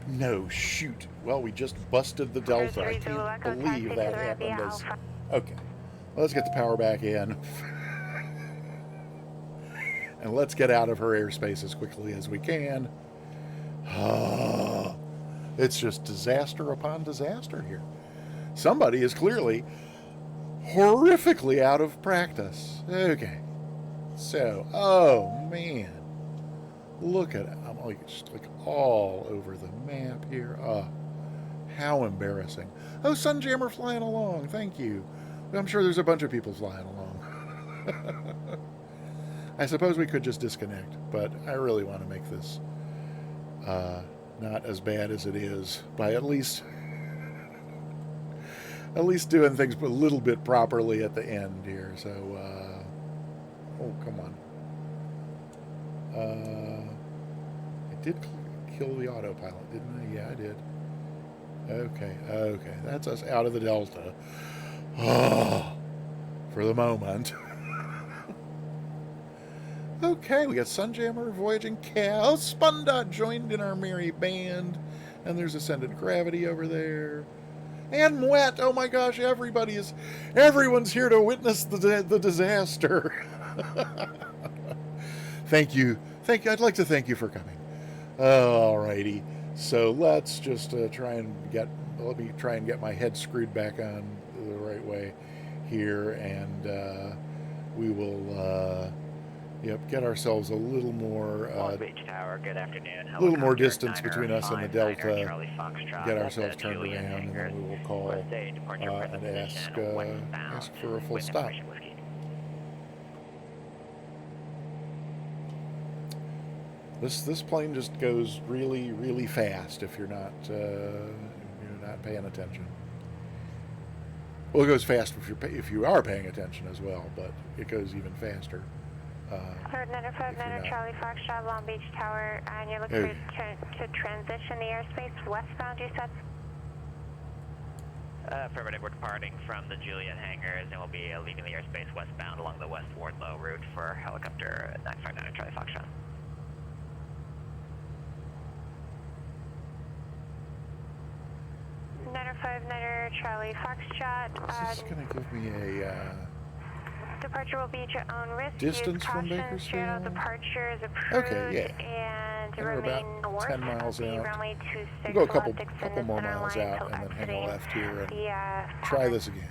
[SPEAKER 1] No, shoot. Well, we just busted the Delta. I can't believe that happened. Okay, let's get the power back in. And let's get out of her airspace as quickly as we can. It's just disaster upon disaster here. Somebody is clearly horrifically out of practice. Okay. So, oh man. Look at it. I'm just like all over the map here. How embarrassing. Oh, Sunjammer flying along. Thank you. I'm sure there's a bunch of people flying along. I suppose we could just disconnect, but I really want to make this not as bad as it is by at least doing things a little bit properly at the end here. So, oh, come on. I did kill the autopilot, didn't I? Yeah, I did. Okay. That's us out of the Delta. For the moment. Okay, we got Sunjammer, Voyaging Cow, Spundot joined in our merry band, and there's Ascendant Gravity over there. And Mwet, oh my gosh, everyone's here to witness the disaster. Thank you. I'd like to thank you for coming. Alrighty, so let's just let me try and get my head screwed back on the right way here, and we will get ourselves a little more
[SPEAKER 10] Long Beach Tower, good afternoon.
[SPEAKER 1] a little more
[SPEAKER 10] Helicopter
[SPEAKER 1] distance
[SPEAKER 10] 9er,
[SPEAKER 1] between us and the
[SPEAKER 10] 5,
[SPEAKER 1] Delta.
[SPEAKER 10] 9er, Charlie Foxtrot,
[SPEAKER 1] Get ourselves
[SPEAKER 10] at
[SPEAKER 1] turned
[SPEAKER 10] Julian
[SPEAKER 1] around, and
[SPEAKER 10] Hangars.
[SPEAKER 1] then we will call
[SPEAKER 10] USA departure present
[SPEAKER 1] and ask
[SPEAKER 10] position, westbound,
[SPEAKER 1] for a full
[SPEAKER 10] with
[SPEAKER 1] stop.
[SPEAKER 10] information whiskey.
[SPEAKER 1] This plane just goes really, really fast if you're not paying attention. Well, it goes fast if you are paying attention as well, but it goes even faster.
[SPEAKER 3] Third 959 Charlie Foxtrot, Long Beach Tower, and you're looking to transition the airspace westbound, you said?
[SPEAKER 10] Affirmative, we're departing from the Juliet hangars and we'll be leaving the airspace westbound along the West Wardlow route for helicopter 959 Charlie Foxtrot.
[SPEAKER 3] Niner 59er Charlie Foxtrot.
[SPEAKER 1] Is this going to give me a
[SPEAKER 3] Departure will be at your own risk.
[SPEAKER 1] distance
[SPEAKER 3] Use
[SPEAKER 1] from
[SPEAKER 3] caution.
[SPEAKER 1] Bakersfield?
[SPEAKER 3] Serial departure is approved.
[SPEAKER 1] Okay, yeah.
[SPEAKER 3] And
[SPEAKER 1] And we're
[SPEAKER 3] remain
[SPEAKER 1] about
[SPEAKER 3] north
[SPEAKER 1] 10 miles
[SPEAKER 3] of the
[SPEAKER 1] out.
[SPEAKER 3] runway 26.
[SPEAKER 1] We'll go a couple
[SPEAKER 3] left, extend the
[SPEAKER 1] more
[SPEAKER 3] center
[SPEAKER 1] miles
[SPEAKER 3] line
[SPEAKER 1] out
[SPEAKER 3] till
[SPEAKER 1] and then hang a
[SPEAKER 3] exiting
[SPEAKER 1] left here and
[SPEAKER 3] the,
[SPEAKER 1] try this again.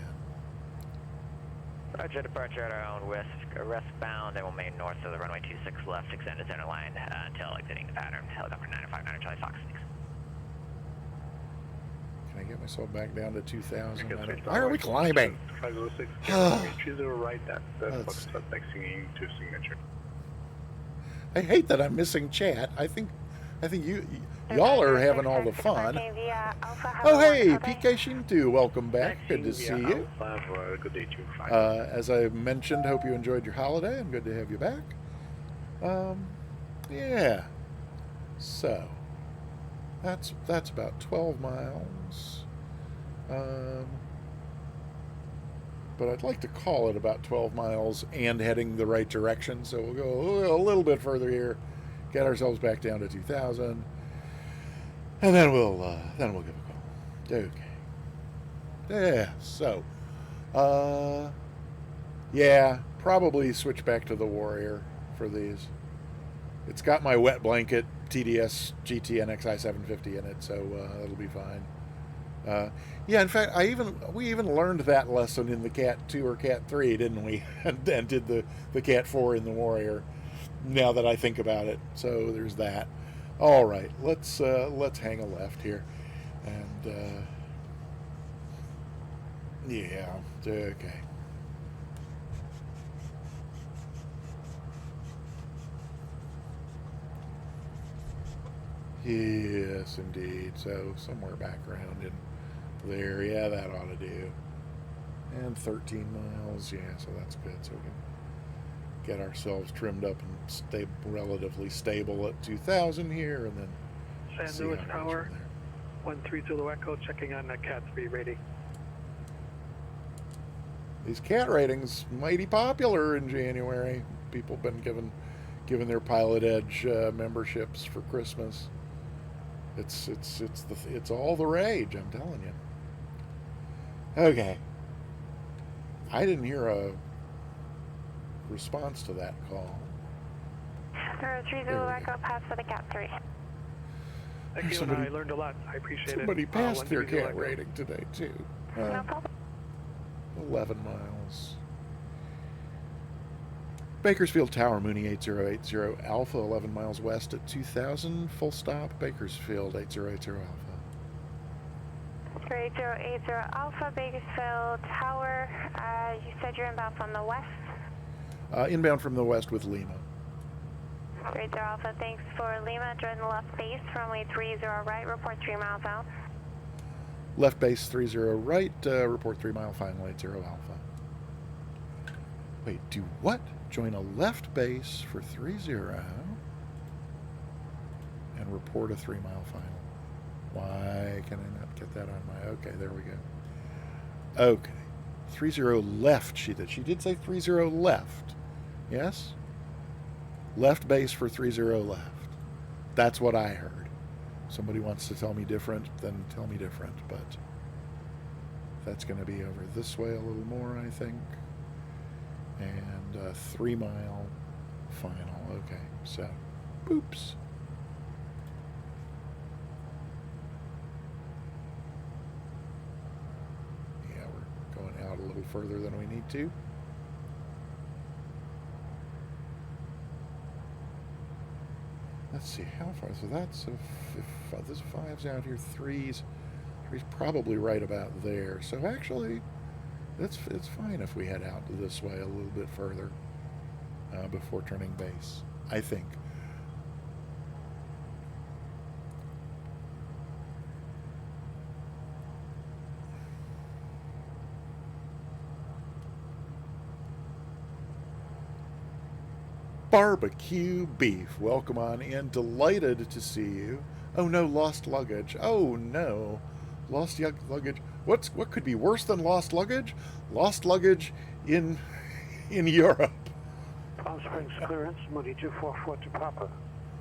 [SPEAKER 10] Roger, departure at our own westbound and we'll remain north of the runway 26 left, extend the center line until exiting the pattern. Helicopter 959 Charlie Fox. Thanks.
[SPEAKER 1] Can I get myself back down to 2,000? Why are we climbing?
[SPEAKER 6] 506, right at Foxtrot taxiing to signature.
[SPEAKER 1] I hate that I'm missing chat. I think y'all are having all the fun. Oh hey, PK Shintu, welcome back. Good to see you.
[SPEAKER 6] Good day to you.
[SPEAKER 1] As I mentioned, hope you enjoyed your holiday and good to have you back. Yeah. So that's about 12 miles. But I'd like to call it about 12 miles and heading the right direction. So we'll go a little bit further here, get ourselves back down to 2,000, and then we'll give a call. Okay. Yeah. So, yeah, probably switch back to the Warrior for these. It's got my wet blanket TDS GT-NXI 750 in it, so it'll be fine. Yeah, in fact, we even learned that lesson in the CAT-2 or CAT-3, didn't we? and did the CAT-4 in the Warrior, now that I think about it. So there's that. All right, let's hang a left here, and yeah, okay. Yes, indeed. So somewhere back around in there, yeah, that ought to do. And 13 miles, yeah, so that's good. So we can get ourselves trimmed up and stay relatively stable at 2,000 here, and then
[SPEAKER 8] San Luis Tower, 130 Echo, checking on the CAT-3 rating.
[SPEAKER 1] These CAT ratings mighty popular in January. People have been given their Pilot Edge memberships for Christmas. It's all the rage, I'm telling you. Okay. I didn't hear a response to that call.
[SPEAKER 3] 30 Echo, pass for the CAT-3.
[SPEAKER 8] Thank you, and I learned a lot. I appreciate it.
[SPEAKER 1] Somebody passed their CAT rating today, too.
[SPEAKER 3] No problem.
[SPEAKER 1] 11 miles. Bakersfield Tower, Mooney 8080 Alpha, 11 miles west at 2,000. Full stop, Bakersfield 8080 Alpha.
[SPEAKER 3] 8080 Alpha, Bakersfield Tower. You said you're inbound from the west?
[SPEAKER 1] Inbound from the west with Lima.
[SPEAKER 3] 80 Alpha, thanks for Lima. Join the left base, runway 30 right, report 3 miles out.
[SPEAKER 1] Left base 30 right, report 3 mile final 80 Alpha. Wait, do what? Join a left base for 30 and report a 3 mile final. Why can I not get that on my... Okay, there we go. Okay. 30 left, she did say 30 left. Yes? Left base for 30 left. That's what I heard. Somebody wants to tell me different, then tell me different, but that's going to be over this way a little more, I think. And 3 mile final. Okay, so, oops. Yeah, we're going out a little further than we need to. Let's see, how far? So that's, if this 5's out here, 3's probably right about there. So actually, it's fine if we head out this way a little bit further before turning base, I think. Barbecue beef. Welcome on in. Delighted to see you. Oh no, lost luggage. Oh no, lost luggage. What could be worse than lost luggage? Lost luggage in Europe.
[SPEAKER 11] Palm Springs clearance, Moody 244 to Papa.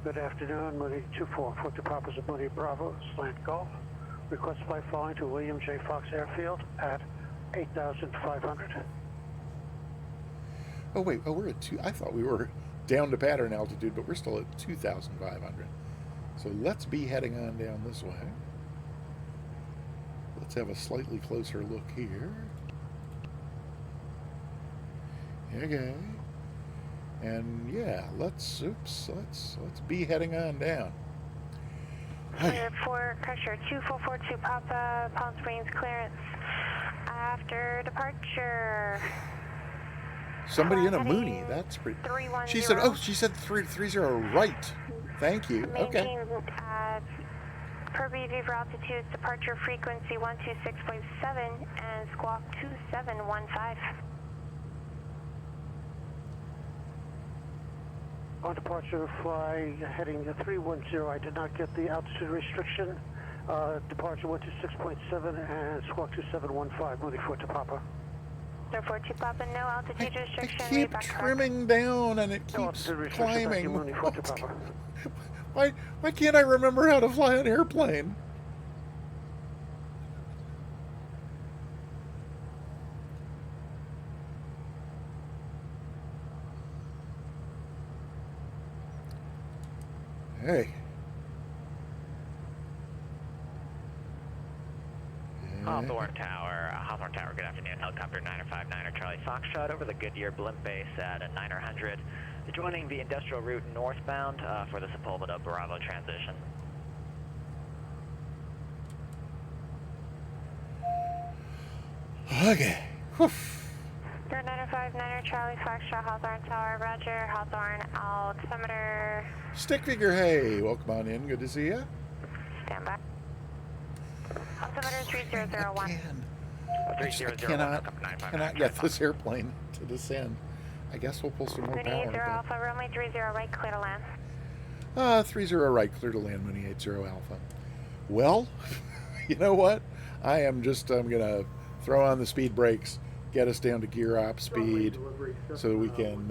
[SPEAKER 11] Good afternoon, Moody 244 to Papa's at Moody Bravo, slant golf. Request flight following to William J. Fox Airfield at 8,500.
[SPEAKER 1] Oh wait, we're at 2. I thought we were down to pattern altitude, but we're still at 2,500. So let's be heading on down this way. Let's have a slightly closer look here. Okay. And yeah, let's be heading on down.
[SPEAKER 3] Clear for pressure 2442 Papa, Palm Springs clearance after departure.
[SPEAKER 1] Somebody in a Mooney. That's pretty. She said, "Oh, she said 30 right." Thank you. Okay.
[SPEAKER 3] Per BV for altitude, departure frequency 126.7 and squawk 2715.
[SPEAKER 11] On departure, fly heading to 310. I did not get the altitude restriction. Departure 126.7 and squawk 2715. Moody 4 to Papa.
[SPEAKER 3] 42 Papa, no altitude restriction.
[SPEAKER 1] I keep trimming down and it keeps climbing. Why can't I remember how to fly an airplane? Hey.
[SPEAKER 10] Hawthorne Tower, good afternoon. Helicopter 9059 Charlie Foxtrot over the Goodyear blimp base at a 900. Joining the industrial route northbound for the Sepulveda Bravo transition.
[SPEAKER 1] Okay. Whew.
[SPEAKER 3] 959er Charlie Foxtrot, Hawthorne Tower, Roger, Hawthorne, altimeter.
[SPEAKER 1] Stick figure, hey, welcome on in. Good to see you.
[SPEAKER 3] Stand by. Altimeter 3001.
[SPEAKER 1] I cannot get this airplane to descend. I guess we'll pull some more
[SPEAKER 3] Mooney 80
[SPEAKER 1] power.
[SPEAKER 3] Alpha, runway 30 right, clear to land.
[SPEAKER 1] 30 right, clear to land, Mooney 80 Alpha. Well, you know what? I'm going to throw on the speed brakes, get us down to gear op speed so that we can,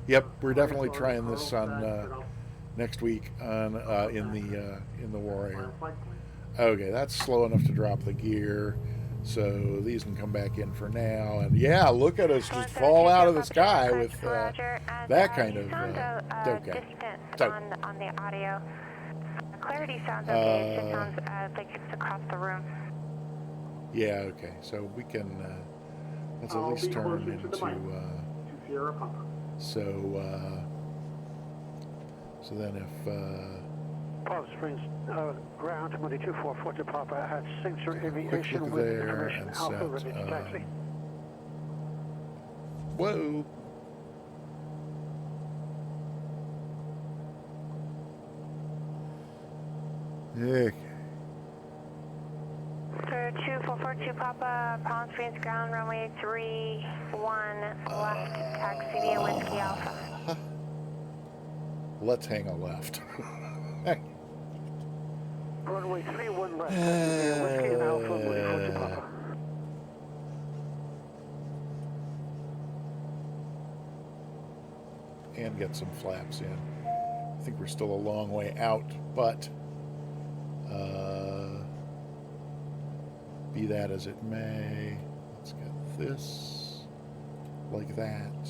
[SPEAKER 1] yep, we're definitely trying this on next week on in the Warrior. Okay, that's slow enough to drop the gear, so these can come back in for now. And yeah, look at us just fall out of the sky with that kind of okay.
[SPEAKER 3] On the audio, clarity sounds okay. It just sounds like it's across the room.
[SPEAKER 1] Yeah, okay. So we can let's at least turn into so then if
[SPEAKER 11] Palm Springs ground 2244 to Papa at Signature Aviation
[SPEAKER 1] look
[SPEAKER 11] with
[SPEAKER 1] there
[SPEAKER 11] information
[SPEAKER 1] and
[SPEAKER 11] Alpha
[SPEAKER 1] set,
[SPEAKER 11] ready to taxi.
[SPEAKER 1] whoa. Okay.
[SPEAKER 3] 2442 Papa, Palm Springs ground, runway 31 left, taxi via Whiskey Alpha.
[SPEAKER 1] Let's hang a left.
[SPEAKER 11] Runway 31 left, taxi via Whiskey and Alpha, 42 Papa.
[SPEAKER 1] And get some flaps in. I think we're still a long way out, but be that as it may, let's get this like that.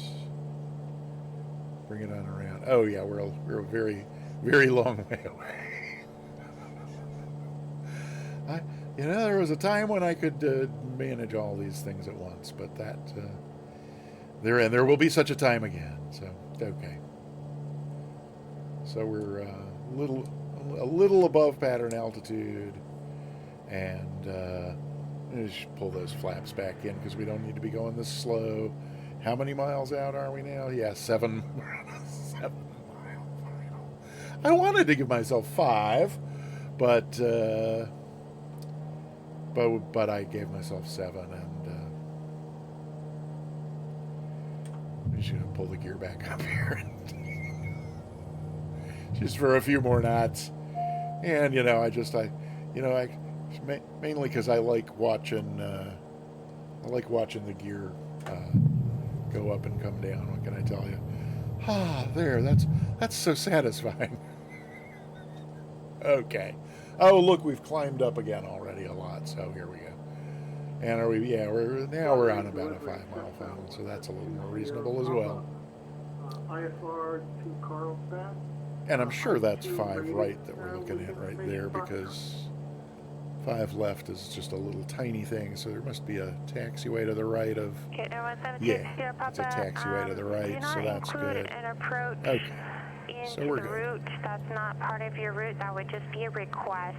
[SPEAKER 1] Bring it on around. Oh yeah, we're a very, very long way away. There was a time when I could manage all these things at once, but that there will be such a time again. So okay. So we're a little above pattern altitude, and just pull those flaps back in because we don't need to be going this slow. How many miles out are we now? Yeah, 7 miles. I wanted to give myself 5, but I gave myself 7, and I'm just gonna pull the gear back up here, just for a few more knots. And mainly because I like watching the gear go up and come down. What can I tell you? There, that's so satisfying. Okay. Oh, look, we've climbed up again already a lot. So here we go. And are we? Yeah, we're on about a 5-mile final, so that's a little more reasonable as well.
[SPEAKER 11] IFR to Carlsbad.
[SPEAKER 1] And I'm sure that's 5 right that we're looking at right there, because 5 left is just a little tiny thing, so there must be a taxiway to the right of... Yeah, it's a taxiway to the right, so that's good.
[SPEAKER 3] An approach
[SPEAKER 1] so we're
[SPEAKER 3] the
[SPEAKER 1] good.
[SPEAKER 3] route. That's not part of your route. That would just be a request.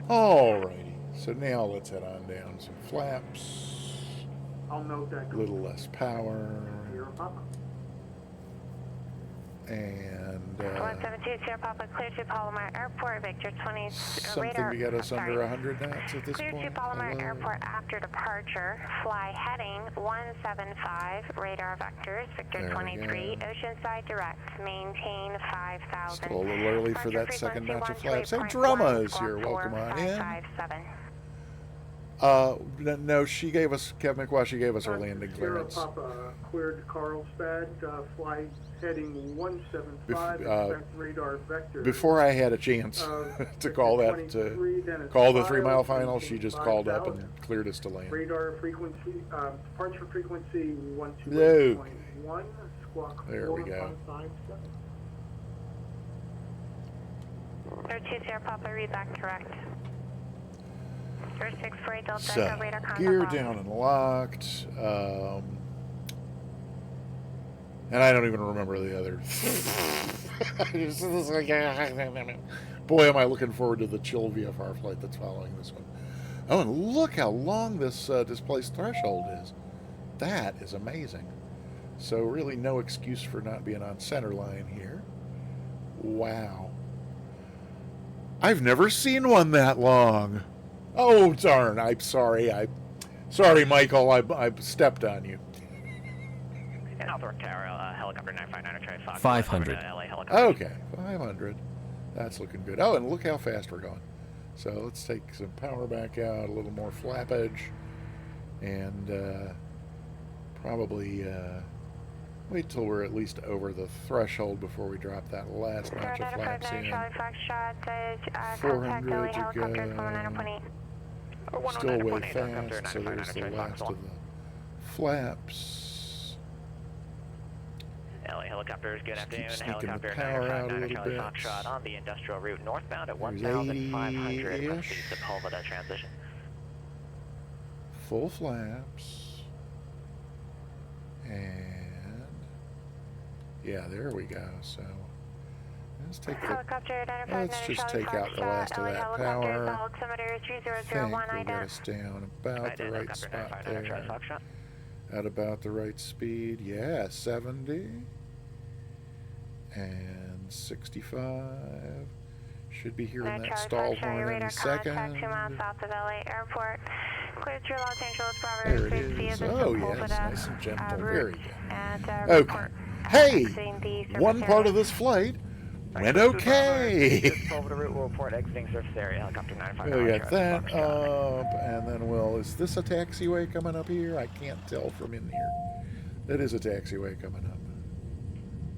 [SPEAKER 1] Alrighty, so now let's head on down some flaps.
[SPEAKER 11] I'll note that.
[SPEAKER 1] A little less power. And
[SPEAKER 3] 172 Sierra Papa, clear to Palomar Airport, Victor 20
[SPEAKER 1] something
[SPEAKER 3] radar.
[SPEAKER 1] to get us under 100 knots at this
[SPEAKER 3] Clear
[SPEAKER 1] point.
[SPEAKER 3] to Palomar Airport after departure. Fly heading 175, radar vectors, Victor 23, Oceanside direct. Maintain 5,000.
[SPEAKER 1] Still a little early for that second batch of flaps. Hey, Drama is here. Welcome on in. No, she gave us, Kevin McWash, gave us our landing clearance.
[SPEAKER 11] Papa, cleared Carlsbad, fly heading 175, expect radar vector.
[SPEAKER 1] Before I had a chance to call that, to call the 3-mile final, she just called up and cleared us to land.
[SPEAKER 11] Radar frequency, departure frequency 128.1, squawk 457.
[SPEAKER 1] There we go.
[SPEAKER 3] 32 Sierra Papa, read that correct.
[SPEAKER 1] So, gear down and locked. And I don't even remember the other. Boy, am I looking forward to the chill VFR flight that's following this one. Oh, and look how long this displaced threshold is. That is amazing. So really no excuse for not being on center line here. Wow. I've never seen one that long. Oh, darn. I'm sorry. Sorry, Michael. I stepped on you.
[SPEAKER 10] And North Tower, helicopter 959 Charlie Fox.
[SPEAKER 12] 500.
[SPEAKER 10] LA helicopter.
[SPEAKER 1] Okay, 500. That's looking good. Oh, and look how fast we're going. So let's take some power back out, a little more flappage, and probably wait till we're at least over the threshold before we drop that last notch of flaps in. 400 to go. Still way fast, so there's the last of the flaps.
[SPEAKER 10] LA helicopters, good afternoon.
[SPEAKER 1] Keep sneaking the
[SPEAKER 10] Helicopter
[SPEAKER 1] power out a
[SPEAKER 10] 959
[SPEAKER 1] little
[SPEAKER 10] Charlie
[SPEAKER 1] bit.
[SPEAKER 10] Foxtrot on the industrial route northbound at
[SPEAKER 1] There's
[SPEAKER 10] 1,500.
[SPEAKER 1] 80-ish.
[SPEAKER 10] Let's see Sepulveda transition.
[SPEAKER 1] Full flaps. And yeah, there we go. So let's take the, let's just take out the last of that power. I think we'll get us down about the right spot there. At about the right speed. Yeah, 70. And 65. Should be hearing that stall horn any second.
[SPEAKER 3] 2 miles south of LA Airport. Clear through Los Angeles,
[SPEAKER 1] There
[SPEAKER 3] Bravo
[SPEAKER 1] it
[SPEAKER 3] 60
[SPEAKER 1] is.
[SPEAKER 3] is
[SPEAKER 1] Oh, yes, nice and gentle. Very good.
[SPEAKER 3] And
[SPEAKER 1] Okay. Hey, one part of this flight went okay.
[SPEAKER 10] Sepulveda route will report exiting surface area. Helicopter 959
[SPEAKER 1] We'll get that up, and then is this a taxiway coming up here? I can't tell from in here. That is a taxiway coming up.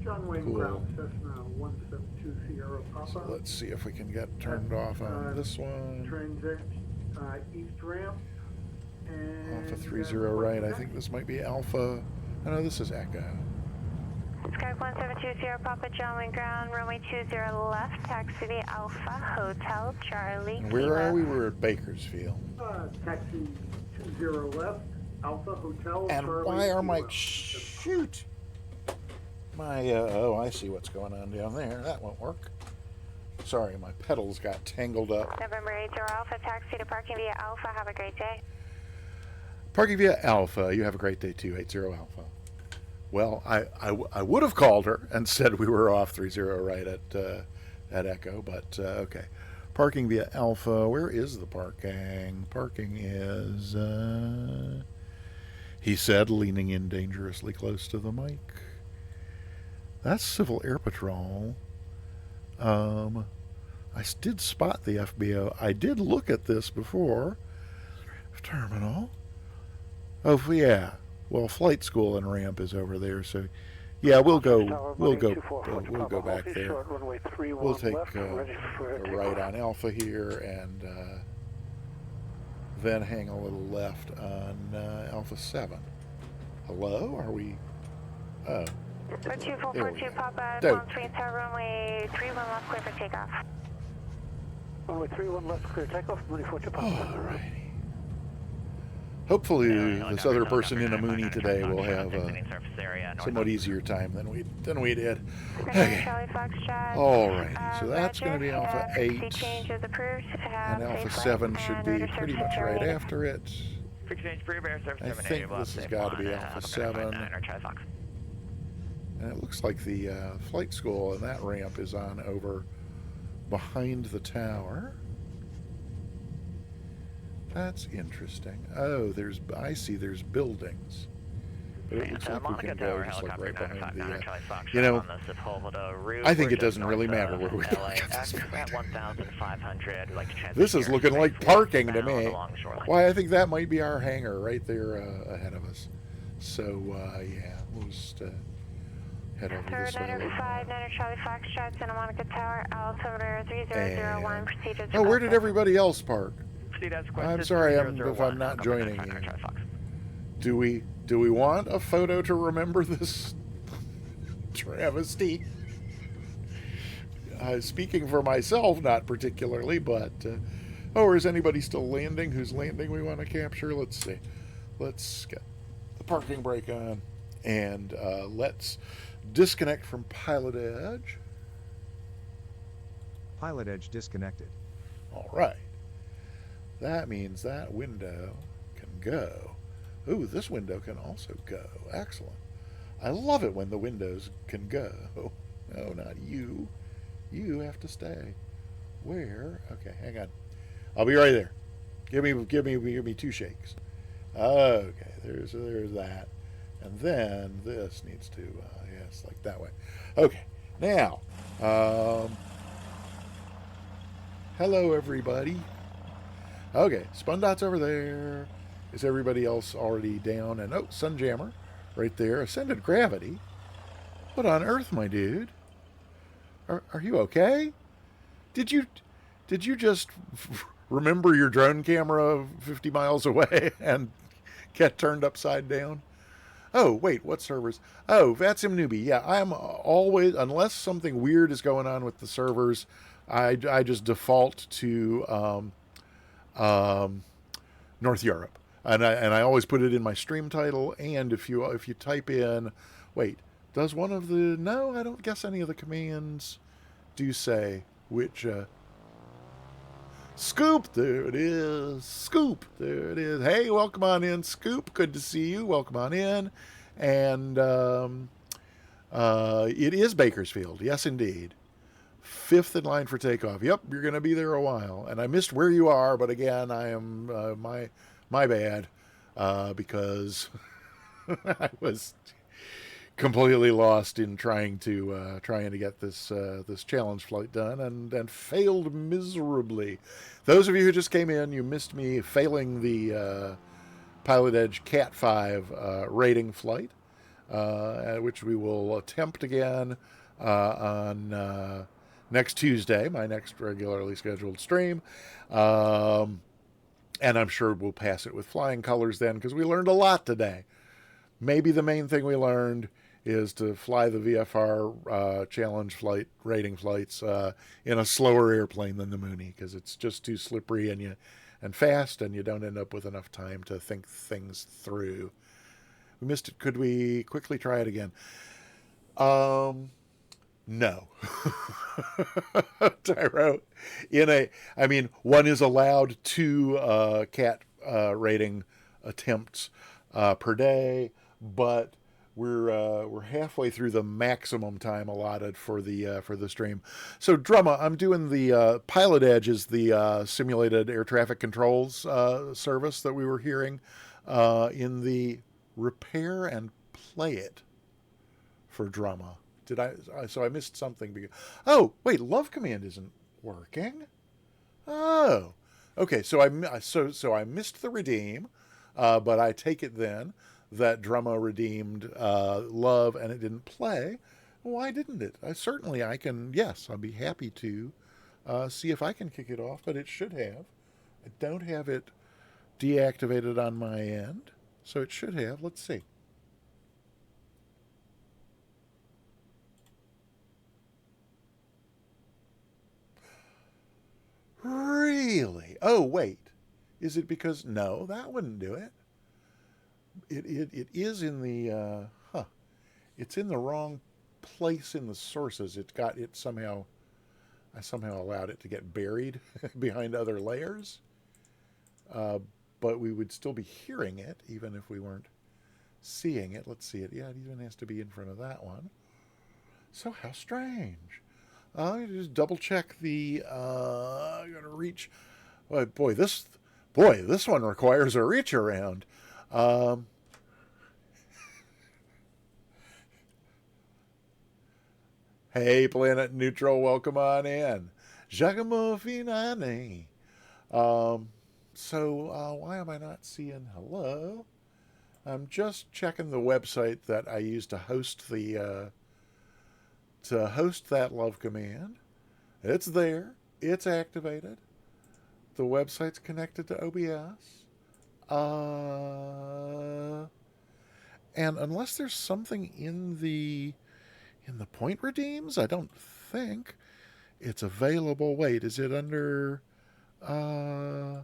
[SPEAKER 11] John Wayne
[SPEAKER 1] Cool.
[SPEAKER 11] Ground, Cessna 172 Sierra Papa.
[SPEAKER 1] So let's see if we can get turned off on this one.
[SPEAKER 11] Transit east ramp. And
[SPEAKER 1] Alpha 30 right. I think this might be Alpha. Oh, no, this is Echo.
[SPEAKER 3] Sky 172 Sierra Papa, John Wayne Ground, runway 20 left, taxi to Alpha Hotel Charlie.
[SPEAKER 1] And where are we? We're at Bakersfield.
[SPEAKER 11] Taxi 20 left, Alpha Hotel
[SPEAKER 1] And
[SPEAKER 11] Charlie.
[SPEAKER 1] why are my...
[SPEAKER 11] Kilo.
[SPEAKER 1] Shoot! My, oh, I see what's going on down there. That won't work. Sorry, my pedals got tangled up.
[SPEAKER 3] November 80 Alpha, taxi to parking via Alpha. Have a great day.
[SPEAKER 1] Parking via Alpha. You have a great day too, 80 Alpha. Well, I would have called her and said we were off 30 right at Echo, but okay. Parking via Alpha. Where is the parking? Parking is, he said, leaning in dangerously close to the mic. That's Civil Air Patrol. I did spot the FBO. I did look at this before. Terminal. Oh, yeah. Well, flight school and ramp is over there, so yeah, we'll go back there. We'll take a right on Alpha here, and then hang a little left on Alpha 7. Hello? Are we? Oh.
[SPEAKER 3] 2442 Papa,
[SPEAKER 1] Dope.
[SPEAKER 3] 13 runway 31 left, clear for takeoff.
[SPEAKER 11] Runway 31 left, clear takeoff, 2442 Papa.
[SPEAKER 1] Alrighty. Hopefully, this other person in a Mooney today will have a somewhat easier time than we did. Okay. Alrighty, so that's going to be Alpha 8, and Alpha 7 should be pretty much right after it. I think this has got to be Alpha 7. And it looks like the flight school and that ramp is on over behind the tower. That's interesting. Oh, I see there's buildings. But it looks like we can go just like right behind the, you know, I think it doesn't really matter where we go at this point. This is looking like parking to me. Why, I think that might be our hangar right there ahead of us. So, yeah, we'll just head over this way.
[SPEAKER 3] 5 Charlie Foxtrot, Santa Monica Tower, altimeter 3001, procedures.
[SPEAKER 1] Oh, where did everybody else park? I'm sorry if I'm not joining you. Do we want a photo to remember this travesty? Speaking for myself, not particularly, but oh, is anybody still landing? Who's landing we want to capture? Let's see. Let's get the parking brake on, And let's disconnect from Pilot Edge.
[SPEAKER 2] Pilot Edge disconnected.
[SPEAKER 1] All right. That means that window can go. Ooh, this window can also go. Excellent. I love it when the windows can go. No, not you. You have to stay. Where? Okay, hang on. I'll be right there. Give me 2 shakes. Okay, there's that. And then this needs to, yes, like that way. Okay, now, hello everybody. Okay, Spun Dot's over there. Is everybody else already down? And oh, Sunjammer, right there. Ascended Gravity. What on earth, my dude? Are you okay? Did you just remember your drone camera 50 miles away and get turned upside down? Oh, wait, what servers? Oh, Vatsim Newbie. Yeah, I'm always, unless something weird is going on with the servers, I just default to North Europe. And I always put it in my stream title. And if you type in, wait, does one of the, no, I don't guess any of the commands do say which, Scoop, there it is. Scoop, there it is. Hey, welcome on in, Scoop. Good to see you. Welcome on in. And it is Bakersfield. Yes, indeed. 5th in line for takeoff. Yep, you're going to be there a while. And I missed where you are, but again, I am my bad because I was completely lost in trying to get this challenge flight done and failed miserably. Those of you who just came in, you missed me failing the Pilot Edge CAT-5 rating flight, which we will attempt again on next Tuesday, my next regularly scheduled stream. And I'm sure we'll pass it with flying colors then, because we learned a lot today. Maybe the main thing we learned is to fly the VFR challenge flight rating flights in a slower airplane than the Mooney, because it's just too slippery and fast, and you don't end up with enough time to think things through. We missed it. Could we quickly try it again? No. Tyro, one is allowed 2 CAT rating attempts per day, but we're halfway through the maximum time allotted for the stream. So Drumma, I'm doing the Pilot Edge is the simulated air traffic controls service that we were hearing in the repair and play it for Drumma. So I missed something because, oh wait, Love Command isn't working. Oh, okay. So I missed the redeem, but I take it then that Drumma redeemed Love and it didn't play. Why didn't it? I can. Yes, I'll be happy to see if I can kick it off, but it should have. I don't have it deactivated on my end, so it should have. Let's see. Really? Oh, wait. Is it because... No, that wouldn't do it. It is in the... It's in the wrong place in the sources. I somehow allowed it to get buried behind other layers. But we would still be hearing it, even if we weren't seeing it. Let's see it. Yeah, it even has to be in front of that one. So how strange. I'm just double check the. I'm gonna reach. Boy, this one requires a reach around. Hey, Planet Neutral, welcome on in. Giacomo Finani. So why am I not seeing hello? I'm just checking the website that I used to host the. To host that Love Command. It's there. It's activated. The website's connected to OBS. And unless there's something in the point redeems, I don't think it's available. Wait, is it under... No,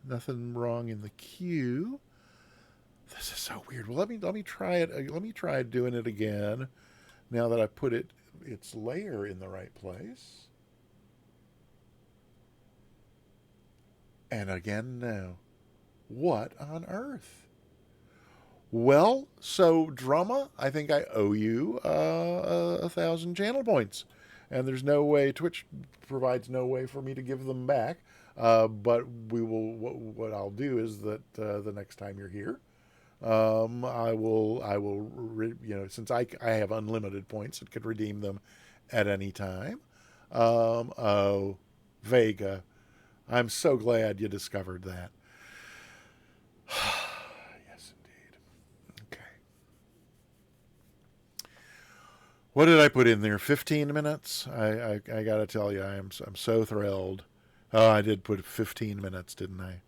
[SPEAKER 1] nothing wrong in the queue. This is so weird. Well, let me try it. Let me try doing it again. Now that I put its layer in the right place. And again, no. What on earth? Well, so Drumma, I think I owe you 1,000 channel points, and there's no way. Twitch provides no way for me to give them back. But we will. What I'll do is that the next time you're here, I will. Since I have unlimited points, it could redeem them at any time. Oh, Vega, I'm so glad you discovered that. Yes, indeed. Okay. What did I put in there? 15 minutes? I got to tell you, I'm so thrilled. Oh, I did put 15 minutes, didn't I?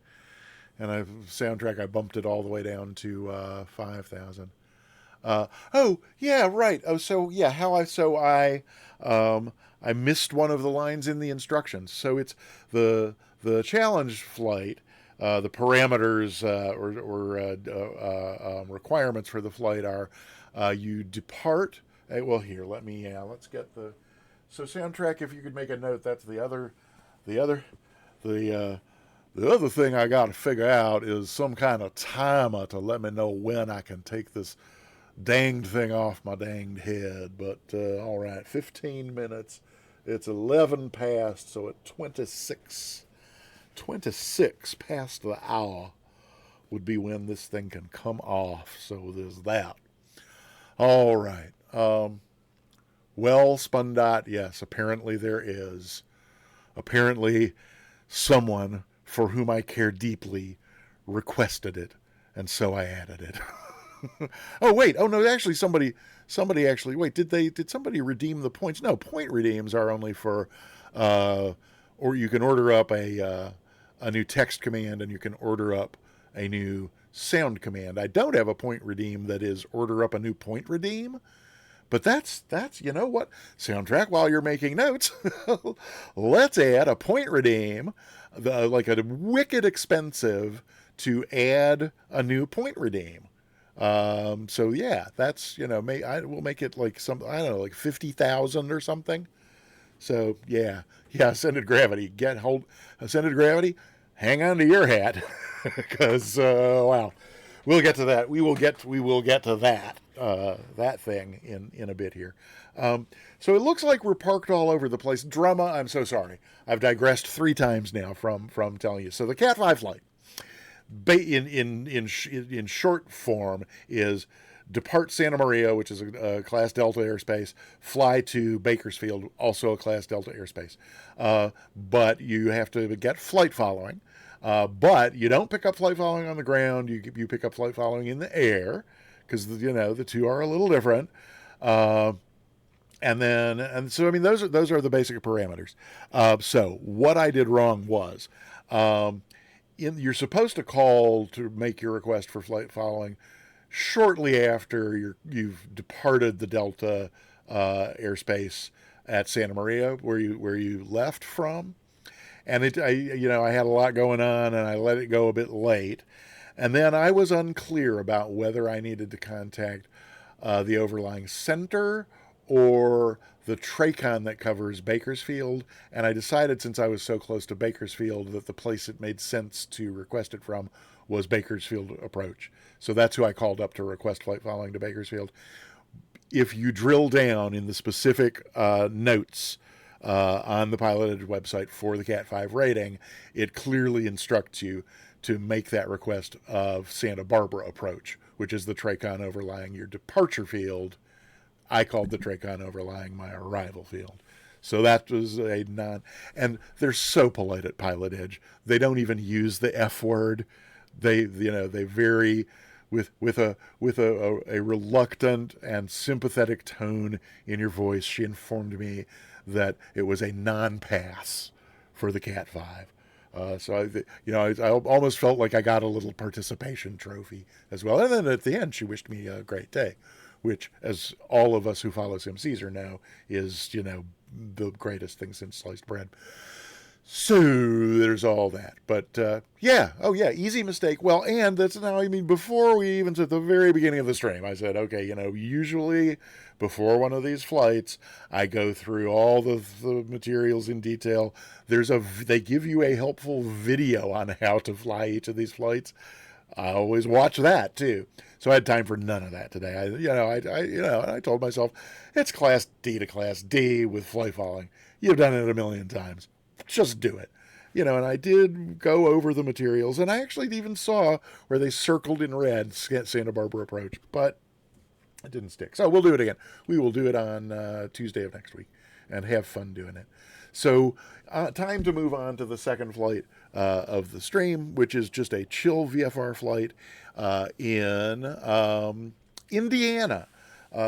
[SPEAKER 1] And soundtrack, I bumped it all the way down to 5,000. Oh, yeah, right. Oh, so yeah, I missed one of the lines in the instructions. So it's the challenge flight. The parameters or requirements for the flight are you depart. Well, here, let's get the. So soundtrack, if you could make a note, that's the other thing I got to figure out is some kind of timer to let me know when I can take this danged thing off my danged head. But all right, 15 minutes. It's 11 past, so at 26 past the hour would be when this thing can come off. So there's that. All right. Well, Spundot, yes, apparently there is. Apparently someone for whom I care deeply requested it, and so I added it. Oh, wait. Oh, no, actually somebody actually, wait, did somebody redeem the points? No, point redeems are only for, or you can order up a new text command, and you can order up a new sound command. I don't have a point redeem that is order up a new point redeem, but that's you know what, soundtrack, while you're making notes, let's add a point redeem, like a wicked expensive to add a new point redeem. So yeah, that's, we'll make it like like 50,000 or something. So yeah, Ascended Gravity, Ascended Gravity, hang on to your hat, because wow, we'll get to that. We will get to that thing in a bit here. So it looks like we're parked all over the place. Drumma, I'm so sorry. I've digressed 3 times now from telling you. So the CAT-5 flight, in short form, is depart Santa Maria, which is a Class Delta airspace, fly to Bakersfield, also a Class Delta airspace. But you have to get flight following. But you don't pick up flight following on the ground. You pick up flight following in the air, because the two are a little different. And so I mean, those are the basic parameters. So what I did wrong was, you're supposed to call to make your request for flight following shortly after you've departed the Delta airspace at Santa Maria, where you left from. And I had a lot going on, and I let it go a bit late. And then I was unclear about whether I needed to contact the overlying center or the TRACON that covers Bakersfield. And I decided, since I was so close to Bakersfield, that the place it made sense to request it from was Bakersfield Approach. So that's who I called up to request flight following to Bakersfield. If you drill down in the specific notes on the Pilot Edge website for the CAT-5 rating, it clearly instructs you to make that request of Santa Barbara Approach, which is the TRACON overlying your departure field. I called the TRACON overlying my arrival field. So that was and they're so polite at Pilot Edge. They don't even use the F word. They vary with a reluctant and sympathetic tone in your voice. She informed me that it was a non-pass for the CAT-5. So I almost felt like I got a little participation trophy as well. And then at the end, she wished me a great day, which, as all of us who follow Sim Caesar know, is the greatest thing since sliced bread. So there's all that. But yeah, oh yeah, easy mistake. Well, and that's now, I mean, before we even at the very beginning of the stream, I said, okay, usually before one of these flights, I go through all the materials in detail. They give you a helpful video on how to fly each of these flights. I always watch that too. So I had time for none of that today. I told myself it's Class D to Class D with fly falling. You've done it a million times. Just do it. And I did go over the materials, and I actually even saw where they circled in red Santa Barbara approach, but it didn't stick. So we'll do it again. We will do it on Tuesday of next week and have fun doing it. So time to move on to the second flight of the stream, which is just a chill VFR flight in Indiana.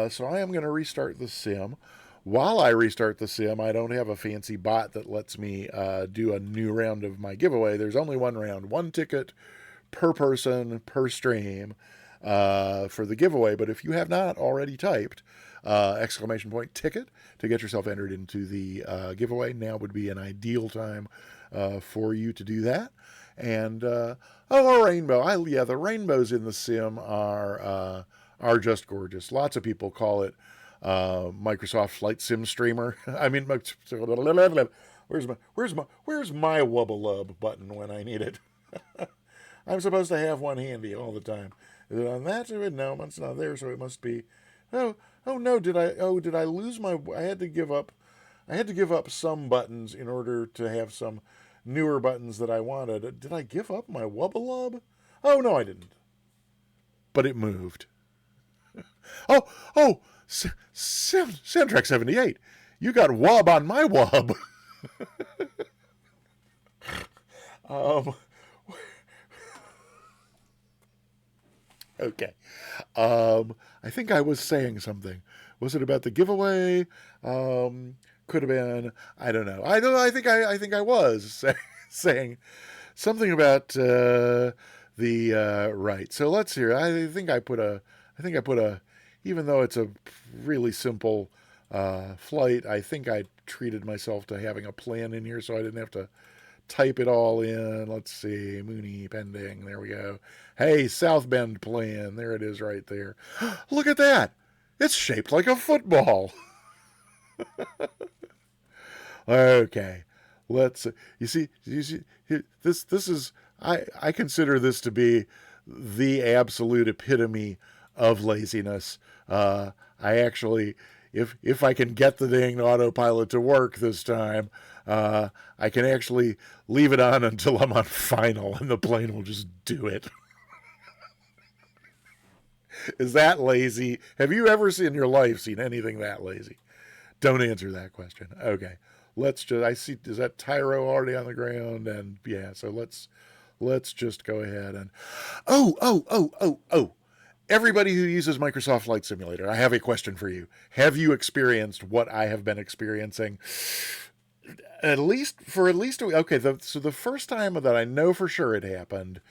[SPEAKER 1] So I am going to restart the sim. While I restart the sim, I don't have a fancy bot that lets me do a new round of my giveaway. There's only one round, one ticket per person per stream for the giveaway. But if you have not already typed !ticket to get yourself entered into the giveaway, now would be an ideal time for you to do that. And a rainbow. The rainbows in the sim are just gorgeous. Lots of people call it Microsoft Flight Sim Streamer. I mean, where's my wubba-lub button when I need it? I'm supposed to have one handy all the time. Is it on that? No, it's not there, so it must be. Oh no! Did I lose my? I had to give up some buttons in order to have some newer buttons that I wanted. Did I give up my wubba-lub? Oh no, I didn't. But it moved. Soundtrack 78. You got wub on my wub. Okay. I think I was saying something. Was it about the giveaway? Could have been. I don't know. I think I was saying something about the right. So let's hear. I think I put a. Even though it's a really simple flight, I think I treated myself to having a plan in here so I didn't have to type it all in. Let's see. Mooney pending. There we go. Hey, South Bend plan. There it is right there. Look at that. It's shaped like a football. Okay. You see this is I consider this to be the absolute epitome of laziness. I actually, if I can get the dang autopilot to work this time, I can actually leave it on until I'm on final and the plane will just do it. Is that lazy? Have you ever in your life seen anything that lazy? Don't answer that question. Okay. I see, is that Tyro already on the ground? And yeah, so let's just go ahead and, everybody who uses Microsoft Flight Simulator, I have a question for you. Have you experienced what I have been experiencing? At least a week. Okay, so the first time that I know for sure it happened,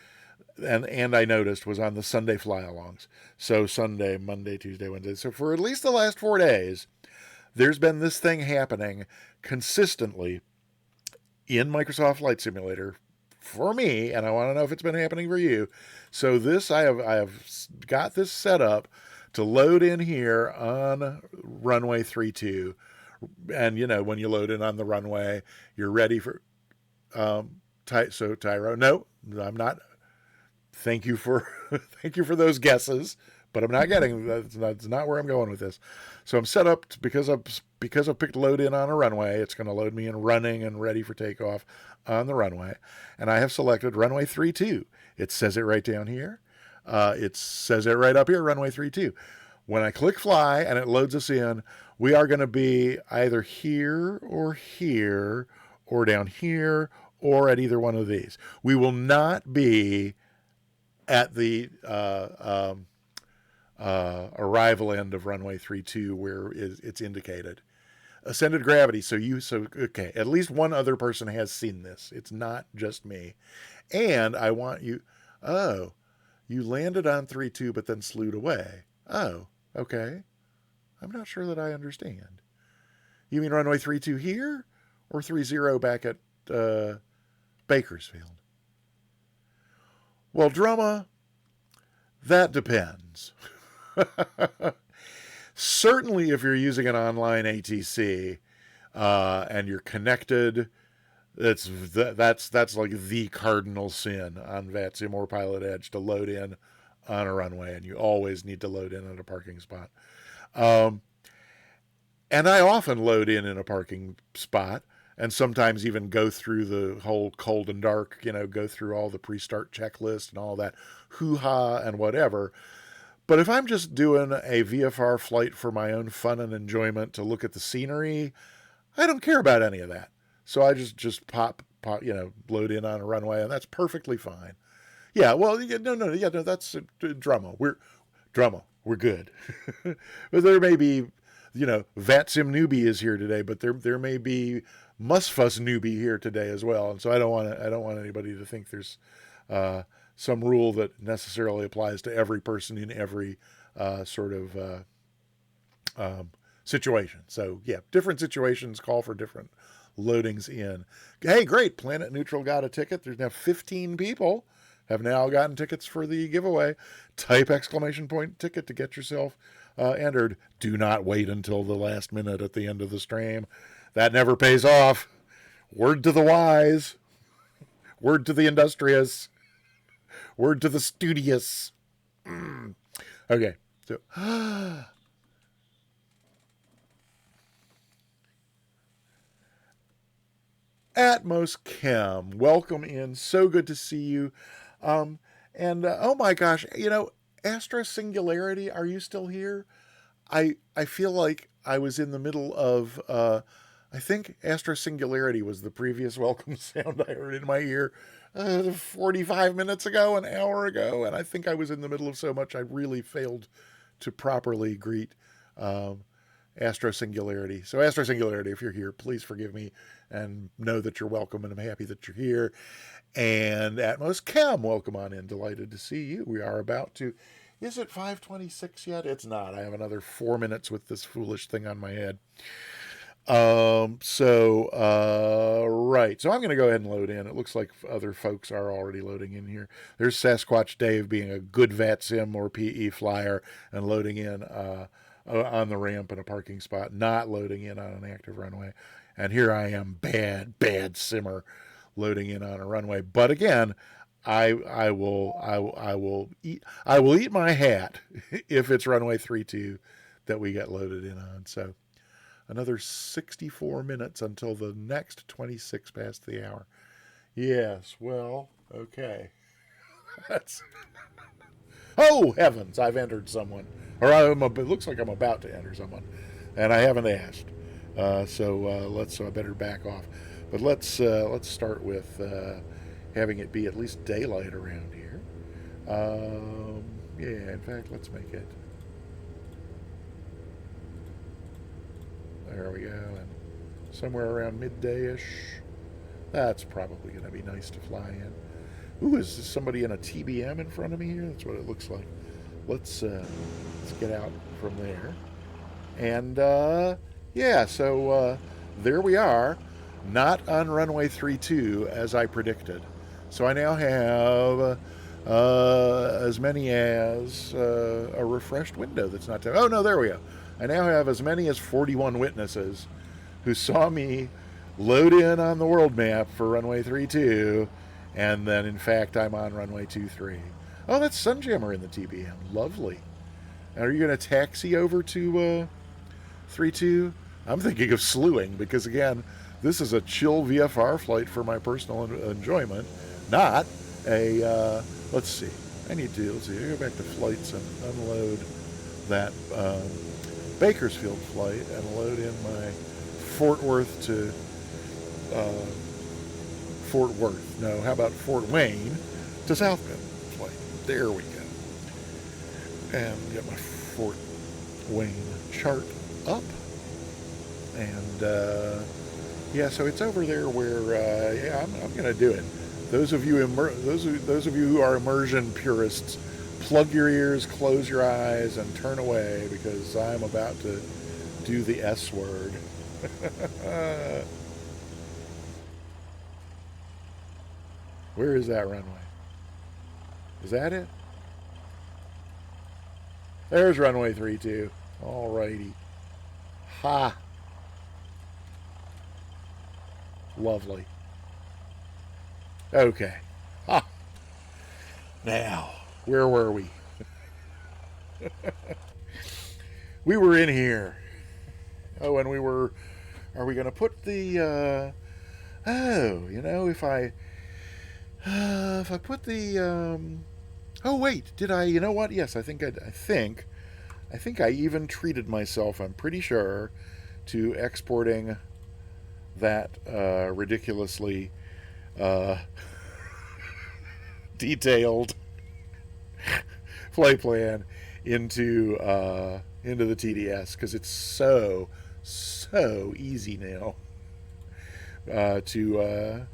[SPEAKER 1] and I noticed, was on the Sunday fly-alongs. So Sunday, Monday, Tuesday, Wednesday. So for at least the last 4 days, there's been this thing happening consistently in Microsoft Flight Simulator for me, and I want to know if it's been happening for you. So I have got this set up to load in here on runway 32, and when you load in on the runway, you're ready for Tyro. No, I'm not. Thank you for those guesses, but I'm not getting. That's not where I'm going with this. So I'm set up because I picked load in on a runway. It's going to load me in running and ready for takeoff on the runway, and I have selected runway 32. It says it right down here. It says it right up here, runway 32. When I click fly and it loads us in, we are going to be either here or down here or at either one of these. We will not be at the arrival end of runway 32 where it's indicated. Ascended gravity. Okay, at least one other person has seen this. It's not just me. And I want you, you landed on 32 but then slewed away. Oh, okay. I'm not sure that I understand. You mean runway 32 here or 30 back at Bakersfield. Well, Drumma, that depends. Certainly, if you're using an online ATC and you're connected, that's like the cardinal sin on VATSIM or Pilot Edge to load in on a runway, and you always need to load in at a parking spot. And I often load in a parking spot, and sometimes even go through the whole cold and dark, go through all the pre-start checklist and all that hoo-ha and whatever. But if I'm just doing a VFR flight for my own fun and enjoyment to look at the scenery, I don't care about any of that. So I just pop, load in on a runway, and that's perfectly fine. Yeah, well, no, that's Drumma. We're good. But there may be, VATSIM newbie is here today, but there may be Musfuss newbie here today as well, and so I don't want anybody to think there's some rule that necessarily applies to every person in every sort of situation. So yeah, different situations call for different loadings in. Hey, great, Planet Neutral got a ticket. There's now 15 people have now gotten tickets for the giveaway. Type ! Ticket to get yourself entered. Do not wait until the last minute at the end of the stream. That never pays off. Word to the wise. Word to the industrious. Word to the studious. Okay, so Atmos Chem, welcome in. So good to see you. Oh my gosh, Astra Singularity, are you still here? I feel like I was in the middle of I think Astra Singularity was the previous welcome sound I heard in my ear 45 minutes ago, an hour ago, and I think I was in the middle of so much I really failed to properly greet Astro Singularity. So Astro Singularity, if you're here, please forgive me and know that you're welcome, and I'm happy that you're here. And Atmos Chem, welcome on in. Delighted to see you. We are about to... Is it 5:26 yet? It's not. I have another 4 minutes with this foolish thing on my head. Right. So I'm going to go ahead and load in. It looks like other folks are already loading in here. There's Sasquatch Dave being a good VATSIM or PE flyer and loading in on the ramp in a parking spot, not loading in on an active runway. And here I am, bad simmer, loading in on a runway. But again, I will eat my hat if it's runway 32 that we get loaded in on. So another 64 minutes until the next 26 past the hour. Yes, well, okay. That's... Oh, heavens, I've entered someone. Or it looks like I'm about to enter someone, and I haven't asked. So I better back off. But let's start with having it be at least daylight around here. Yeah, in fact, let's make it. There we go, and somewhere around midday-ish. That's probably going to be nice to fly in. Ooh, is somebody in a TBM in front of me here? That's what it looks like. Let's get out from there. And yeah, so there we are, not on runway 32 as I predicted. So I now have as many as a refreshed window that's not... Oh, no, there we go. I now have as many as 41 witnesses who saw me load in on the world map for runway 32, and then, in fact, I'm on runway 23. Oh, that's Sunjammer in the TBM. Lovely. Are you going to taxi over to 32? I'm thinking of slewing, because, again, this is a chill VFR flight for my personal enjoyment, not a... let's see. I go back to flights and unload that Bakersfield flight and load in my Fort Worth to Fort Worth. No, how about Fort Wayne to South Bend flight? There we go. And get my Fort Wayne chart up. And yeah, so it's over there where yeah, I'm going to do it. Those of you who are immersion purists, plug your ears, close your eyes, and turn away, because I'm about to do the S word. Where is that runway? Is that it? There's runway 32. Alrighty. Ha. Lovely. Okay. Ha. Now, where were we? We were in here. Oh, and we were... Are we going to put the... if I put the... oh, wait. Did I... You know what? Yes, I think I even treated myself, I'm pretty sure, to exporting that ridiculously detailed flight plan into the TDS, because it's so easy now to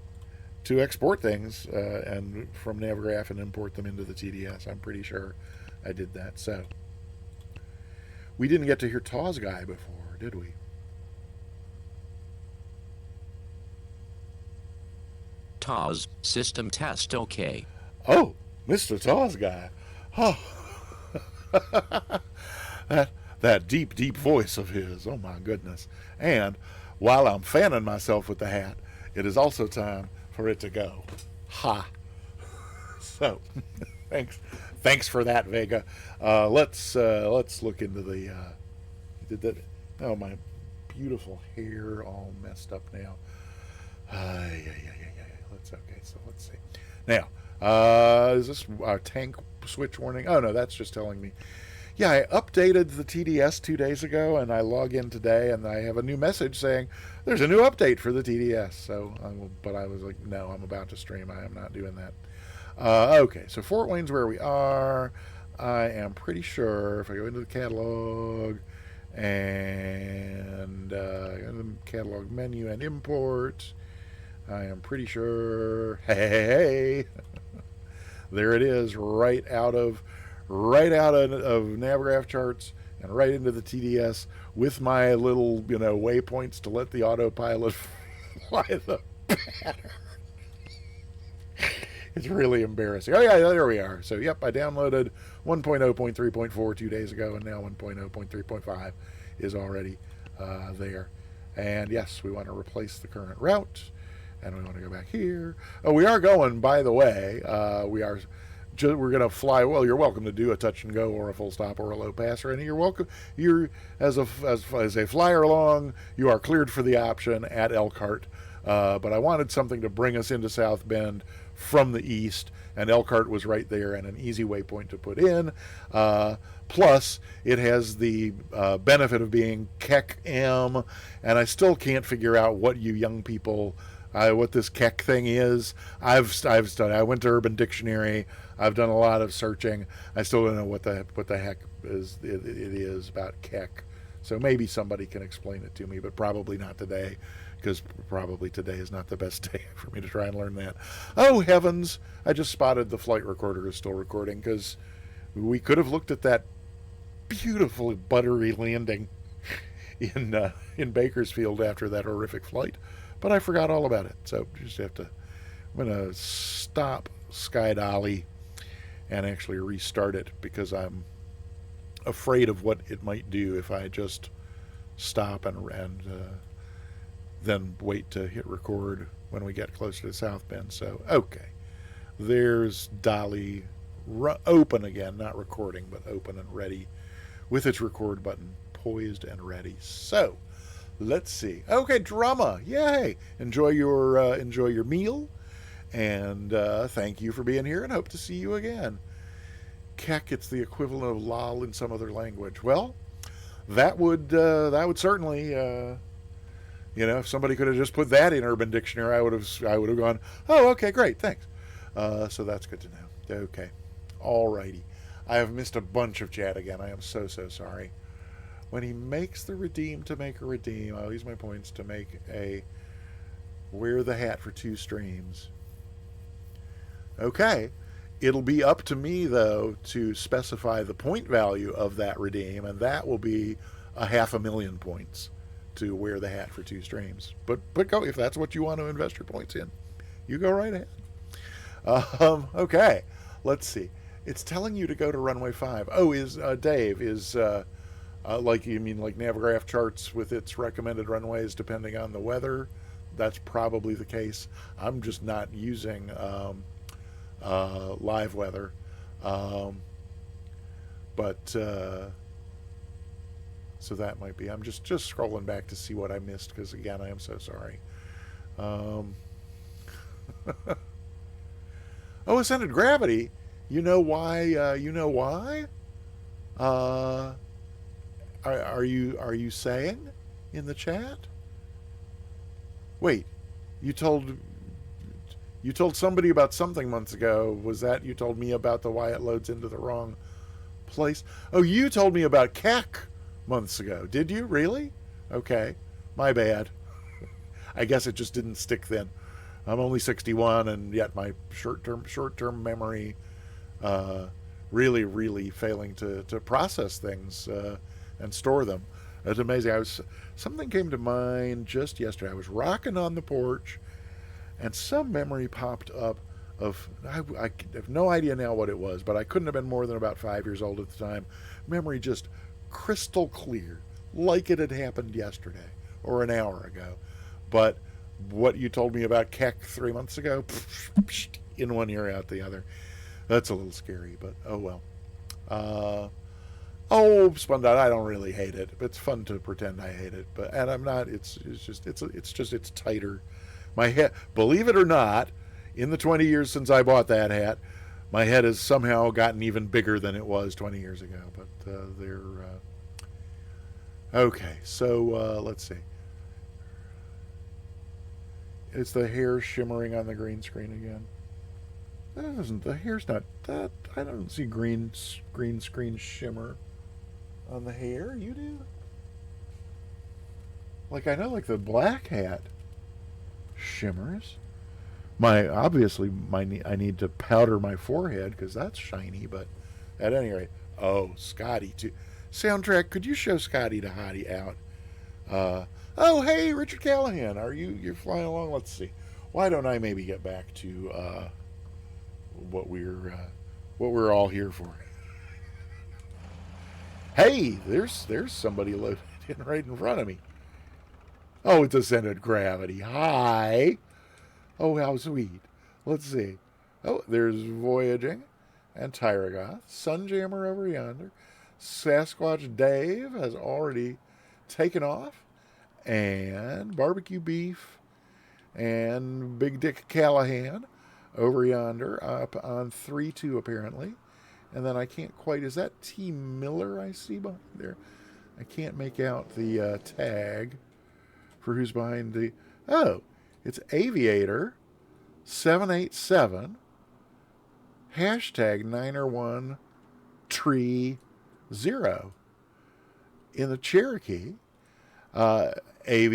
[SPEAKER 1] export things and from Navigraph and import them into the TDS. I'm pretty sure I did that. So we didn't get to hear Taw's guy before, did we?
[SPEAKER 12] Taw's system test okay.
[SPEAKER 1] Oh, Mr. Taw's guy. Oh, that deep voice of his. Oh my goodness. And while I'm fanning myself with the hat, it is also time for it to go. Ha. So, thanks for that, Vega. Let's look into the. Did that? Oh, my beautiful hair all messed up now. Yeah. Let's see. Now, is this our tank switch warning? Oh no, that's just telling me. Yeah, I updated the TDS 2 days ago, and I log in today, and I have a new message saying there's a new update for the TDS. So, but I was like, no, I'm about to stream. I am not doing that. Okay, so Fort Wayne's where we are. I am pretty sure if I go into the catalog and the catalog menu and import, I am pretty sure. Hey, there it is, right out of Navigraph charts and right into the TDS with my little waypoints to let the autopilot fly the pattern. It's really embarrassing. Oh yeah, there we are. So yep, I downloaded 1.0.3.4 2 days ago, and now 1.0.3.5 is already there. And yes, we want to replace the current route, and we want to go back here. Oh, we are going, by the way. We're going to fly. Well, you're welcome to do a touch and go or a full stop or a low pass or any. You're welcome. You're as a flyer along. You are cleared for the option at Elkhart. But I wanted something to bring us into South Bend from the east, and Elkhart was right there and an easy waypoint to put in. Plus, it has the benefit of being KEC-M, and I still can't figure out what you young people, what this KEC thing is. I've studied. I went to Urban Dictionary. I've done a lot of searching. I still don't know what the heck is it is about KEC. So maybe somebody can explain it to me, but probably not today, because probably today is not the best day for me to try and learn that. Oh, heavens. I just spotted the flight recorder is still recording, because we could have looked at that beautiful buttery landing in Bakersfield after that horrific flight, but I forgot all about it. So just I'm going to stop Skydolly and actually restart it, because I'm afraid of what it might do if I just stop and then wait to hit record when we get closer to South Bend. So, okay. There's Dolly open again, not recording, but open and ready with its record button poised and ready. So, let's see. Okay, drama. Yay. Enjoy your meal, and thank you for being here, and hope to see you again. Keck, it's the equivalent of lol in some other language. Well, that would certainly if somebody could have just put that in Urban Dictionary, I would have gone, oh, okay, great, thanks. So that's good to know. Okay, alrighty. I have missed a bunch of chat again. I am so sorry. When he makes the redeem to make a redeem, I'll use my points to make a wear the hat for 2 streams. Okay. It'll be up to me, though, to specify the point value of that redeem, and that will be 500,000 points to wear the hat for 2 streams. But go, if that's what you want to invest your points in, you go right ahead. Okay, let's see. It's telling you to go to runway 5. Oh, is Dave, is like, you mean like Navigraph charts with its recommended runways depending on the weather? That's probably the case. I'm just not using live weather. But so that might be. I'm just scrolling back to see what I missed, because again, I am so sorry. Oh, ascended gravity. You know why? You know why? Are you saying in the chat? Wait, you told somebody about something months ago. Was that you told me about the why it loads into the wrong place? Oh, you told me about CAC months ago. Did you really? Okay, my bad. I guess it just didn't stick then. I'm only 61, and yet my short-term memory really failing to process things and store them. It's amazing. Something came to mind just yesterday. I was rocking on the porch, and some memory popped up of, I have no idea now what it was, but I couldn't have been more than about 5 years old at the time. Memory just crystal clear, like it had happened yesterday or an hour ago. But what you told me about Keck 3 months ago, in one ear, out the other. That's a little scary, but oh well. Oh, Spundot, I don't really hate it. It's fun to pretend I hate it, and I'm not. It's tighter. My head, believe it or not, in the 20 years since I bought that hat, my head has somehow gotten even bigger than it was 20 years ago. But they're okay. So let's see. Is the hair shimmering on the green screen again? That isn't. The hair's not that. I don't see green screen shimmer on the hair. You do? Like, I know, like the black hat shimmers. I need to powder my forehead because that's shiny. But at any rate, oh, Scotty too. Soundtrack, could you show Scotty to Hottie out? Oh, hey, Richard Callahan, you're flying along? Let's see. Why don't I maybe get back to what we're all here for? Hey, there's somebody loaded in right in front of me. Oh, it's ascended gravity. Hi. Oh, how sweet. Let's see. Oh, there's Voyaging and Tyragoth. Sunjammer over yonder. Sasquatch Dave has already taken off. And Barbecue Beef and Big Dick Callahan over yonder, up on 3-2 apparently. And then I can't quite, is that T. Miller I see behind there? I can't make out the tag for who's behind the, oh, it's Aviator 787 hashtag 901 tree 0 in the Cherokee. Aviator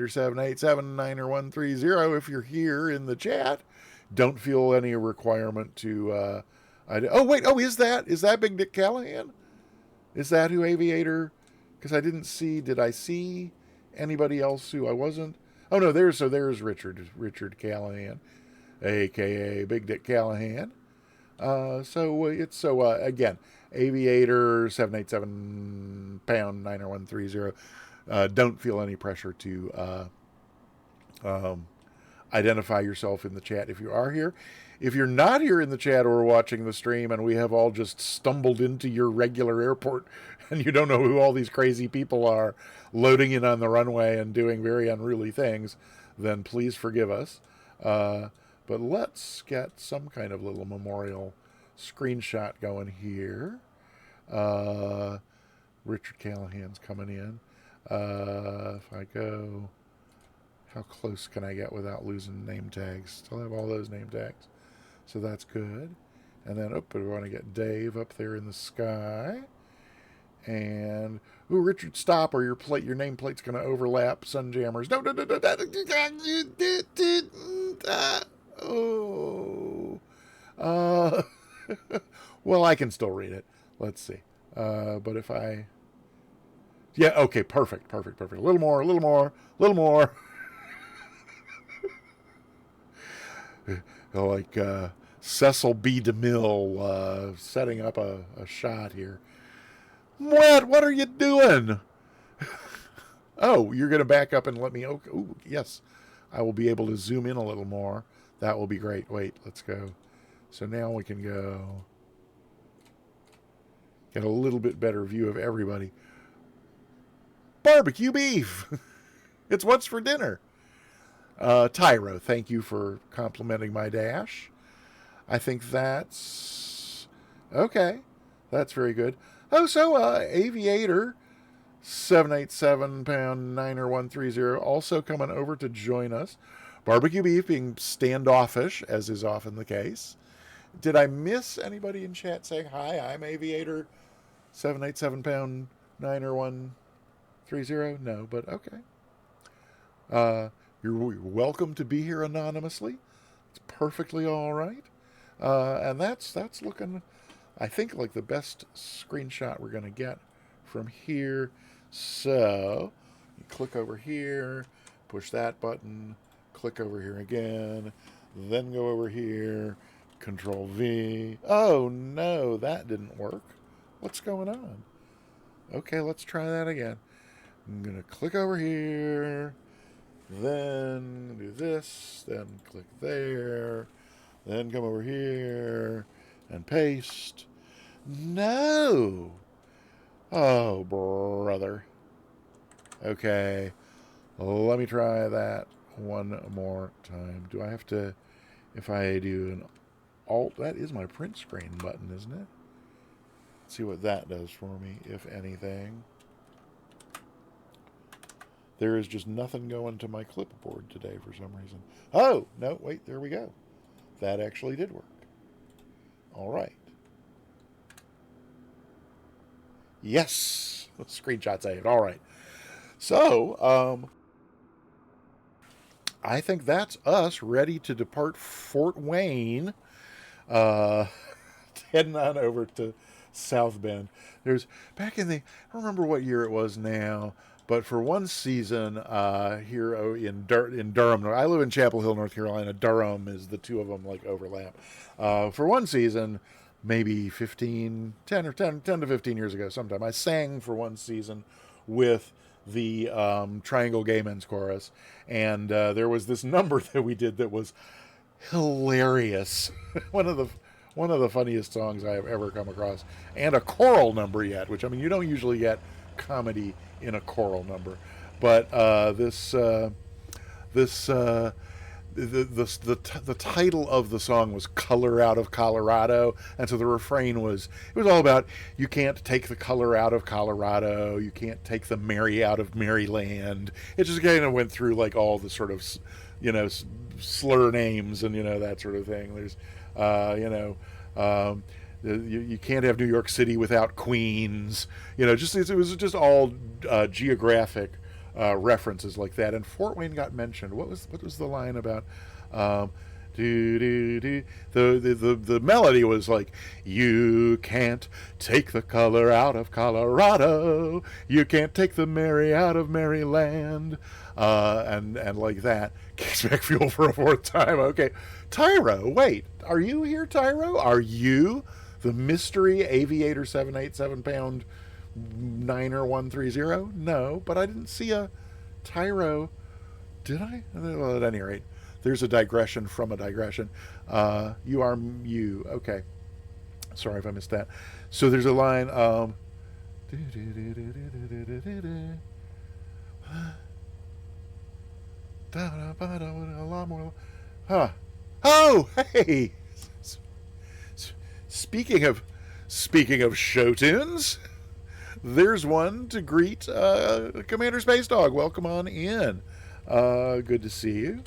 [SPEAKER 1] 787 90130. If you're here in the chat, don't feel any requirement to is that Big Dick Callahan? Is that who Aviator? Because I didn't see. Did I see anybody else who I wasn't? Oh no, there's Richard Callahan, aka Big Dick Callahan. Again, Aviator 787 pound 90130. Don't feel any pressure to identify yourself in the chat if you are here. If you're not here in the chat or watching the stream and we have all just stumbled into your regular airport and you don't know who all these crazy people are loading in on the runway and doing very unruly things, then please forgive us. But let's get some kind of little memorial screenshot going here. Richard Callahan's coming in. If I go, how close can I get without losing name tags? Still have all those name tags, so that's good. And then, we want to get Dave up there in the sky. And Richard, stop, or your nameplate's going to overlap Sunjammers. No. Well, I can still read it. Let's see. But if I... Yeah, okay, perfect. A little more. like Cecil B. DeMille setting up a shot here. What are you doing? Oh, you're going to back up and let me... Okay. Ooh, yes, I will be able to zoom in a little more. That will be great. Wait, let's go. So now we can go... Get a little bit better view of everybody. Barbecue beef! It's what's for dinner. Tyro, thank you for complimenting my dash. I think that's... Okay, that's very good. Oh, so Aviator... 787 pound 9er130 also coming over to join us. Barbecue beef being standoffish, as is often the case. Did I miss anybody in chat saying hi? I'm Aviator 787 pound 9er130. No, but okay. You're welcome to be here anonymously. It's perfectly all right. And that's looking, I think, like the best screenshot we're going to get from here. So, you click over here, push that button, click over here again, then go over here, Control V. Oh no, that didn't work. What's going on? Okay, let's try that again. I'm going to click over here, then do this, then click there, then come over here and paste. No! Oh, brother. Okay. Let me try that one more time. Do I have to... If I do an Alt... That is my print screen button, isn't it? Let's see what that does for me, if anything. There is just nothing going to my clipboard today for some reason. Oh! No, wait, there we go. That actually did work. All right. Yes, screenshot saved. All right. So, I think that's us ready to depart Fort Wayne, heading on over to South Bend. There's back in the, I don't remember what year it was now, but for one season here in Durham, I live in Chapel Hill, North Carolina. Durham is the two of them like overlap. For one season, maybe 10 to 15 years ago sometime, I sang for one season with the Triangle Gay Men's Chorus, and there was this number that we did that was hilarious. one of the funniest songs I have ever come across, and a choral number yet, which, I mean, you don't usually get comedy in a choral number, but the title of the song was Color Out of Colorado, and so the refrain was, it was all about, you can't take the color out of Colorado, you can't take the Mary out of Maryland. It just kind of went through like all the sort of, you know, slur names and, you know, that sort of thing. There's you can't have New York City without Queens, you know, just, it was just all geographic references like that. And Fort Wayne got mentioned. What was the line about? The melody was like, you can't take the color out of Colorado, you can't take the Mary out of Maryland, and like that. Kickback fuel for a fourth time. Okay, Tyro, wait, are you here, Tyro? Are you the mystery Aviator 787 pound 9er130? No, but I didn't see a Tyro. Did I? Well, at any rate, there's a digression from a digression. You are you. Okay. Sorry if I missed that. So there's a line. A lot more. Huh. Oh, hey. Speaking of show tunes, there's one to greet Commander Space Dog. Welcome on in. Good to see you.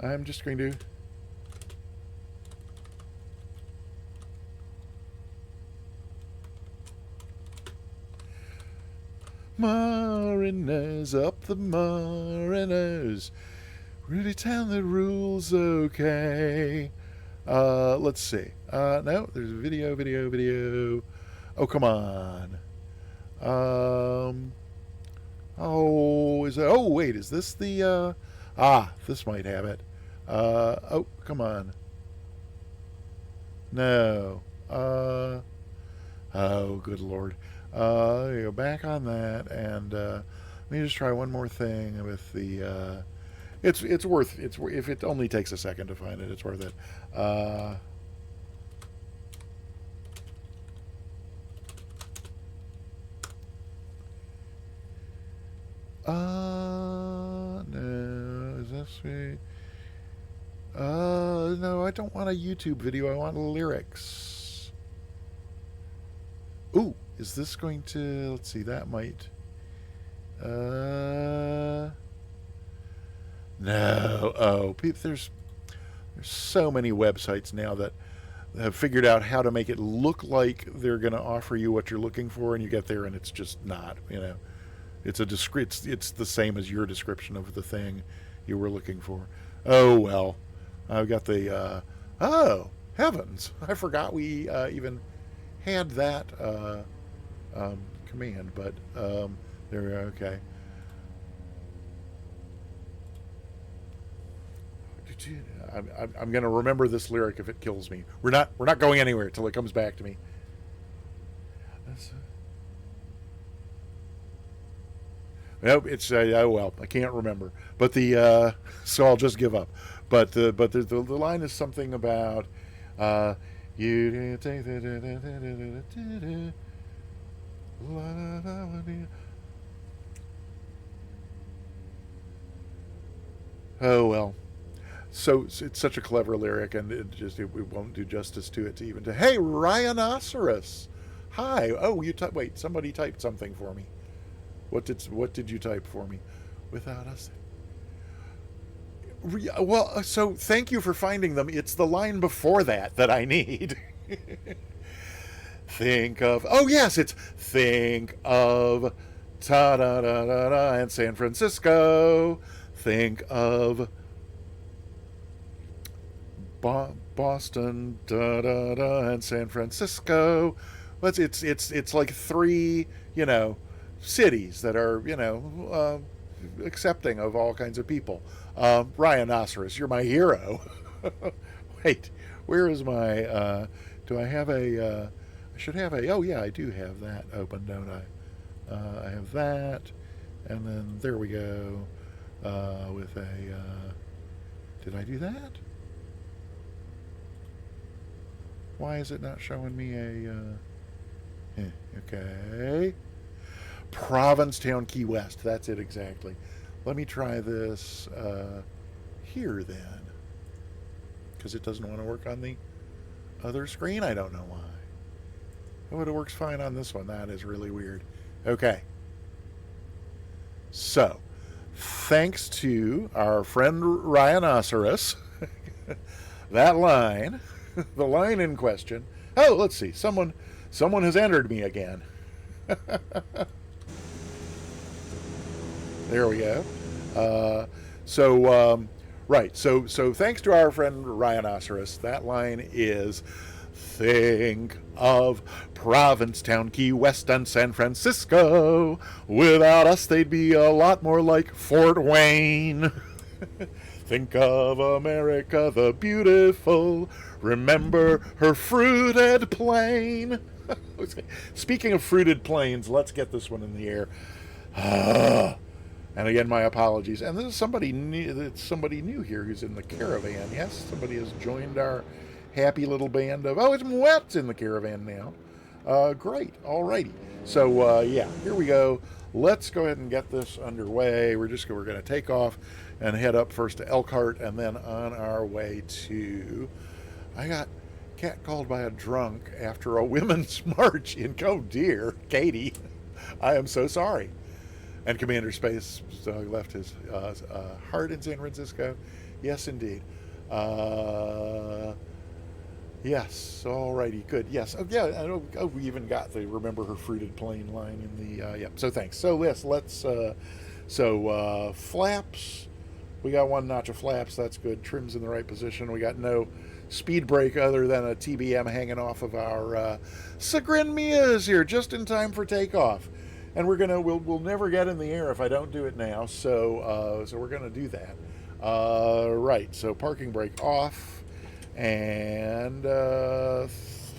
[SPEAKER 1] I'm just going to... Mariners, up the Mariners. Really town the rules okay. Let's see. No, there's video. Oh, come on. Oh, wait, is this the, this might have it. Oh, come on. No. Oh, good Lord. Go back on that, and let me just try one more thing with the. It's worth if it only takes a second to find it, it's worth it. No, is this me? No, I don't want a YouTube video. I want lyrics. Ooh, is this going to? Let's see. That might. No. Oh, there's so many websites now that have figured out how to make it look like they're going to offer you what you're looking for, and you get there and it's just not. It's it's the same as your description of the thing you were looking for. Oh well, I've got the. Oh heavens! I forgot we even had that command, but there we go. Okay. I'm going to remember this lyric if it kills me. We're not going anywhere till it comes back to me. Nope, it's oh well, I can't remember. But the so I'll just give up. But the line is something about you take the oh well. So it's such a clever lyric, and it won't do justice to it to even to. Hey, Rhinoceros, hi. Oh, wait. Somebody typed something for me. What did you type for me? Without us. Well, so thank you for finding them. It's the line before that I need. Think of. Oh yes, it's think of. Ta da da da da and San Francisco. Think of. Boston, da da da, and San Francisco. But it's like three, cities that are, accepting of all kinds of people. Rhinoceros, you're my hero. Wait, where is my? Do I have a? I should have a. Oh yeah, I do have that open, don't I? I have that, and then there we go. With a. Did I do that? Why is it not showing me a... okay. Provincetown, Key West. That's it exactly. Let me try this here then. Because it doesn't want to work on the other screen. I don't know why. Oh, it works fine on this one. That is really weird. Okay. So, thanks to our friend Rhinoceros, that line... the line in question. Oh, let's see. Someone has entered me again. There we go. Right. So thanks to our friend Rhinoceros, that line is think of Provincetown, Key West, and San Francisco. Without us, they'd be a lot more like Fort Wayne. Think of America the beautiful. Remember her fruited plain. Speaking of fruited plains, let's get this one in the air. And again, my apologies. And this is somebody new here who's in the caravan. Yes, somebody has joined our happy little band of. Oh, it's Moet's in the caravan now. Great. Alrighty. So yeah, here we go. Let's go ahead and get this underway. We're going to take off and head up first to Elkhart, and then on our way to. I got catcalled by a drunk after a women's march in. Oh dear, Katie, I am so sorry. And Commander Space left his heart in San Francisco. Yes, indeed. Yes, alrighty, good. Yes, oh yeah. Oh, we even got the remember her fruited plain line in the. Yeah. So thanks. So let's. Flaps. We got one notch of flaps. That's good. Trim's in the right position. We got no speed brake other than a TBM hanging off of our Sagrin Mia's here just in time for takeoff. And we'll never get in the air if I don't do it now. So we're gonna do that. Right, so parking brake off, and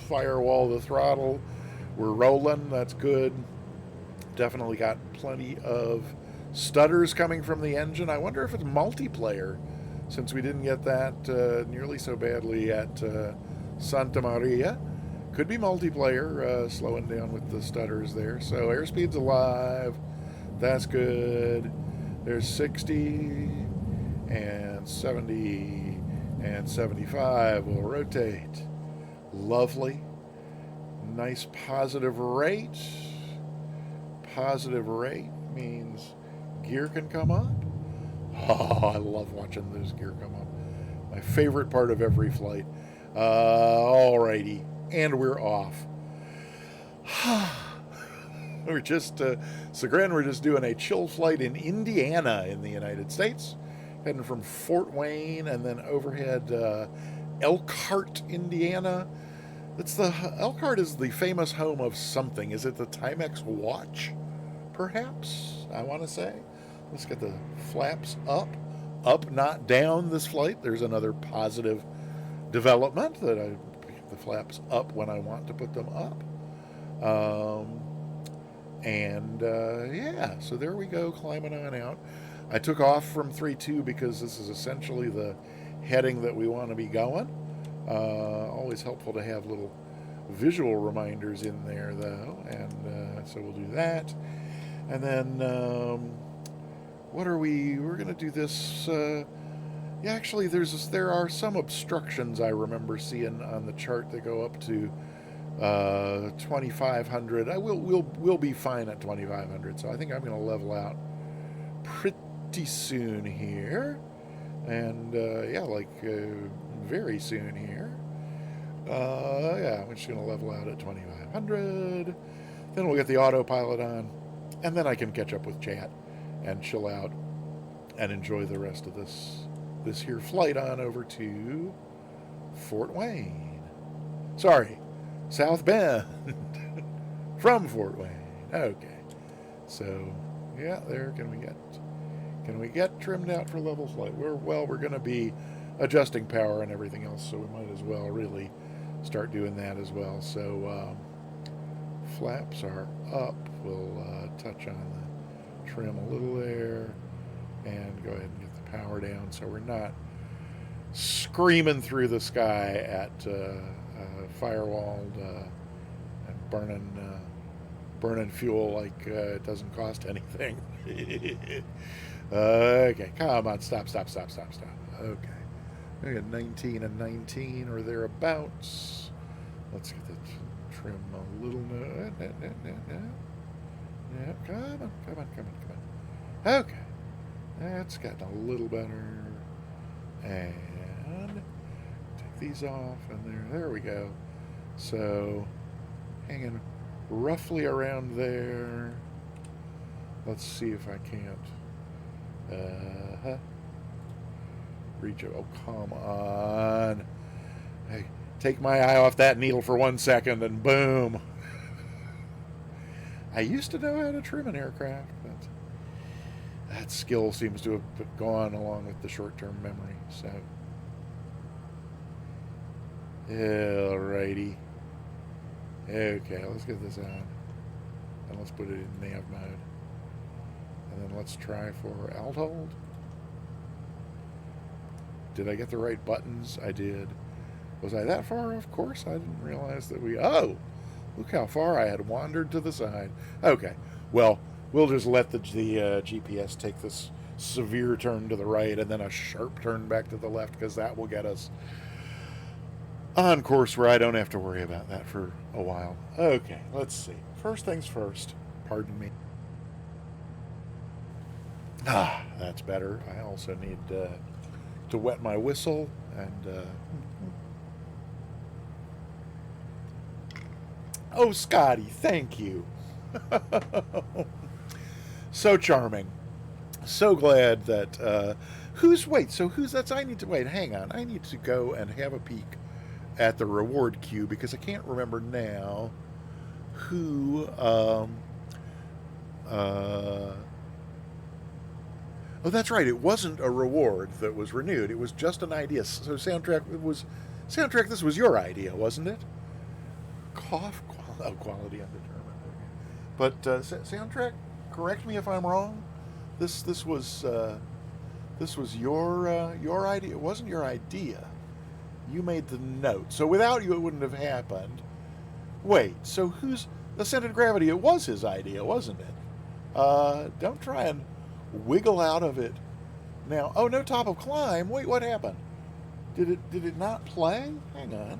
[SPEAKER 1] firewall the throttle. We're rolling, that's good. Definitely got plenty of stutters coming from the engine. I wonder if it's multiplayer, since we didn't get that nearly so badly at Santa Maria. Could be multiplayer, slowing down with the stutters there. So airspeed's alive. That's good. There's 60 and 70 and 75. We'll rotate. Lovely. Nice positive rate. Positive rate means gear can come up. Oh, I love watching those gear come up. My favorite part of every flight. Alrighty. And we're off. We're just, Sagran, we're just doing a chill flight in Indiana in the United States. Heading from Fort Wayne and then overhead Elkhart, Indiana. Elkhart is the famous home of something. Is it the Timex watch? Perhaps, I want to say. Let's get the flaps up. Up, not down this flight. There's another positive development that I pick the flaps up when I want to put them up. Yeah, so there we go, climbing on out. I took off from 3-2 because this is essentially the heading that we want to be going. Always helpful to have little visual reminders in there, though, and so we'll do that. And then, we're going to do this, yeah, actually, there are some obstructions I remember seeing on the chart that go up to 2,500. We'll be fine at 2,500, so I think I'm going to level out pretty soon here. And, yeah, very soon here. Yeah, I'm just going to level out at 2,500. Then we'll get the autopilot on, and then I can catch up with chat and chill out and enjoy the rest of this here flight on over to Fort Wayne. Sorry, South Bend from Fort Wayne. Okay, so yeah, there. Can we get trimmed out for level flight? We're going to be adjusting power and everything else, so we might as well really start doing that as well. So flaps are up. We'll touch on the trim a little there and go ahead and get the power down so we're not screaming through the sky at firewalled and burning fuel like it doesn't cost anything. Okay, come on, stop. Okay, we got 19 and 19 or thereabouts. Let's get the trim a little. No. Yeah, come on. Okay, that's gotten a little better. And take these off, and there we go. So, hanging roughly around there. Let's see if I can't reach it. Oh, come on. Hey, take my eye off that needle for 1 second, and boom. I used to know how to trim an aircraft, but that skill seems to have gone along with the short-term memory. So, alrighty. Okay, let's get this on, and let's put it in nav mode, and then let's try for alt hold. Did I get the right buttons? I did. Was I that far off course? I didn't realize that oh, look how far I had wandered to the side. Okay, well, we'll just let the GPS take this severe turn to the right and then a sharp turn back to the left, because that will get us on course where I don't have to worry about that for a while. Okay, let's see. First things first. Pardon me. Ah, that's better. I also need to wet my whistle and... Oh, Scotty, thank you. So charming. So glad that... hang on. I need to go and have a peek at the reward queue, because I can't remember now who... Oh, that's right. It wasn't a reward that was renewed. It was just an idea. So soundtrack. This was your idea, wasn't it? Quality undetermined. But soundtrack. Correct me if I'm wrong. This was your idea. It wasn't your idea. You made the note. So without you, it wouldn't have happened. Wait. So who's Ascended Gravity? It was his idea, wasn't it? Don't try and wiggle out of it now. Oh, no top of climb. Wait, what happened? Did it not play? Hang on.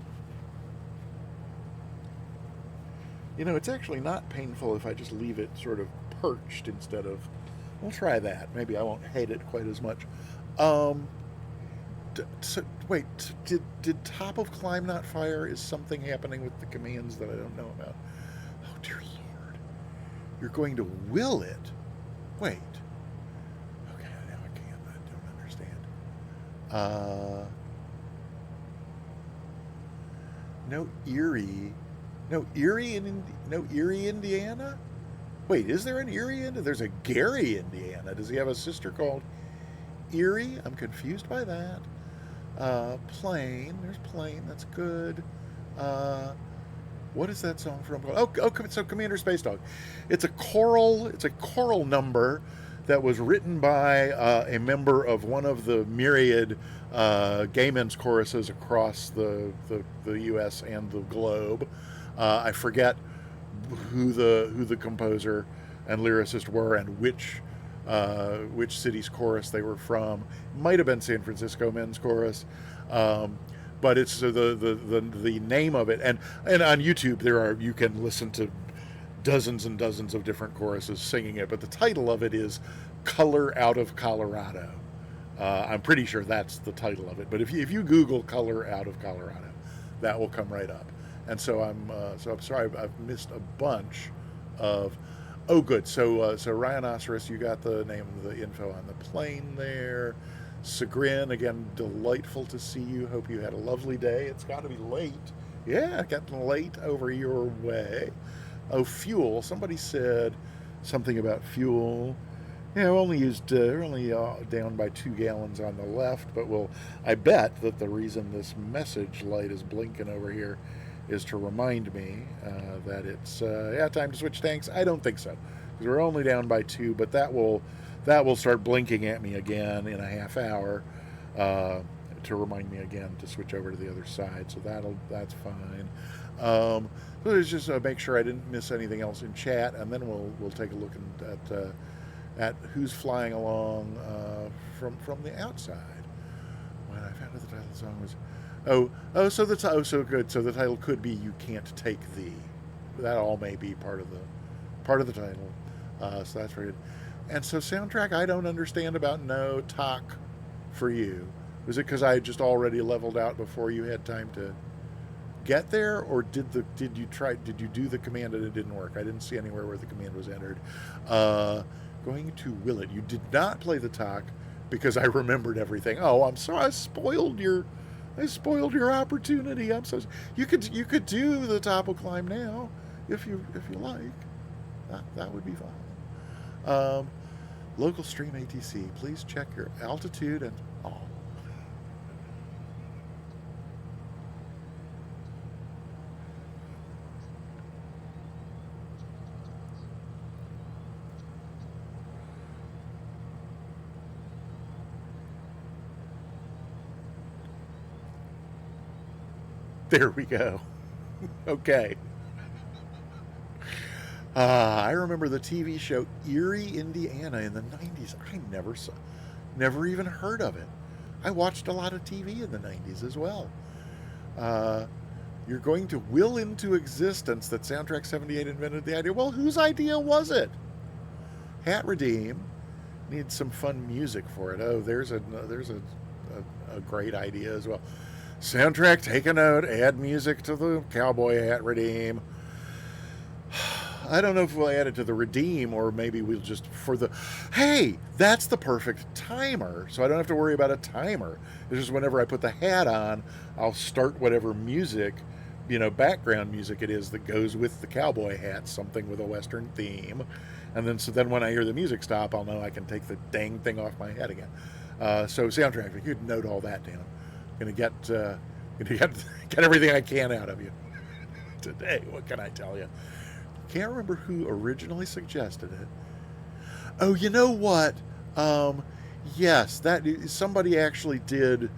[SPEAKER 1] You know, it's actually not painful if I just leave it sort of perched instead of... We'll try that. Maybe I won't hate it quite as much. Wait, did top of climb not fire? Is something happening with the commands that I don't know about? Oh, dear Lord. You're going to will it? Wait. Okay, now I can't. I don't understand. No Erie, Indiana? Wait, is there an Erie, Indiana? There's a Gary, Indiana. Does he have a sister called Erie? I'm confused by that. Plane. There's Plane. That's good. What is that song from? So Commander Space Dog. It's a choral number that was written by a member of one of the myriad gay men's choruses across the U.S. and the globe. I forget who the composer and lyricist were and which city's chorus they were from. Might have been San Francisco Men's Chorus, but it's the name of it. And on YouTube you can listen to dozens and dozens of different choruses singing it. But the title of it is "Color Out of Colorado." I'm pretty sure that's the title of it. But if you Google "Color Out of Colorado," that will come right up. And so I'm sorry I've missed a bunch of. Oh, good. So Rhinoceros, you got the name of the info on the plane there. Sagrin, again, delightful to see you. Hope you had a lovely day. It's got to be late. Yeah, getting late over your way. Oh, fuel. Somebody said something about fuel. Yeah, we're only down by 2 gallons on the left, but I bet that the reason this message light is blinking over here is to remind me that it's time to switch tanks. I don't think so, because we're only down by 2, but that will start blinking at me again in a half hour to remind me again to switch over to the other side. So that's fine. So let's just make sure I didn't miss anything else in chat, and then we'll take a look at who's flying along from the outside. When I found out the title of the song was. So good. So the title could be "You Can't Take Thee." That all may be part of the title. So that's very good. And so soundtrack, I don't understand about no talk for you. Was it because I had just already leveled out before you had time to get there, or did you do the command and it didn't work? I didn't see anywhere where the command was entered. Going to will it? You did not play the talk because I remembered everything. Oh, I'm sorry. I spoiled your opportunity. I'm so. You could do the top of climb now if you like. That would be fine. Local stream ATC. Please check your altitude and all. There we go. Okay. I remember the TV show Erie, Indiana in the 90s. I never even heard of it. I watched a lot of TV in the 90s as well. You're going to will into existence that Soundtrack 78 invented the idea. Well, whose idea was it? Hat Redeem needs some fun music for it. Oh, there's a great idea as well. Soundtrack, take a note, add music to the Cowboy Hat Redeem. I don't know if we'll add it to the Redeem, or maybe we'll just hey, that's the perfect timer. So I don't have to worry about a timer. It's just whenever I put the hat on, I'll start whatever music, background music it is that goes with the cowboy hat, something with a Western theme. And then so then when I hear the music stop, I'll know I can take the dang thing off my head again. So soundtrack, if you'd note all that down, gonna get everything I can out of you today. What can I tell you? Can't remember who originally suggested it. Oh, you know what? Yes, that somebody actually did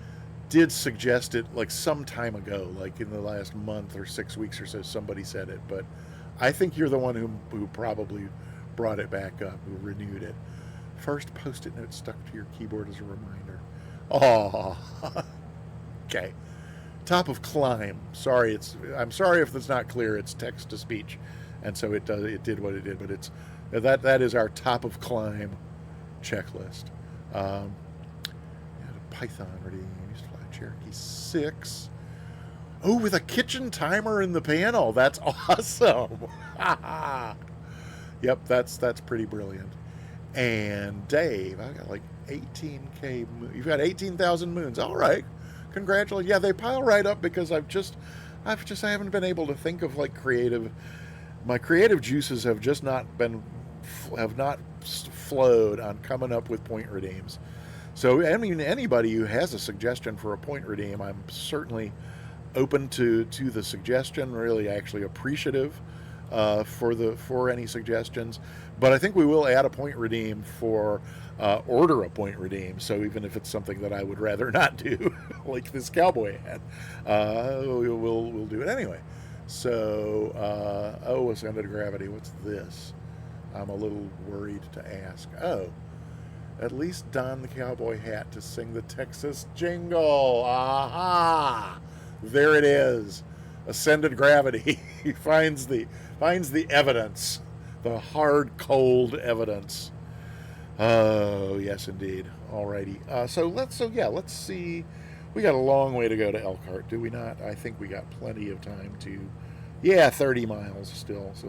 [SPEAKER 1] suggest it like some time ago, like in the last month or 6 weeks or so. Somebody said it, but I think you're the one who probably brought it back up, who renewed it. First post-it note stuck to your keyboard as a reminder. Oh, okay. Top of climb. Sorry, I'm sorry if that's not clear. It's text to speech, and so it did what it did. But it's that is our top of climb checklist. Python ready. Used to fly Cherokee 6. Oh, with a kitchen timer in the panel. That's awesome. Yep, that's pretty brilliant. And Dave, I got like 18K. You've got 18,000 moons. All right, congratulations. Yeah, they pile right up because I haven't been able to think of like my creative juices have just not flowed on coming up with point redeems. So I mean, anybody who has a suggestion for a point redeem, I'm certainly open to the suggestion. Really, actually appreciative for any suggestions. But I think we will add a point redeem for order a point redeem. So even if it's something that I would rather not do, like this cowboy hat, we'll do it anyway. So ascended gravity. What's this? I'm a little worried to ask. Oh, at least don the cowboy hat to sing the Texas jingle. Aha! There it is. Ascended gravity. He finds the evidence, the hard, cold evidence. Oh, yes, indeed. Alrighty. Let's see. We got a long way to go to Elkhart, do we not? I think we got plenty of time to. Yeah, 30 miles still. So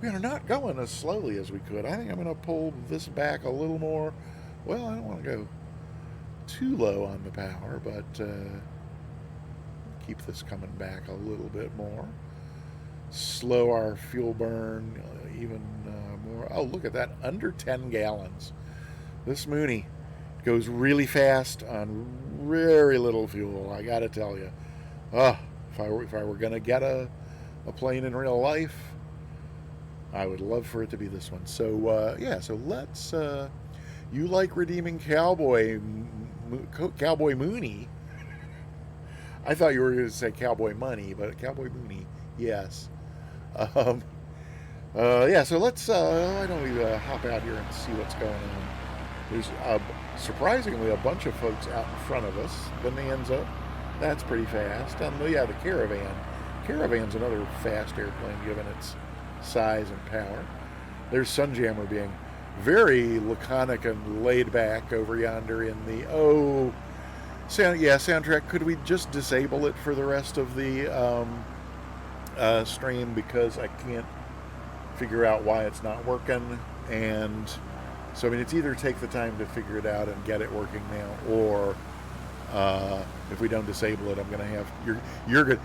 [SPEAKER 1] we are not going as slowly as we could. I think I'm going to pull this back a little more. Well, I don't want to go too low on the power, but keep this coming back a little bit more. Slow our fuel burn even more. Oh, look at that, under 10 gallons. This Mooney goes really fast on very little fuel, I gotta tell you. If I were gonna get a plane in real life, I would love for it to be this one. So so let's you like redeeming Cowboy Mooney. I thought you were going to say Cowboy Money, but Cowboy Mooney, yes. So let's, why don't we hop out here and see what's going on. There's surprisingly a bunch of folks out in front of us. Bonanza, that's pretty fast. And the Caravan. Caravan's another fast airplane given its size and power. There's Sunjammer being very laconic and laid back over yonder in the, soundtrack, could we just disable it for the rest of the stream, because I can't figure out why it's not working. And so I mean, it's either take the time to figure it out and get it working now, or if we don't disable it, I'm gonna have you're gonna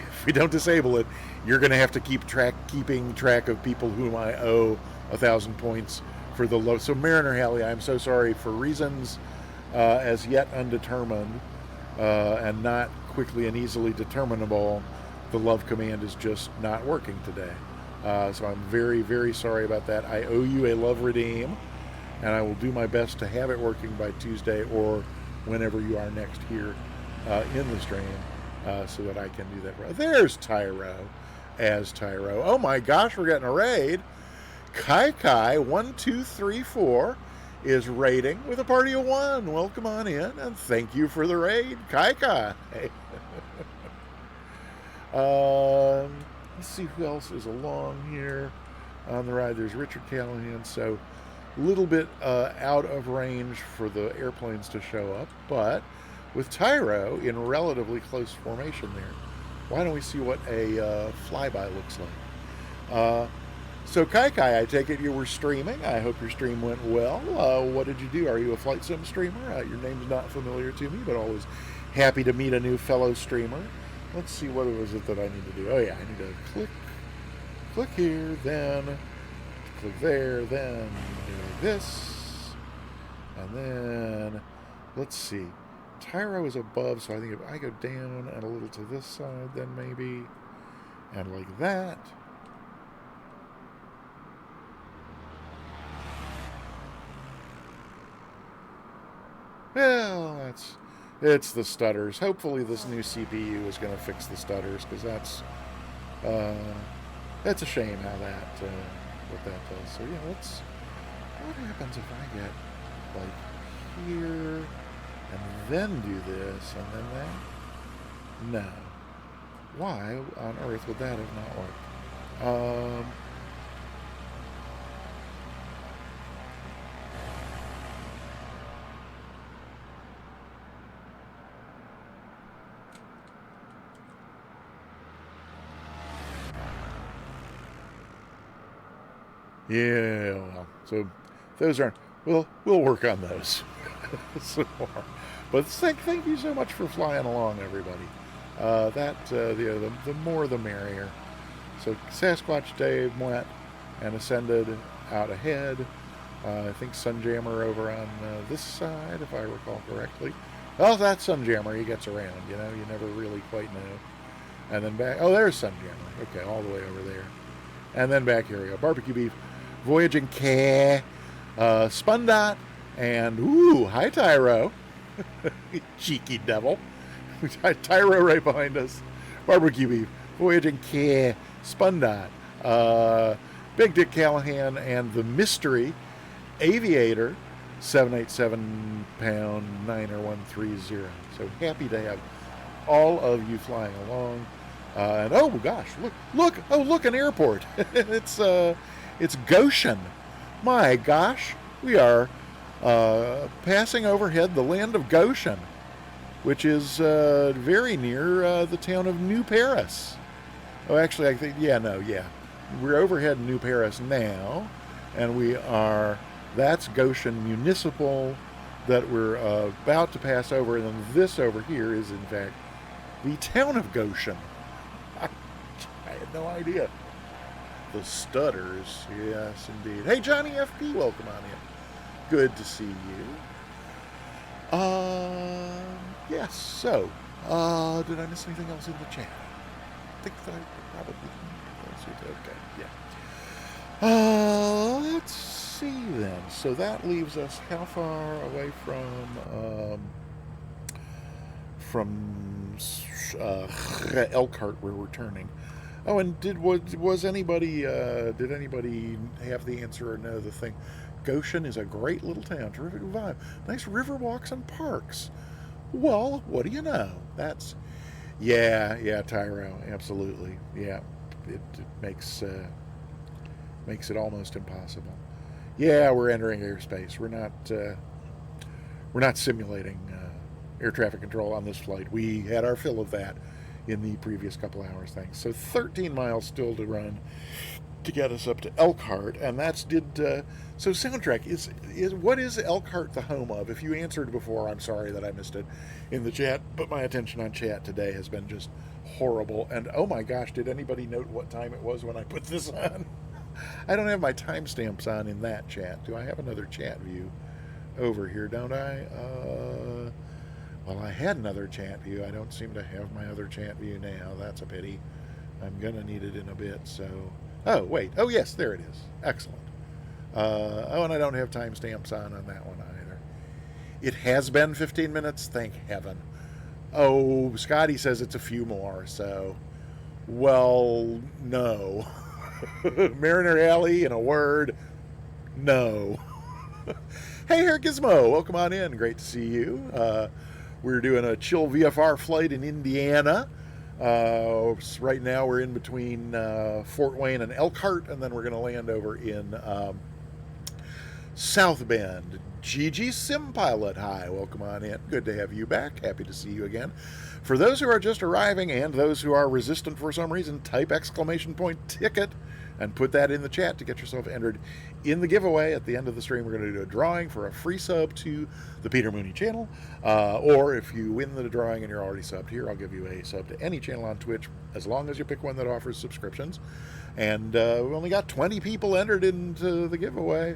[SPEAKER 1] if we don't disable it, you're gonna have to keeping track of people whom I owe 1,000 points for the low. So Mariner Halley, I'm so sorry. For reasons as yet undetermined and not quickly and easily determinable, the love command is just not working today. So I'm very, very sorry about that. I owe you a love redeem, and I will do my best to have it working by Tuesday or whenever you are next here in the stream, so that I can do that. There's Tyro as Tyro. Oh my gosh, we're getting a raid. Kai 1234 is raiding with a party of one. Welcome on in, and thank you for the raid, Kai. Let's see who else is along here on the ride. There's Richard Callahan, so a little bit out of range for the airplanes to show up, but with Tyro in relatively close formation there. Why don't we see what a flyby looks like? So Kai, I take it you were streaming. I hope your stream went well. What did you do? Are you a flight sim streamer? Your name's not familiar to me, but always happy to meet a new fellow streamer. Let's see, what was it that I need to do? Oh yeah, I need to click here, then click there, then do this. And then, let's see. Tyro is above, so I think if I go down and a little to this side, then maybe, and like that. Well, it's the stutters. Hopefully this new CPU is going to fix the stutters, because that's a shame how that, what that does. So yeah, what happens if I get like here, and then do this, and then that? No. Why on earth would that have not worked? Yeah, well, so those aren't, we'll work on those some more. But thank you so much for flying along, everybody. The more the merrier. So Sasquatch Dave went and ascended out ahead. I think Sunjammer over on this side, if I recall correctly. Well, that's Sunjammer. He gets around, you know. You never really quite know. And then back. Oh, there's Sunjammer. Okay, all the way over there. And then back here we go. Barbecue Beef, Voyaging K, Spundot, and ooh, hi Tyro. Cheeky devil. Tyro right behind us. Barbecue Beef, Voyaging K, Spundot, Big Dick Callahan, and the Mystery Aviator, 787 pound 90130. So happy to have all of you flying along. And oh gosh, look, an airport. It's Goshen. My gosh, we are passing overhead the land of Goshen, which is very near the town of New Paris. Oh, actually, I think, we're overhead New Paris now, and that's Goshen Municipal that we're about to pass over, and then this over here is, in fact, the town of Goshen. I had no idea. The stutters, yes, indeed. Hey, Johnny FP, welcome on in. Good to see you. Yes, so, did I miss anything else in the chat? I think that I probably didn't. Okay, yeah. Let's see then. So that leaves us how far away from Elkhart where we're turning? Oh, and did anybody have the answer or know the thing? Goshen is a great little town, terrific vibe, nice river walks and parks. Well, what do you know? That's Tyro, absolutely. Yeah, it makes it almost impossible. Yeah, we're entering airspace. We're not simulating air traffic control on this flight. We had our fill of that in the previous couple hours, thanks. So 13 miles still to run to get us up to Elkhart, and so Soundtrack is what is Elkhart the home of? If you answered before, I'm sorry that I missed it in the chat, but my attention on chat today has been just horrible. And oh my gosh, did anybody note what time it was when I put this on? I don't have my timestamps on in that chat. Do I have another chat view over here, don't I? Well, I had another chat view. I don't seem to have my other chat view now. That's a pity. I'm going to need it in a bit, so... Oh, wait. Oh, yes, there it is. Excellent. And I don't have timestamps on that one either. It has been 15 minutes, thank heaven. Oh, Scotty says it's a few more, so... Well, no. Mariner Alley, in a word, no. Hey, Herr Gizmo, welcome on in. Great to see you. We're doing a chill VFR flight in Indiana. Right now we're in between Fort Wayne and Elkhart, and then we're going to land over in South Bend. Gigi Sim Pilot, hi, welcome on in. Good to have you back. Happy to see you again. For those who are just arriving and those who are resistant for some reason, type !ticket and put that in the chat to get yourself entered in the giveaway. At the end of the stream, we're going to do a drawing for a free sub to the Peter Mooney channel. Or if you win the drawing and you're already subbed here, I'll give you a sub to any channel on Twitch, as long as you pick one that offers subscriptions. And we've only got 20 people entered into the giveaway.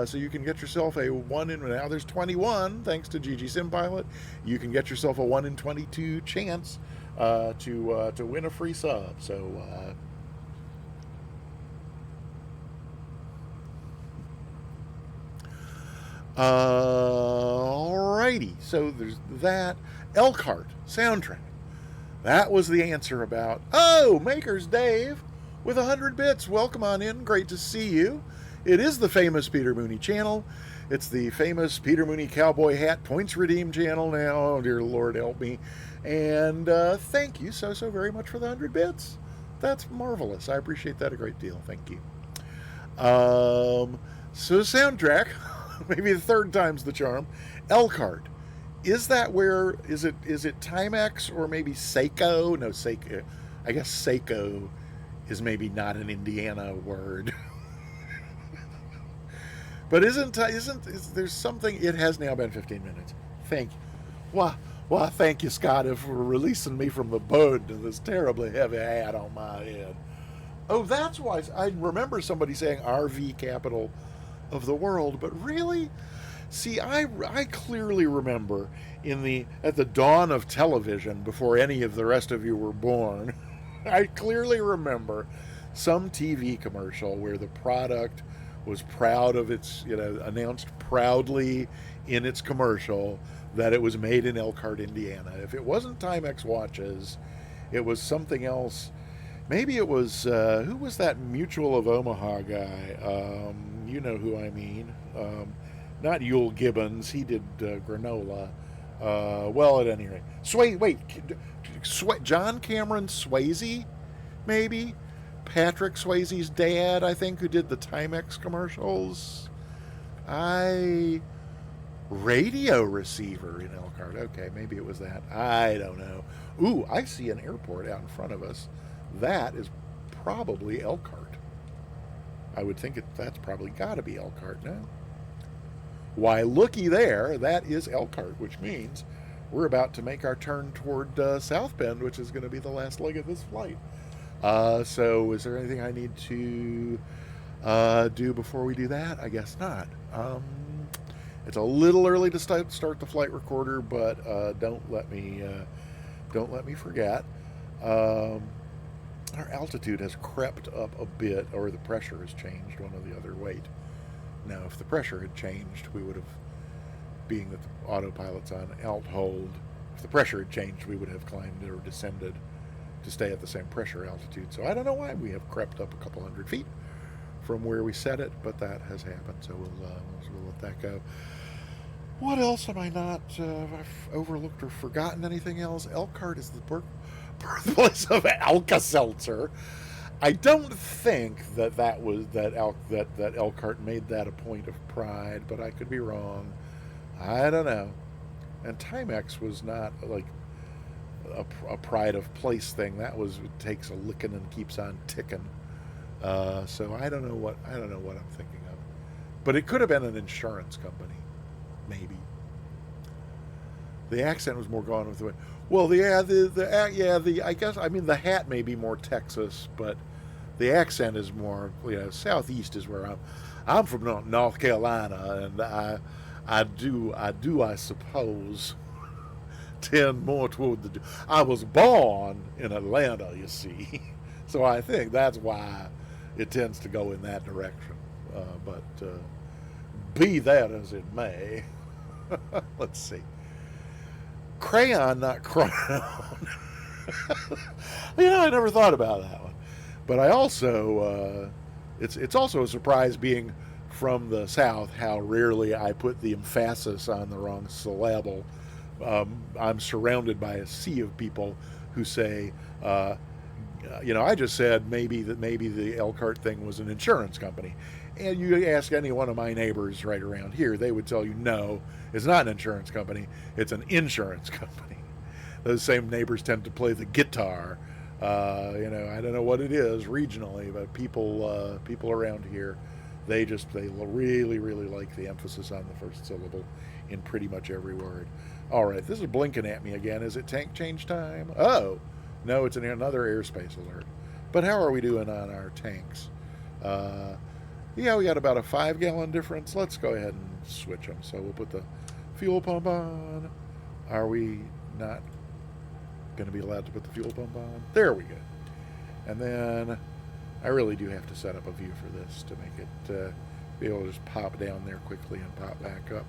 [SPEAKER 1] So you can get yourself a 1 in, now there's 21, thanks to GG SimPilot. You can get yourself a 1 in 22 chance to win a free sub. So alrighty, so there's that. Elkhart soundtrack. That was the answer about, oh, Makers Dave with 100 bits. Welcome on in, great to see you. It is the famous Peter Mooney channel. It's the famous Peter Mooney Cowboy Hat Points Redeem channel now. Oh, dear Lord, help me. And thank you so very much for the 100 bits. That's marvelous. I appreciate that a great deal. Thank you. So soundtrack, maybe the third time's the charm. Elkhart. Is that where, is it Timex or maybe Seiko? No, Seiko. I guess Seiko is maybe not an Indiana word. But isn't there's something? It has now been 15 minutes. Thank you. Well, thank you, Scott, for releasing me from the boat to this terribly heavy hat on my head. Oh, that's why I remember somebody saying RV capital of the world, but really, see, I clearly remember at the dawn of television, before any of the rest of you were born, I clearly remember some TV commercial where the product was proud of its, announced proudly in its commercial that it was made in Elkhart, Indiana. If it wasn't Timex watches, it was something else. Maybe it was, who was that Mutual of Omaha guy? You know who I mean. Not Yule Gibbons, he did granola. Well, at any rate. John Cameron Swayze, maybe? Patrick Swayze's dad, I think, who did the Timex commercials. Radio receiver in Elkhart. Okay, maybe it was that. I don't know. Ooh, I see an airport out in front of us. That is probably Elkhart. I would think that's probably got to be Elkhart now. Why, looky there, that is Elkhart, which means we're about to make our turn toward South Bend, which is going to be the last leg of this flight. So is there anything I need to do before we do that? I guess not. It's a little early to start the flight recorder, but don't let me forget. Our altitude has crept up a bit, or the pressure has changed, one or the other. Wait. Now, if the pressure had changed, we would have, being that the autopilot's on alt hold, if the pressure had changed, we would have climbed or descended to stay at the same pressure altitude. So I don't know why we have crept up a couple hundred feet from where we set it, but that has happened. So we'll let that go. What else am I not? Have I overlooked or forgotten anything else? Elkhart is the birthplace of Alka-Seltzer. I don't think that Elkhart made that a point of pride, but I could be wrong. I don't know. And Timex was not like a pride of place thing. That was, it takes a licking and keeps on ticking. So I don't know what I'm thinking of. But it could have been an insurance company, maybe. The accent was more gone with the way. Well, I guess, I mean, the hat may be more Texas, but the accent is more, southeast is where I'm from North Carolina, and I suppose, tend more toward I was born in Atlanta, you see, so I think that's why it tends to go in that direction. But be that as it may, let's see. Crayon, not crown. I never thought about that one. But I also, it's also a surprise being from the South how rarely I put the emphasis on the wrong syllable. I'm surrounded by a sea of people who say, I just said maybe the Elkhart thing was an insurance company. And you ask any one of my neighbors right around here, they would tell you, no, it's not an insurance company, it's an insurance company. Those same neighbors tend to play the guitar You know, I don't know what it is regionally, but people around here, they really, really like the emphasis on the first syllable in pretty much every word. All right, this is blinking at me again. Is it tank change time? Oh, no, it's another airspace alert. But how are we doing on our tanks? Yeah, we got about a 5-gallon difference. Let's go ahead and switch them. So we'll put the fuel pump on. Are we not going to be allowed to put the fuel pump on? There we go. And then I really do have to set up a view for this to make it be able to just pop down there quickly and pop back up.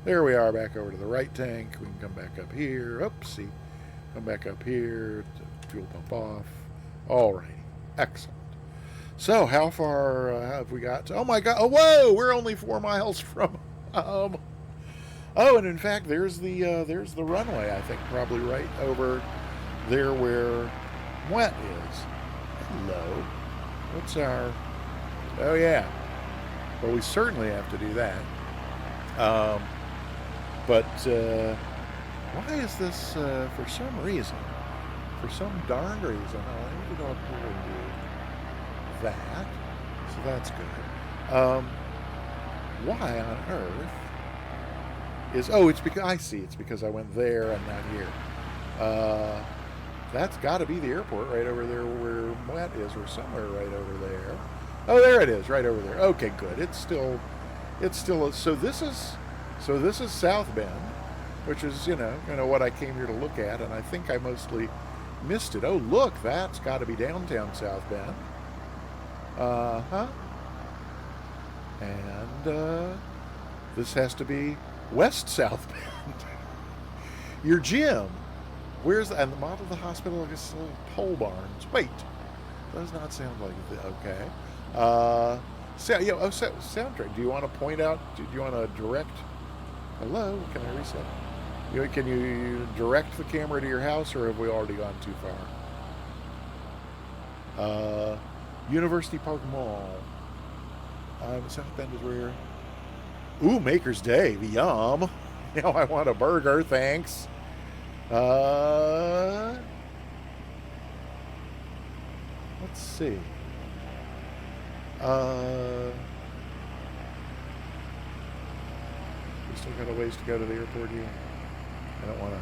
[SPEAKER 1] There we are, back over to the right tank. We can come back up here. Oopsie. Come back up here. Fuel pump off. All right. Excellent. So how far have we got? Oh my God! Oh, whoa! We're only 4 miles from. Oh, and in fact, there's the runway. I think probably right over there where Wet is. Hello. What's our? Oh yeah. Well, we certainly have to do that. But why is this? For some reason, for some darn reason, I need to go up here and do that, so that's good. Why on earth is, oh, it's because, I see, it's because I went there and not here. That's got to be the airport right over there where Wet is, or somewhere right over there. Oh, there it is, right over there. Okay, good. It's still, so this is South Bend, which is, you know, what I came here to look at, and I think I mostly missed it. Oh, look, that's got to be downtown South Bend. Uh-huh. And this has to be West South Bend. Your gym. Where's and the model of the hospital? I guess little pole barns. Wait, does not sound like it. Okay. Soundtrack. Do you want to point out? Do you want to direct? Hello. Can I reset? Can you direct the camera to your house, or have we already gone too far? University Park Mall. South Bend is where. Ooh, Maker's Day. Yum. Now I want a burger. Thanks. Let's see. We still got a ways to go to the airport here. I don't want to.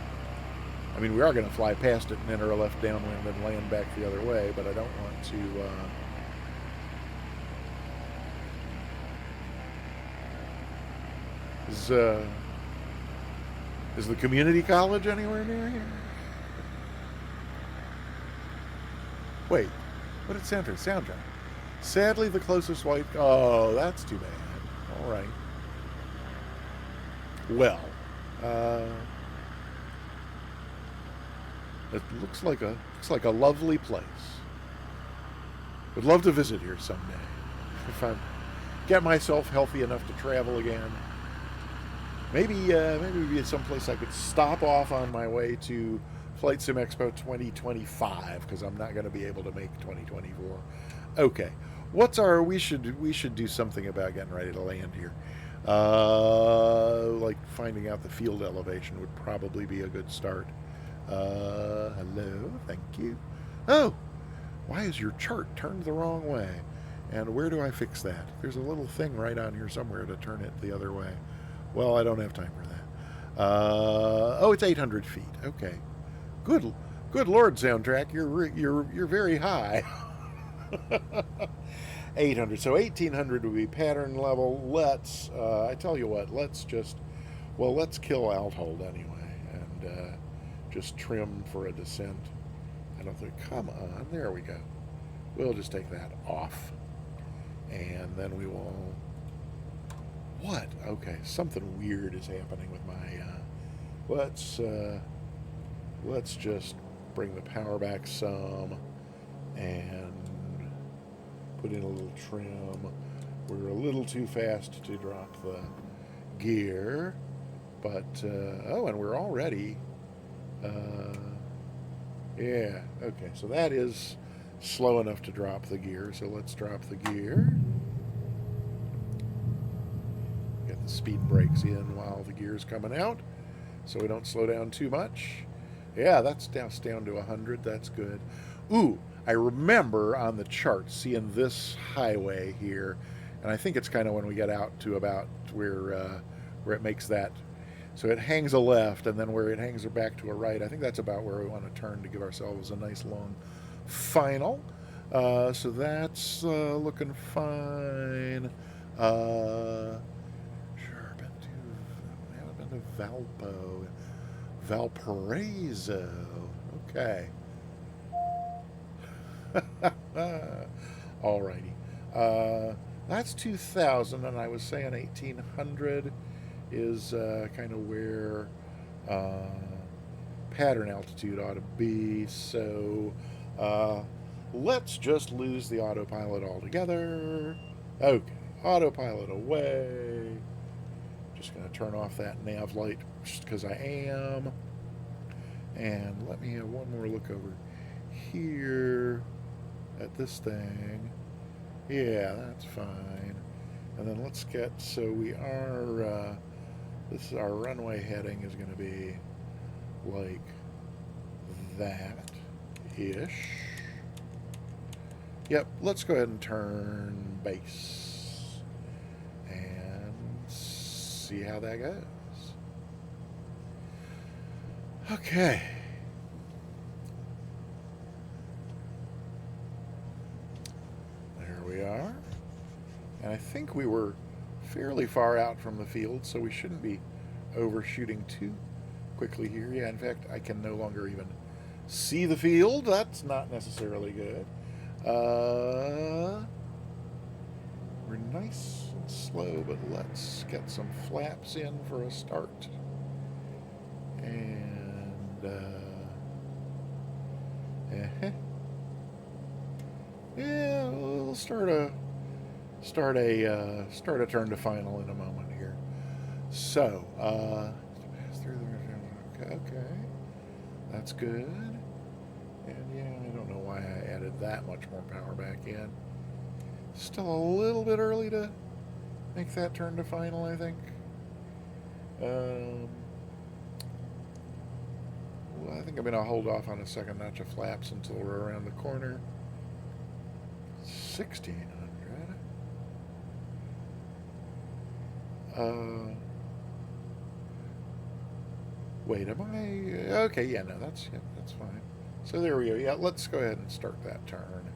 [SPEAKER 1] I mean, we are going to fly past it and enter a left downwind and land back the other way, but I don't want to. Is the community college anywhere near here? Wait, what did soundtrack? Sadly, the closest white. Oh, that's too bad. All right. Well, it looks like a lovely place. Would love to visit here someday if I get myself healthy enough to travel again. Maybe be someplace I could stop off on my way to Flight Sim Expo 2025, because I'm not going to be able to make 2024. Okay, we should do something about getting ready to land here. Like finding out the field elevation would probably be a good start. Hello, thank you. Oh, why is your chart turned the wrong way? And where do I fix that? There's a little thing right on here somewhere to turn it the other way. Well, I don't have time for that. Oh, it's 800 feet. Okay. Good Lord, soundtrack, you're very high. 800. So 1800 would be pattern level. Let's. I tell you what. Let's kill Althold anyway, and just trim for a descent. I don't think. Come on. There we go. We'll just take that off, and then we will. What? Okay, something weird is happening with my. Let's just bring the power back some, and put in a little trim. We're a little too fast to drop the gear, but oh, and we're already. Yeah. Okay, so that is slow enough to drop the gear. So let's drop the gear. Get the speed brakes in while the gear's coming out, so we don't slow down too much. Yeah, that's down to 100. That's good. Ooh, I remember on the chart seeing this highway here, and I think it's kind of when we get out to about where it makes that. So it hangs a left, and then where it hangs back to a right, I think that's about where we want to turn to give ourselves a nice long final. So that's looking fine. Sure, we haven't been to Valparaiso. Okay. Alrighty. That's 2,000, and I was saying 1,800 is kind of where pattern altitude ought to be. So let's just lose the autopilot altogether. Okay, autopilot away. Just going to turn off that nav light just because I am. And let me have one more look over here at this thing. Yeah, that's fine. And then let's get, so we are, this is our runway heading is going to be like that-ish. Yep, let's go ahead and turn base and see how that goes. Okay. There we are. And I think we were fairly far out from the field, so we shouldn't be overshooting too quickly here. Yeah, in fact, I can no longer even see the field. That's not necessarily good. We're nice and slow, but let's get some flaps in for a start. And yeah, we'll start a turn to final in a moment here. So okay, that's good. And yeah, I don't know why I added that much more power back in. Still a little bit early to make that turn to final, I think. Well, I think I'm going to hold off on a second notch of flaps until we're around the corner. 1,600. Wait, am I? Okay, yeah, no, that's fine. So there we go. Yeah, let's go ahead and start that turn.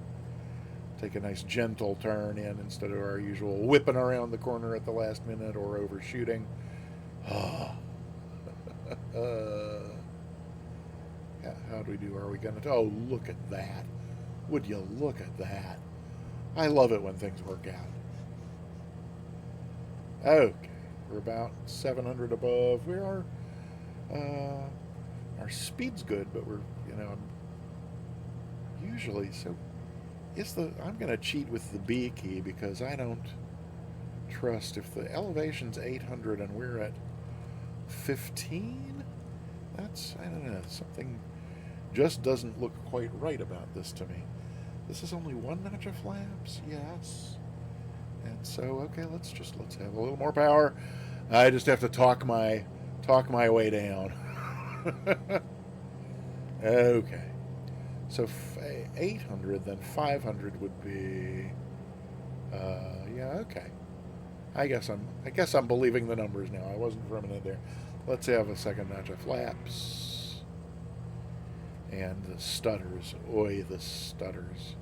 [SPEAKER 1] Take a nice gentle turn in instead of our usual whipping around the corner at the last minute or overshooting. How do we do? Are we going to... Oh, look at that. Would you look at that? I love it when things work out. Okay, we're about 700 above. We are... our speed's good, but we're, usually, so I'm going to cheat with the B key because I don't trust if the elevation's 800 and we're at 15, that's, I don't know, something just doesn't look quite right about this to me. This is only one notch of flaps, yes. And so, okay, let's have a little more power. I just have to talk my way down. Okay. So 800, then 500 would be, yeah, okay. I guess I'm believing the numbers now. I wasn't for a minute there. Let's have a second notch of flaps. And the stutters. Oi, the stutters.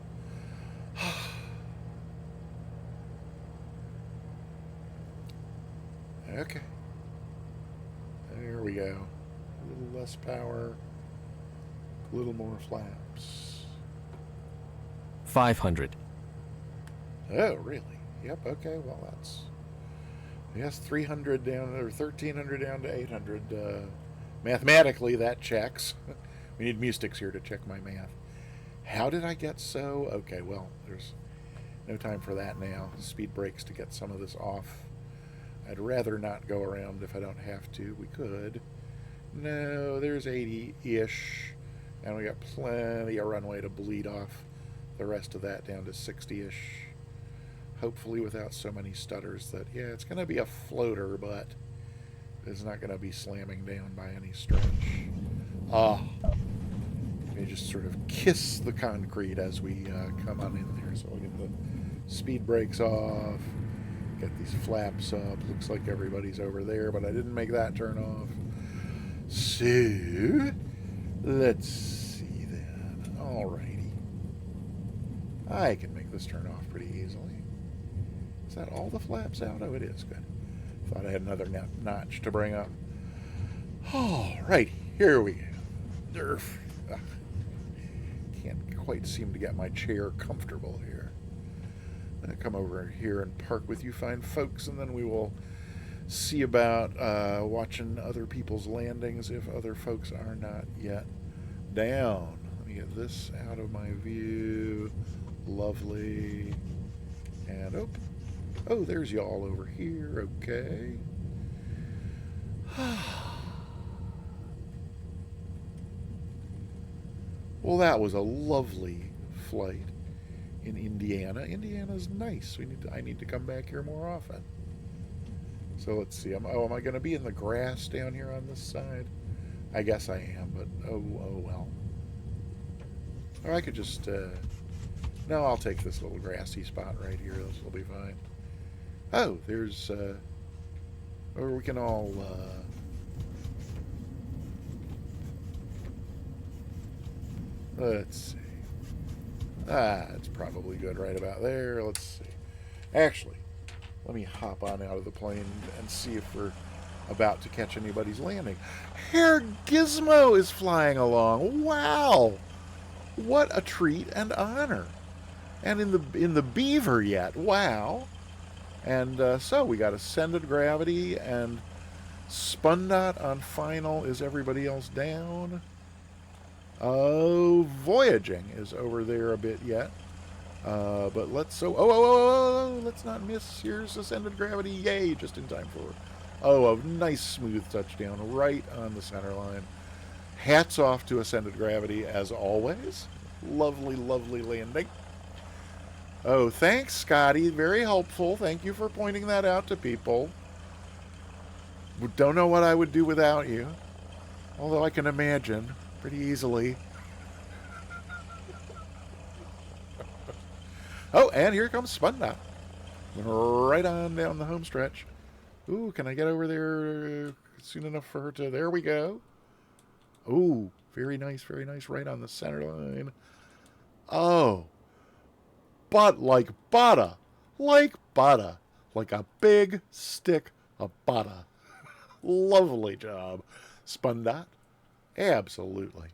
[SPEAKER 1] Okay. There we go. A little less power. A little more flaps.
[SPEAKER 13] 500.
[SPEAKER 1] Oh, really? Yep, okay, well, that's... Yes, 300 down, or 1,300 down to 800. Mathematically, that checks. We need Mustics here to check my math. How did I get so... Okay, well, there's no time for that now. Speed brakes to get some of this off. I'd rather not go around if I don't have to. We could. No, there's 80-ish. And we got plenty of runway to bleed off the rest of that down to 60-ish. Hopefully without so many stutters that, yeah, it's going to be a floater, but it's not going to be slamming down by any stretch. We just sort of kiss the concrete as we come on in there. So we'll get the speed brakes off, get these flaps up. Looks like everybody's over there, but I didn't make that turn off. So, let's see then. Alrighty. I can make this turn off pretty easily. Is that all the flaps out? Oh, it is. Good. Thought I had another notch to bring up. Alright, here we go. Can't quite seem to get my chair comfortable here. I'm going to come over here and park with you fine folks, and then we will see about watching other people's landings if other folks are not yet down. Let me get this out of my view. Lovely. And oh, there's y'all over here. Okay. Well, that was a lovely flight in Indiana. Indiana's nice. I need to come back here more often. So let's see. Am I going to be in the grass down here on this side? I guess I am, but oh well. Or I could just no, I'll take this little grassy spot right here. This will be fine. Oh, there's or we can all let's see. It's probably good right about there. Let's see. Actually, let me hop on out of the plane and see if we're about to catch anybody's landing. Herr Gizmo is flying along. Wow! What a treat and honor. And in the Beaver yet. Wow. And so we got ascended gravity and Spundot on final. Is everybody else down? Oh, voyaging is over there a bit yet. But let's let's not miss. Here's ascended gravity. Yay, just in time for a nice smooth touchdown right on the center line. Hats off to ascended gravity as always. Lovely, lovely landing. Oh, thanks, Scotty. Very helpful. Thank you for pointing that out to people. Don't know what I would do without you. Although I can imagine pretty easily. Oh, and here comes Spundot. Right on down the home stretch. Ooh, can I get over there soon enough for her to... There we go. Ooh, very nice, right on the center line. Oh. But like butter. Like butter. Like a big stick of butter. Lovely job, Spundot. Absolutely.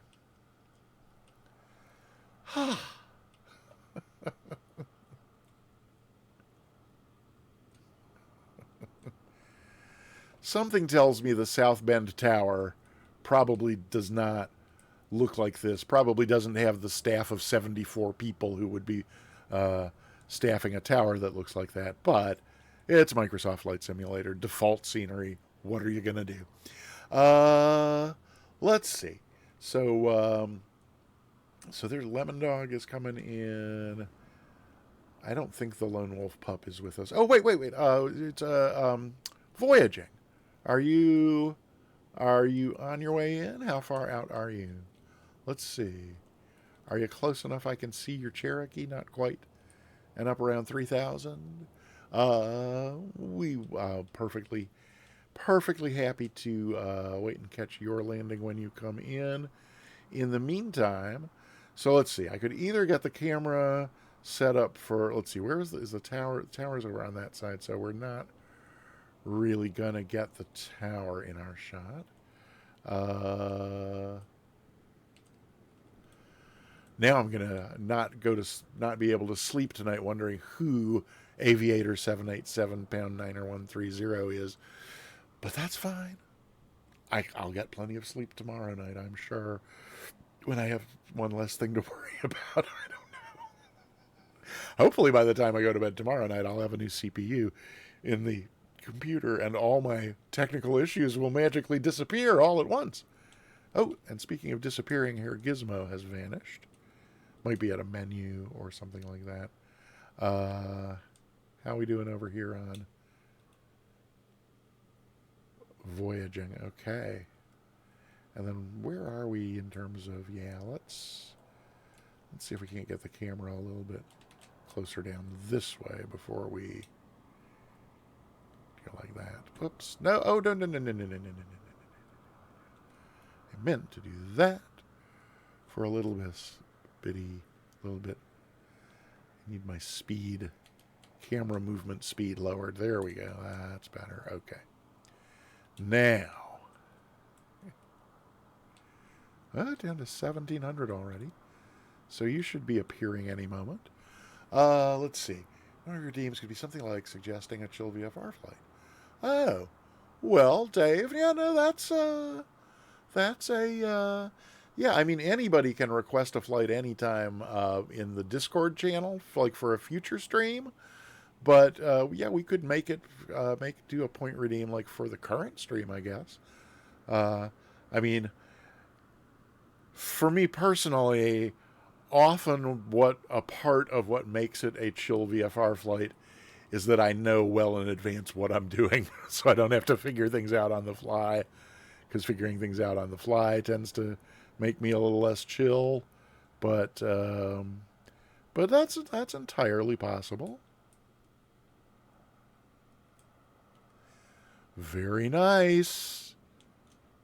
[SPEAKER 1] Something tells me the South Bend Tower probably does not look like this. Probably doesn't have the staff of 74 people who would be staffing a tower that looks like that. But it's Microsoft Flight Simulator. Default scenery. What are you going to do? Let's see. So there's Lemon Dog is coming in. I don't think the Lone Wolf Pup is with us. Oh, wait. It's voyaging. Are you on your way in? How far out are you? Let's see. Are you close enough I can see your Cherokee? Not quite. And up around 3,000? We perfectly happy to wait and catch your landing when you come in. In the meantime, so let's see. I could either get the camera set up for, let's see, where is the tower? The tower's over on that side, so we're not really gonna get the tower in our shot. Now I'm gonna not be able to sleep tonight, wondering who Aviator 787 pound 90130 is, but that's fine. I'll get plenty of sleep tomorrow night, I'm sure, when I have one less thing to worry about. I don't know. Hopefully by the time I go to bed tomorrow night, I'll have a new CPU in the computer and all my technical issues will magically disappear all at once. Oh, and speaking of disappearing here, Gizmo has vanished. Might be at a menu or something like that. How are we doing over here on voyaging? Okay. And then where are we in terms of, yeah, let's see if we can't get the camera a little bit closer down this way before we go like that. Whoops. No, oh, no. I meant to do that for a little bit. I need my speed, camera movement speed lowered. There we go. That's better. Okay. Now, down to 1700 already. So you should be appearing any moment. Let's see. One of your deems could be something like suggesting a chill VFR flight. Oh, well, Dave, yeah, no, yeah, I mean, anybody can request a flight anytime in the Discord channel, like for a future stream. But, yeah, we could do a point redeem, like, for the current stream, I guess. I mean, for me personally, often a part of what makes it a chill VFR flight is that I know well in advance what I'm doing, so I don't have to figure things out on the fly, because figuring things out on the fly tends to make me a little less chill, but that's entirely possible. Very nice.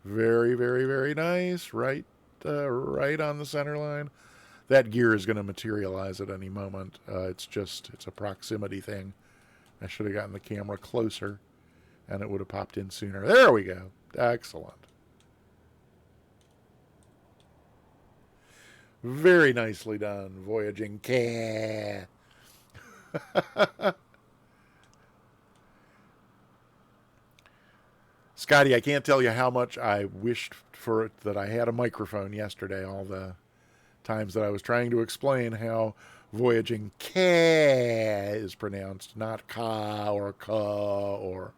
[SPEAKER 1] Very, very, very nice. Right on the center line. That gear is going to materialize at any moment. It's a proximity thing. I should have gotten the camera closer, and it would have popped in sooner. There we go. Excellent. Very nicely done, Voyaging Cat. Scotty, I can't tell you how much I wished for it that I had a microphone yesterday. All the times that I was trying to explain how Voyaging Ca is pronounced, not Ka or Ka or,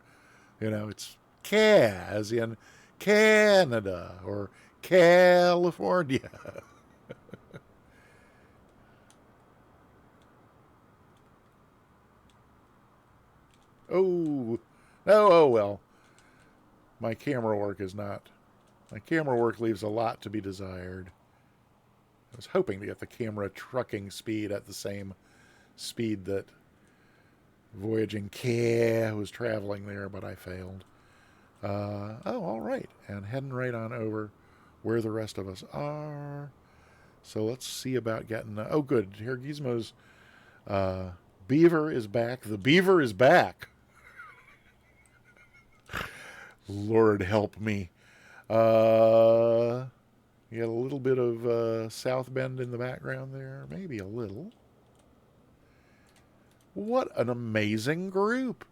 [SPEAKER 1] it's Ca as in Canada or California. Oh, no, oh well. My camera work leaves a lot to be desired. I was hoping to get the camera trucking speed at the same speed that Voyaging Ca was traveling there, but I failed. All right. And heading right on over where the rest of us are. So let's see about getting... oh, good. Here, Gizmo's beaver is back. The beaver is back. Lord help me. You got a little bit of South Bend in the background there. Maybe a little. What an amazing group.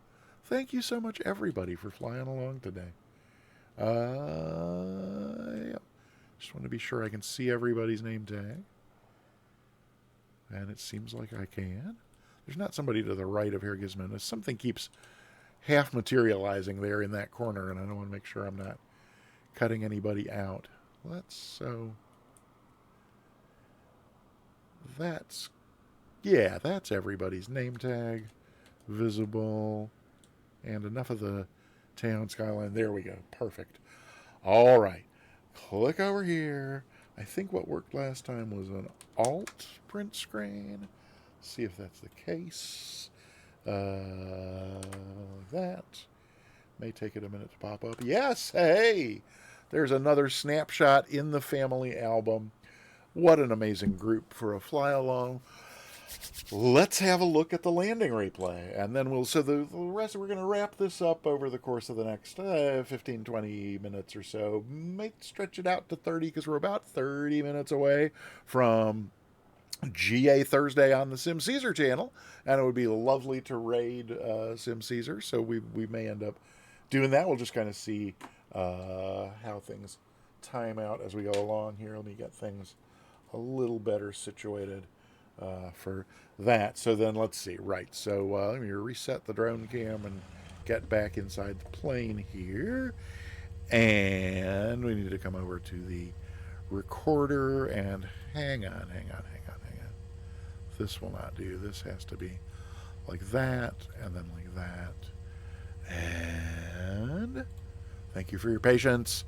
[SPEAKER 1] Thank you so much, everybody, for flying along today. Yeah. Just want to be sure I can see everybody's name tag. And it seems like I can. There's not somebody to the right of here, Gizmo. Something keeps half materializing there in that corner, and I don't want to make sure I'm not cutting anybody out. That's everybody's name tag visible, and enough of the town skyline. There we go. Perfect. All right. Click over here. I think what worked last time was an alt print screen. See if that's the case. That may take it a minute to pop up. Yes, hey, there's another snapshot in the family album. What an amazing group for a fly along. Let's have a look at the landing replay, and then the rest, we're going to wrap this up over the course of the next 15, 20 minutes or so. Might stretch it out to 30, because we're about 30 minutes away from GA Thursday on the Sim Caesar channel, and it would be lovely to raid Sim Caesar, so we may end up doing that. We'll just kind of see how things time out as we go along here. Let me get things a little better situated for that. So then let's see. Right, so let me reset the drone cam and get back inside the plane here, and we need to come over to the recorder and hang on. This will not do. This has to be like that, and then like that. And thank you for your patience.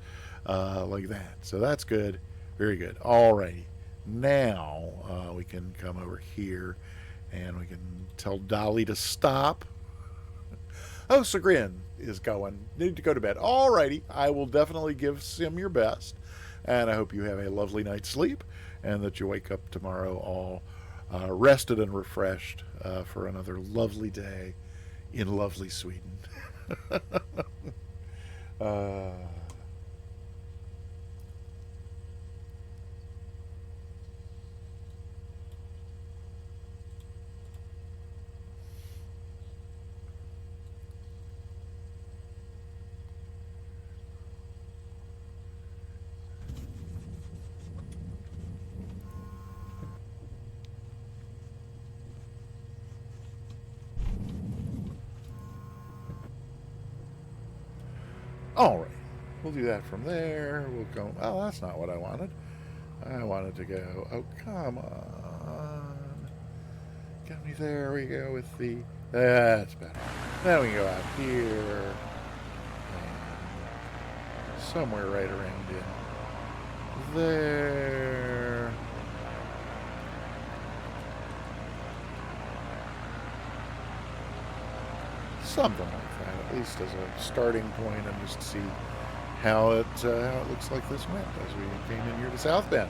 [SPEAKER 1] like that. So that's good. Very good. All righty. Now we can come over here and we can tell Dolly to stop. Oh, Sagrin is going. Need to go to bed. All righty. I will definitely give Sim your best. And I hope you have a lovely night's sleep and that you wake up tomorrow all rested and refreshed for another lovely day in lovely Sweden. All right. We'll do that from there. We'll go. Oh, that's not what I wanted. I wanted to go. Oh, come on. Get me there. We go with the. That's better. Then we go out here. And somewhere right around in there. Something like that, at least as a starting point, and just see how it looks like this went as we came in here to South Bend.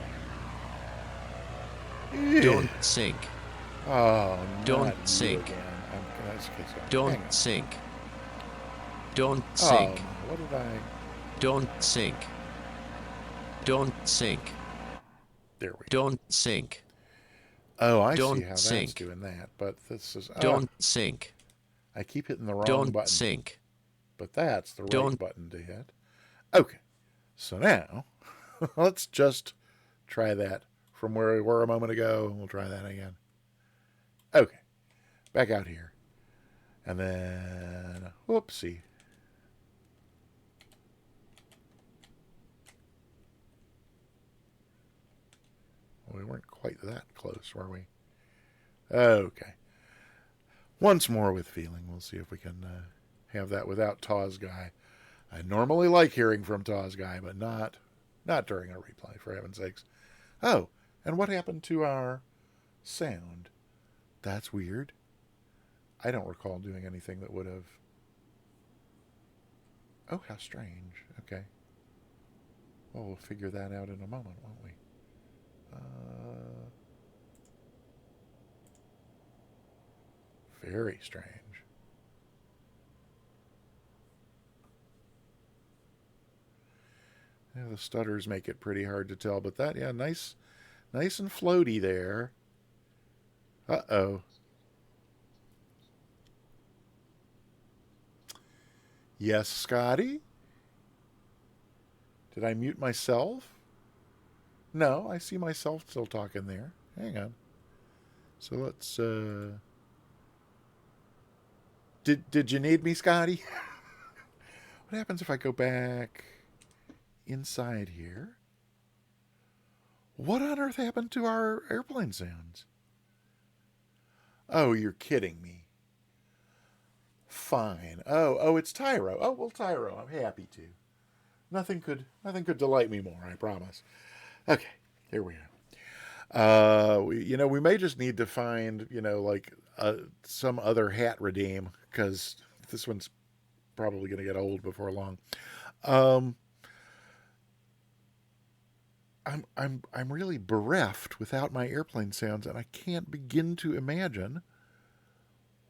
[SPEAKER 12] Don't sink.
[SPEAKER 1] Oh,
[SPEAKER 12] don't sink. Don't sink. Don't sink.
[SPEAKER 1] Oh, what did I?
[SPEAKER 12] Don't sink. Don't sink.
[SPEAKER 1] There we
[SPEAKER 12] go. Don't sink.
[SPEAKER 1] Oh, I
[SPEAKER 12] don't
[SPEAKER 1] see how
[SPEAKER 12] sink.
[SPEAKER 1] that's doing that, but this is.
[SPEAKER 12] Don't sink.
[SPEAKER 1] I keep hitting the wrong
[SPEAKER 12] don't
[SPEAKER 1] button.
[SPEAKER 12] Sink.
[SPEAKER 1] But that's the right
[SPEAKER 12] don't
[SPEAKER 1] button to hit. Okay, so now let's just try that from where we were a moment ago. We'll try that again. Okay, back out here. And then, whoopsie. We weren't quite that close, were we? Okay. Once more with feeling. We'll see if we can have that without Taw's Guy. I normally like hearing from Taw's Guy, but not during a replay, for heaven's sakes. Oh, and what happened to our sound? That's weird. I don't recall doing anything that would have... Oh, how strange. Okay. Well, we'll figure that out in a moment, won't we? Very strange. Yeah, the stutters make it pretty hard to tell, but that, yeah, nice and floaty there. Uh-oh. Yes, Scotty? Did I mute myself? No, I see myself still talking there. Hang on. So let's, Did you need me, Scotty? What happens if I go back inside here? What on earth happened to our airplane sounds? Oh, you're kidding me. Fine. Oh, it's Tyro. Oh, well, Tyro, I'm happy to. Nothing could delight me more, I promise. Okay, here we are. We may just need to find, like some other hat redeem, because this one's probably going to get old before long. I'm really bereft without my airplane sounds, and I can't begin to imagine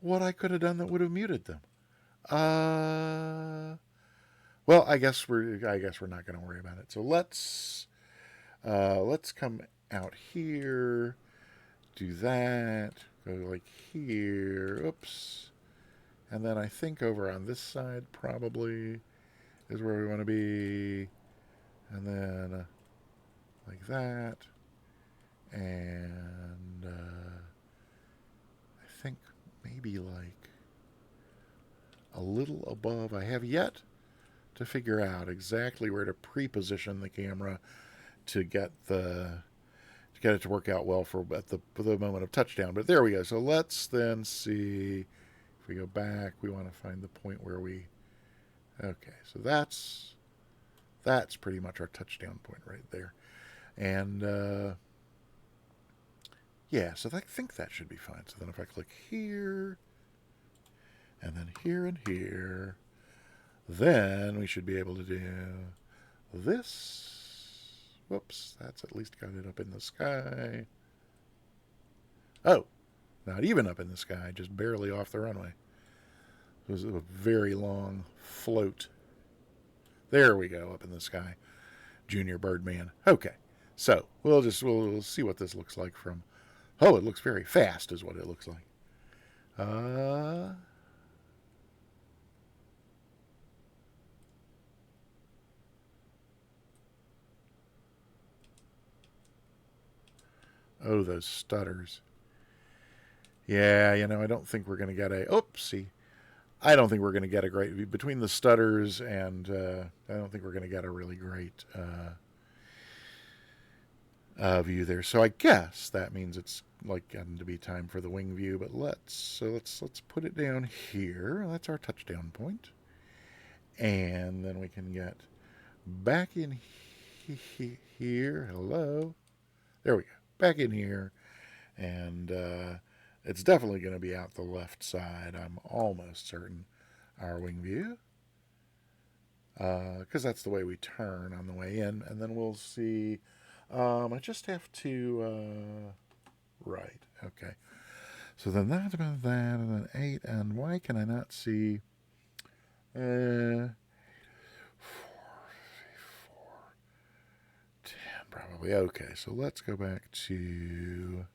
[SPEAKER 1] what I could have done that would have muted them. Well, I guess we're not going to worry about it. So let's come out here, do that, go like here, oops, and then I think over on this side probably is where we want to be, and then like that, and I think maybe like a little above. I have yet to figure out exactly where to pre-position the camera to get it to work out well for the moment of touchdown. But there we go. So let's then see if we go back. We want to find the point where we. Okay, so that's That's pretty much our touchdown point right there. And yeah, so I think that should be fine. So then if I click here, and then here and here, then we should be able to do this. Whoops, that's at least got it up in the sky. Oh, not even up in the sky, just barely off the runway. It was a very long float. There we go, up in the sky. Junior Birdman. Okay, so we'll see what this looks like from. Oh, it looks very fast, is what it looks like. Oh, those stutters. Yeah, I don't think we're going to get a... Oopsie. I don't think we're going to get a great... Between the stutters and... I don't think we're going to get a really great view there. So I guess that means it's like getting to be time for the wing view. But let's put it down here. That's our touchdown point. And then we can get back in here. Hello. There we go. Back in here. And it's definitely going to be out the left side. I'm almost certain. Our wing view. Because that's the way we turn on the way in. And then we'll see. I just have to... right. Okay. So then that's about that. And then 8. And why can I not see... 4, 10, probably. Okay, so let's go back to...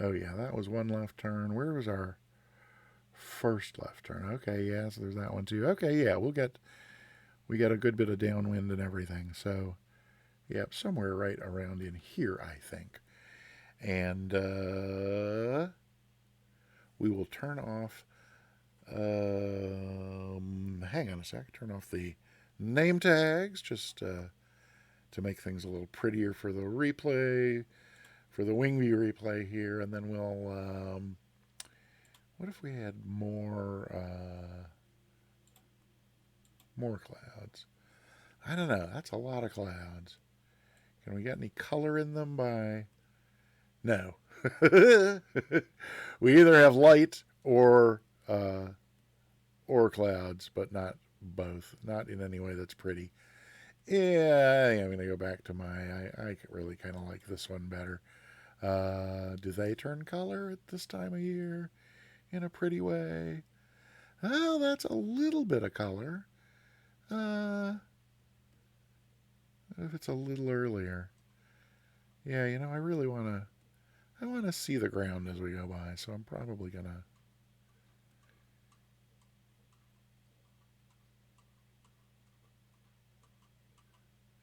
[SPEAKER 1] Oh, yeah, that was one left turn. Where was our first left turn? Okay, yeah, so there's that one too. Okay, yeah, we got a good bit of downwind and everything. So, yep, somewhere right around in here, I think. And we will turn off... hang on a sec. Turn off the name tags just to make things a little prettier for the replay, for the wing view replay here. And then we'll, what if we had more clouds? I don't know. That's a lot of clouds. Can we get any color in them by... No. We either have light or clouds, but not both. Not in any way that's pretty. Yeah, I'm going to go back to I really kind of like this one better. Do they turn color at this time of year in a pretty way? Oh, that's a little bit of color. If it's a little earlier. Yeah, I really want to see the ground as we go by, so I'm probably going to...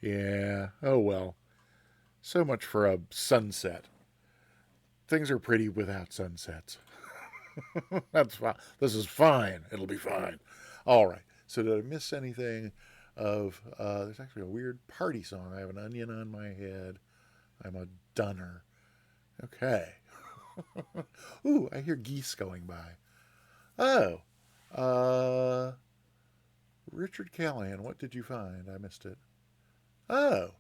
[SPEAKER 1] Yeah, oh well. So much for a sunset. Things are pretty without sunsets. That's fine. This is fine. It'll be fine. All right. So did I miss anything of... there's actually a weird party song. I have an onion on my head. I'm a dunner. Okay. Ooh, I hear geese going by. Oh. Richard Callahan, what did you find? I missed it. Oh.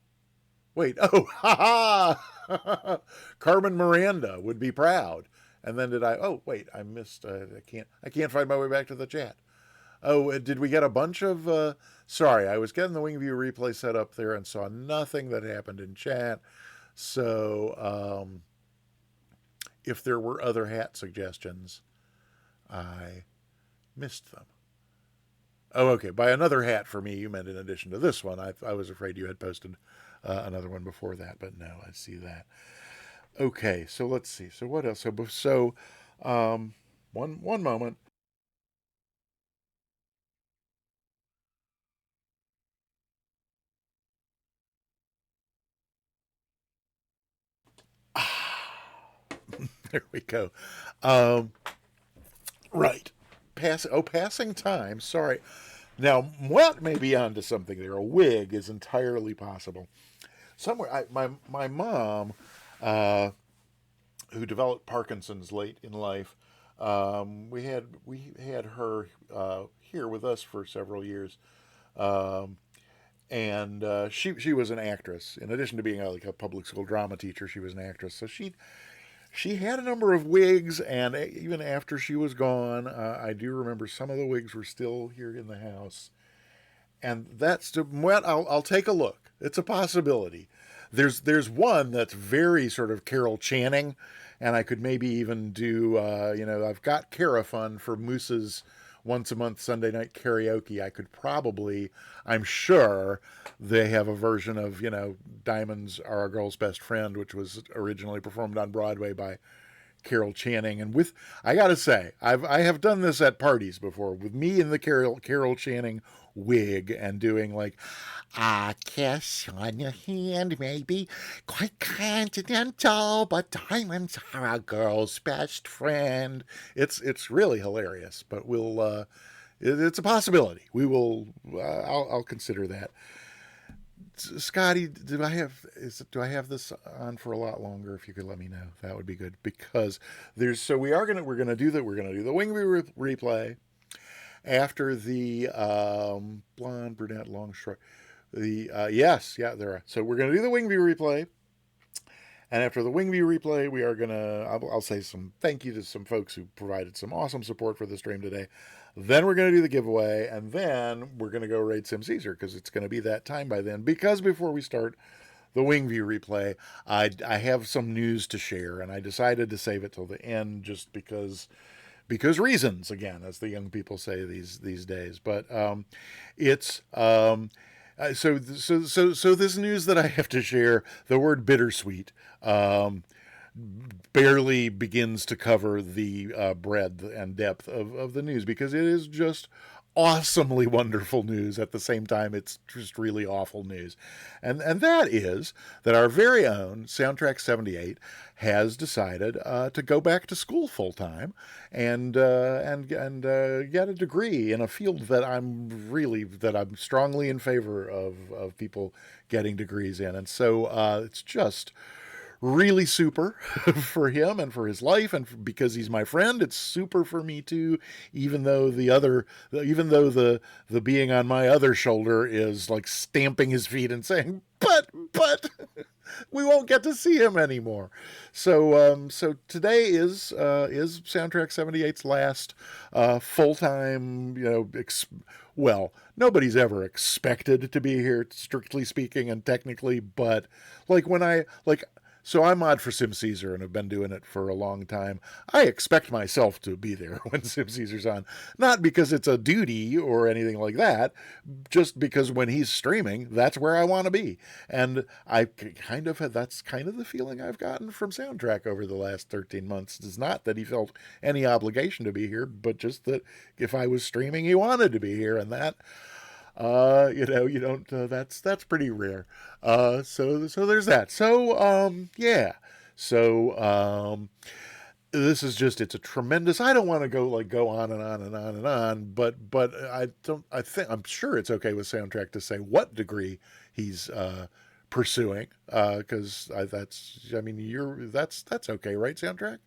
[SPEAKER 1] Wait. Oh, ha-ha! Carmen Miranda would be proud. And then did I... Oh, wait, I missed... I can't find my way back to the chat. Oh, did we get a bunch of... Sorry, I was getting the wing view replay set up there and saw nothing that happened in chat. So, if there were other hat suggestions, I missed them. Oh, okay. By another hat for me, you meant in addition to this one. I was afraid you had posted another one before that, but no, I see that. Okay, so let's see. So what else? So one moment. There we go. Right. Passing time. Sorry. Now, what may be onto something there? A wig is entirely possible. Somewhere, my mom, who developed Parkinson's late in life, we had her here with us for several years. And she was an actress. In addition to being like a public school drama teacher, she was an actress. So she had a number of wigs, and even after she was gone, I do remember some of the wigs were still here in the house. And that's well, I'll take a look. It's a possibility. There's one that's very sort of Carol Channing, and I could maybe even do I've got Carafun for Moose's once a month Sunday night karaoke. I could probably, I'm sure they have a version of Diamonds Are a Girl's Best Friend, which was originally performed on Broadway by Carol Channing. And I gotta say, I have done this at parties before with me in the Carol Channing wig and doing like a kiss on your hand may be quite continental, but diamonds are a girl's best friend. It's really hilarious, but it's a possibility. We will. I'll consider that. Scotty, do I have this on for a lot longer? If you could let me know, that would be good, because we're gonna do the Wingview replay after the blonde, brunette, long, short. There are. So we're gonna do the Wingview replay, and after the Wingview replay, we are I'll say some thank you to some folks who provided some awesome support for the stream today. Then we're going to do the giveaway, and then we're going to go raid Sim Caesar, because it's going to be that time by then. Because before we start the Wingview replay, I have some news to share, and I decided to save it till the end just because reasons, again, as the young people say these days. But it's so this news that I have to share, the word bittersweet, barely begins to cover the breadth and depth of the news, because it is just awesomely wonderful news. At the same time, it's just really awful news, and that is that our very own Soundtrack 78 has decided to go back to school full time and get a degree in a field that I'm strongly in favor of people getting degrees in, and so it's just really super for him and for his life, and because he's my friend, it's super for me too, even though the being on my other shoulder is like stamping his feet and saying, but we won't get to see him anymore. So today is Soundtrack 78's last full-time, nobody's ever expected to be here, strictly speaking and technically, but so I'm mod for Sim Caesar and have been doing it for a long time. I expect myself to be there when Sim Caesar's on. Not because it's a duty or anything like that, just because when he's streaming, that's where I want to be. And that's kind of the feeling I've gotten from Soundtrack over the last 13 months. It's not that he felt any obligation to be here, but just that if I was streaming, he wanted to be here, and that you don't, that's pretty rare. So there's that. This is just, it's a tremendous, I don't want to go on and on and on and on, but I'm sure it's okay with Soundtrack to say what degree he's, pursuing, cause that's okay, right, Soundtrack?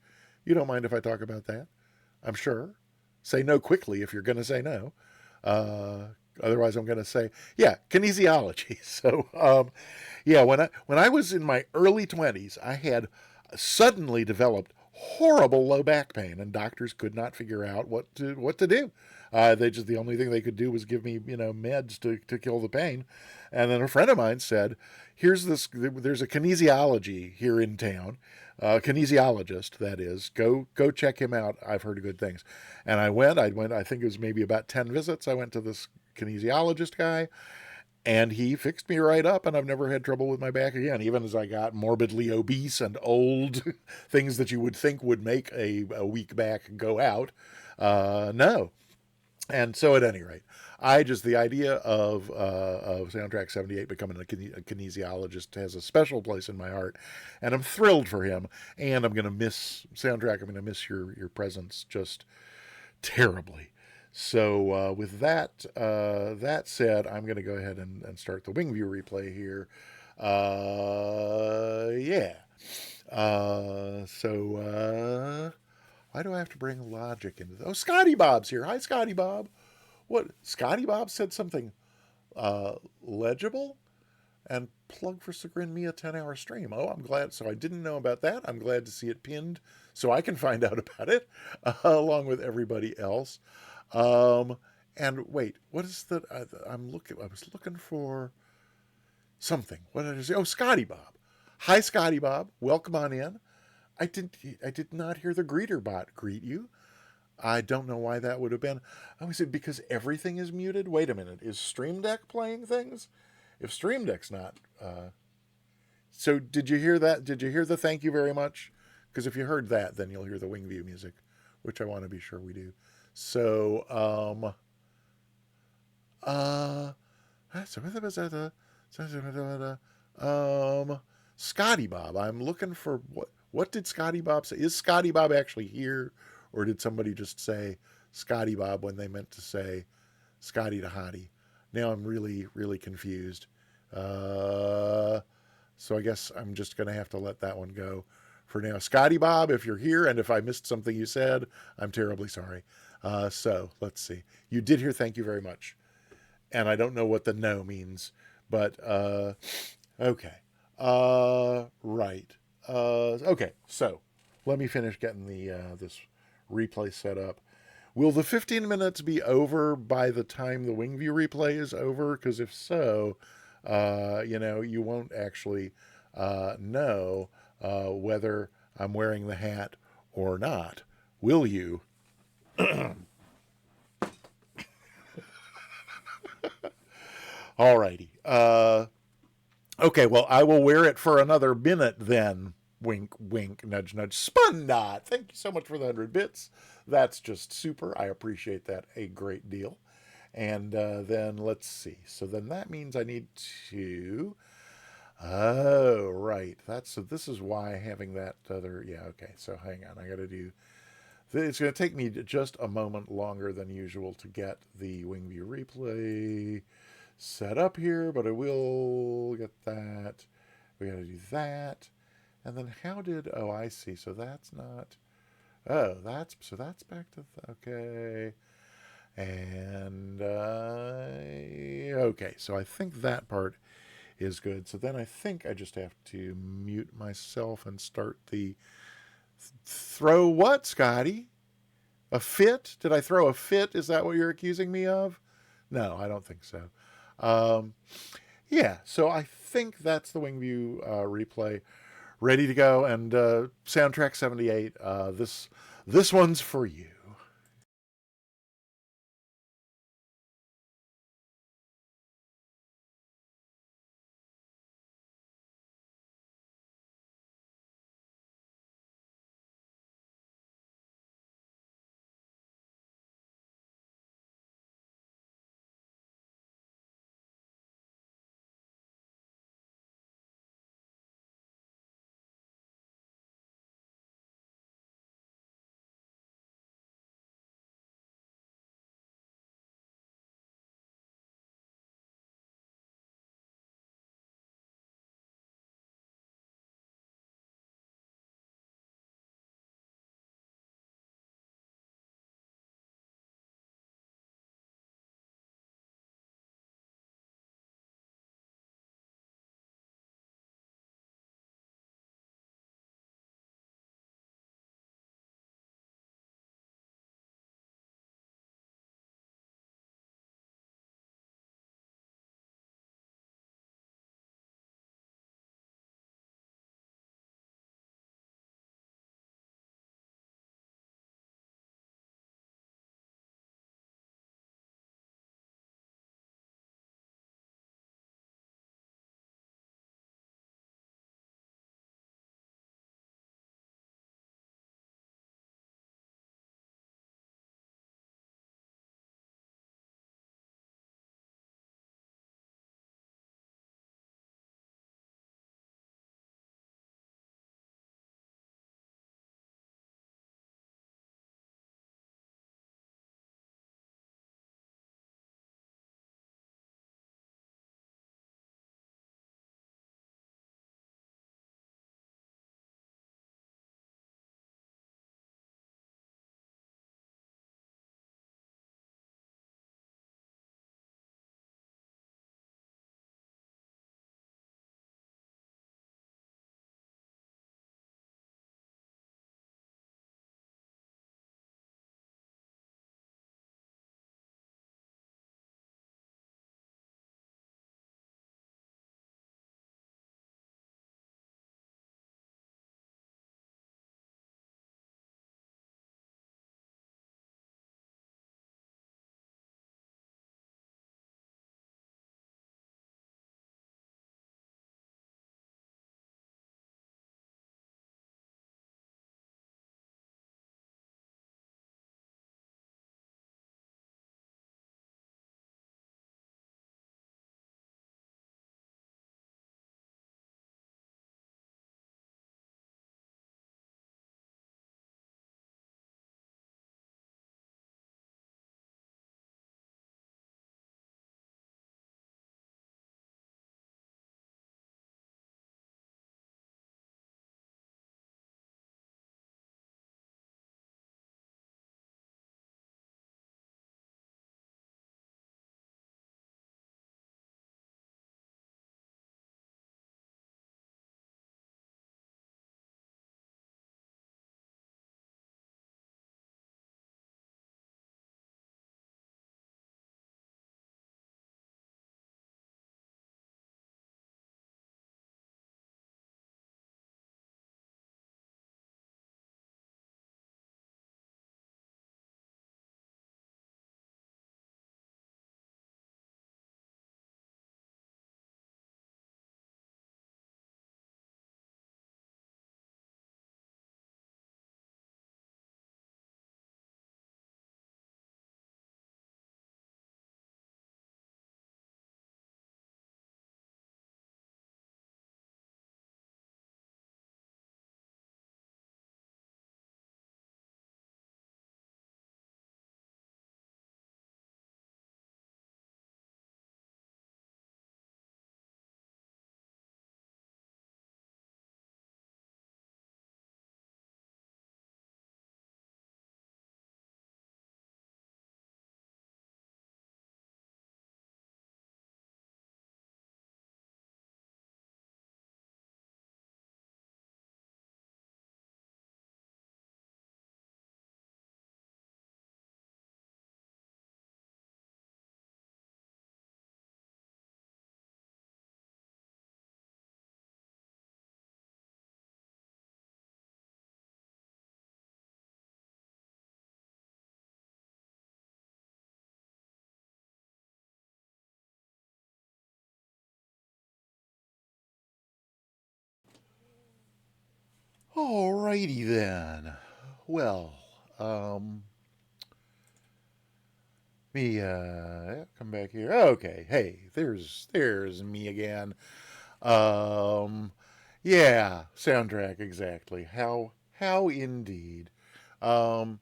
[SPEAKER 1] You don't mind if I talk about that? I'm sure. Say no quickly if you're going to say no. Otherwise, I'm going to say, kinesiology. So, when I was in my early 20s, I had suddenly developed horrible low back pain, and doctors could not figure out what to do. The only thing they could do was give me, meds to kill the pain. And then a friend of mine said, there's a kinesiology here in town, kinesiologist, that is, go check him out. I've heard good things. And I went, I think it was maybe about 10 visits. I went to this kinesiologist guy, and he fixed me right up, and I've never had trouble with my back again, even as I got morbidly obese and old, things that you would think would make a weak back go out. No. And so at any rate, the idea of Soundtrack 78 becoming a kinesiologist has a special place in my heart, and I'm thrilled for him, and I'm going to miss Soundtrack. I'm going to miss your presence just terribly. So with that said, I'm going to go ahead and start the Wingview replay here. Why do I have to bring logic into this? Oh, Scotty Bob's here. Hi, Scotty Bob. What? Scotty Bob said something legible? And plug for Sagrin Me a 10-hour stream. Oh, I'm glad. So I didn't know about that. I'm glad to see it pinned so I can find out about it along with everybody else. And wait, what is that? I was looking for something. What did I say? Oh, Scotty Bob. Hi, Scotty Bob. Welcome on in. I did not hear the greeter bot greet you. I don't know why that would have been. Oh, is it because everything is muted? Wait a minute. Is Stream Deck playing things? If Stream Deck's not, so did you hear that? Did you hear the thank you very much? Because if you heard that, then you'll hear the Wingview music, which I want to be sure we do. So, Scotty Bob. I'm looking for what did Scotty Bob say? Is Scotty Bob actually here, or did somebody just say Scotty Bob when they meant to say Scotty to Hottie? Now I'm really, really confused. So I guess I'm just going to have to let that one go for now. Scotty Bob, if you're here, and if I missed something you said, I'm terribly sorry. So let's see. You did hear thank you very much. And I don't know what the no means, but okay. Right. Okay, so let me finish getting the this replay set up. Will the 15 minutes be over by the time the Wingview replay is over? Because if so, you won't actually know whether I'm wearing the hat or not. Will you? Alrighty. Okay, well, I will wear it for another minute then. Wink, wink, nudge, nudge. Spun Dot, thank you so much for the 100 bits. That's just super. I appreciate that a great deal. And then let's see. So then that means I need to. Oh, right. So this is why having that other. Yeah, okay. So hang on. I got to do. It's going to take me just a moment longer than usual to get the Wingview replay set up here, but I will get that. We got to do that. And then oh, I see. So that's not. Oh, that's back to okay. And okay, so I think that part is good. So then I think I just have to mute myself and start the throw what, Scotty? A fit? Did I throw a fit? Is that what you're accusing me of? No, I don't think so. Yeah, so I think that's the Wingview replay ready to go. And soundtrack 78, this one's for you. Alrighty then. Well, come back here. Okay, hey, there's me again. Yeah, soundtrack exactly. How indeed. Yep,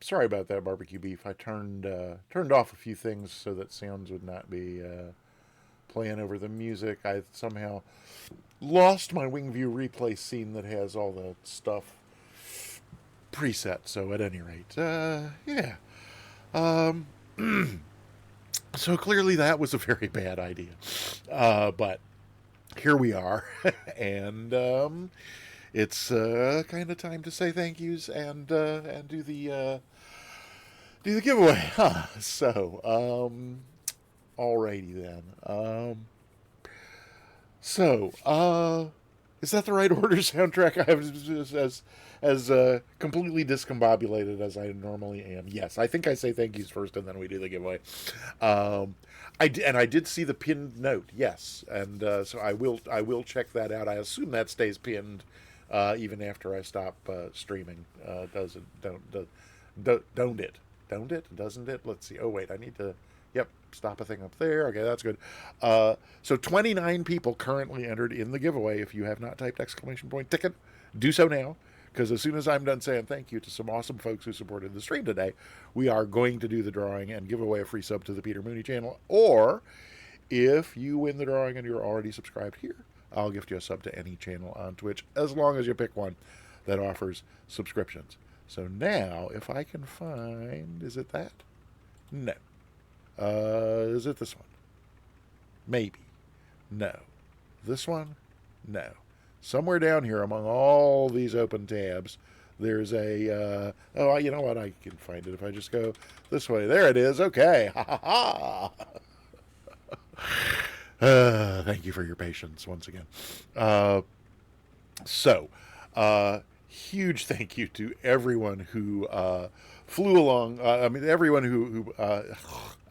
[SPEAKER 1] sorry about that, barbecue beef. I turned off a few things so that sounds would not be playing over the music. I somehow lost my wing view replay scene that has all the stuff preset. So at any rate, yeah. So clearly that was a very bad idea. But here we are, and it's kind of time to say thank yous and do the giveaway. Huh? So alrighty then. Is that the right order, soundtrack? I was as completely discombobulated as I normally am. Yes, I think I say thank yous first, and then we do the giveaway. I did see the pinned note. Yes, and so I will check that out. I assume that stays pinned even after I stop streaming. Don't it? Doesn't it? Let's see. Oh wait, I need to. Yep, stop a thing up there. Okay, that's good. So 29 people currently entered in the giveaway. If you have not typed !ticket, do so now, because as soon as I'm done saying thank you to some awesome folks who supported the stream today, we are going to do the drawing and give away a free sub to the Peter Mooney channel. Or if you win the drawing and you're already subscribed here, I'll gift you a sub to any channel on Twitch, as long as you pick one that offers subscriptions. So now, if I can find, is it that? No. Is it this one? Maybe. No. This one? No. Somewhere down here among all these open tabs, there's a, oh, you know what? I can find it if I just go this way. There it is. Okay. Ha ha ha. Thank you for your patience once again. Huge thank you to everyone who flew along. Everyone who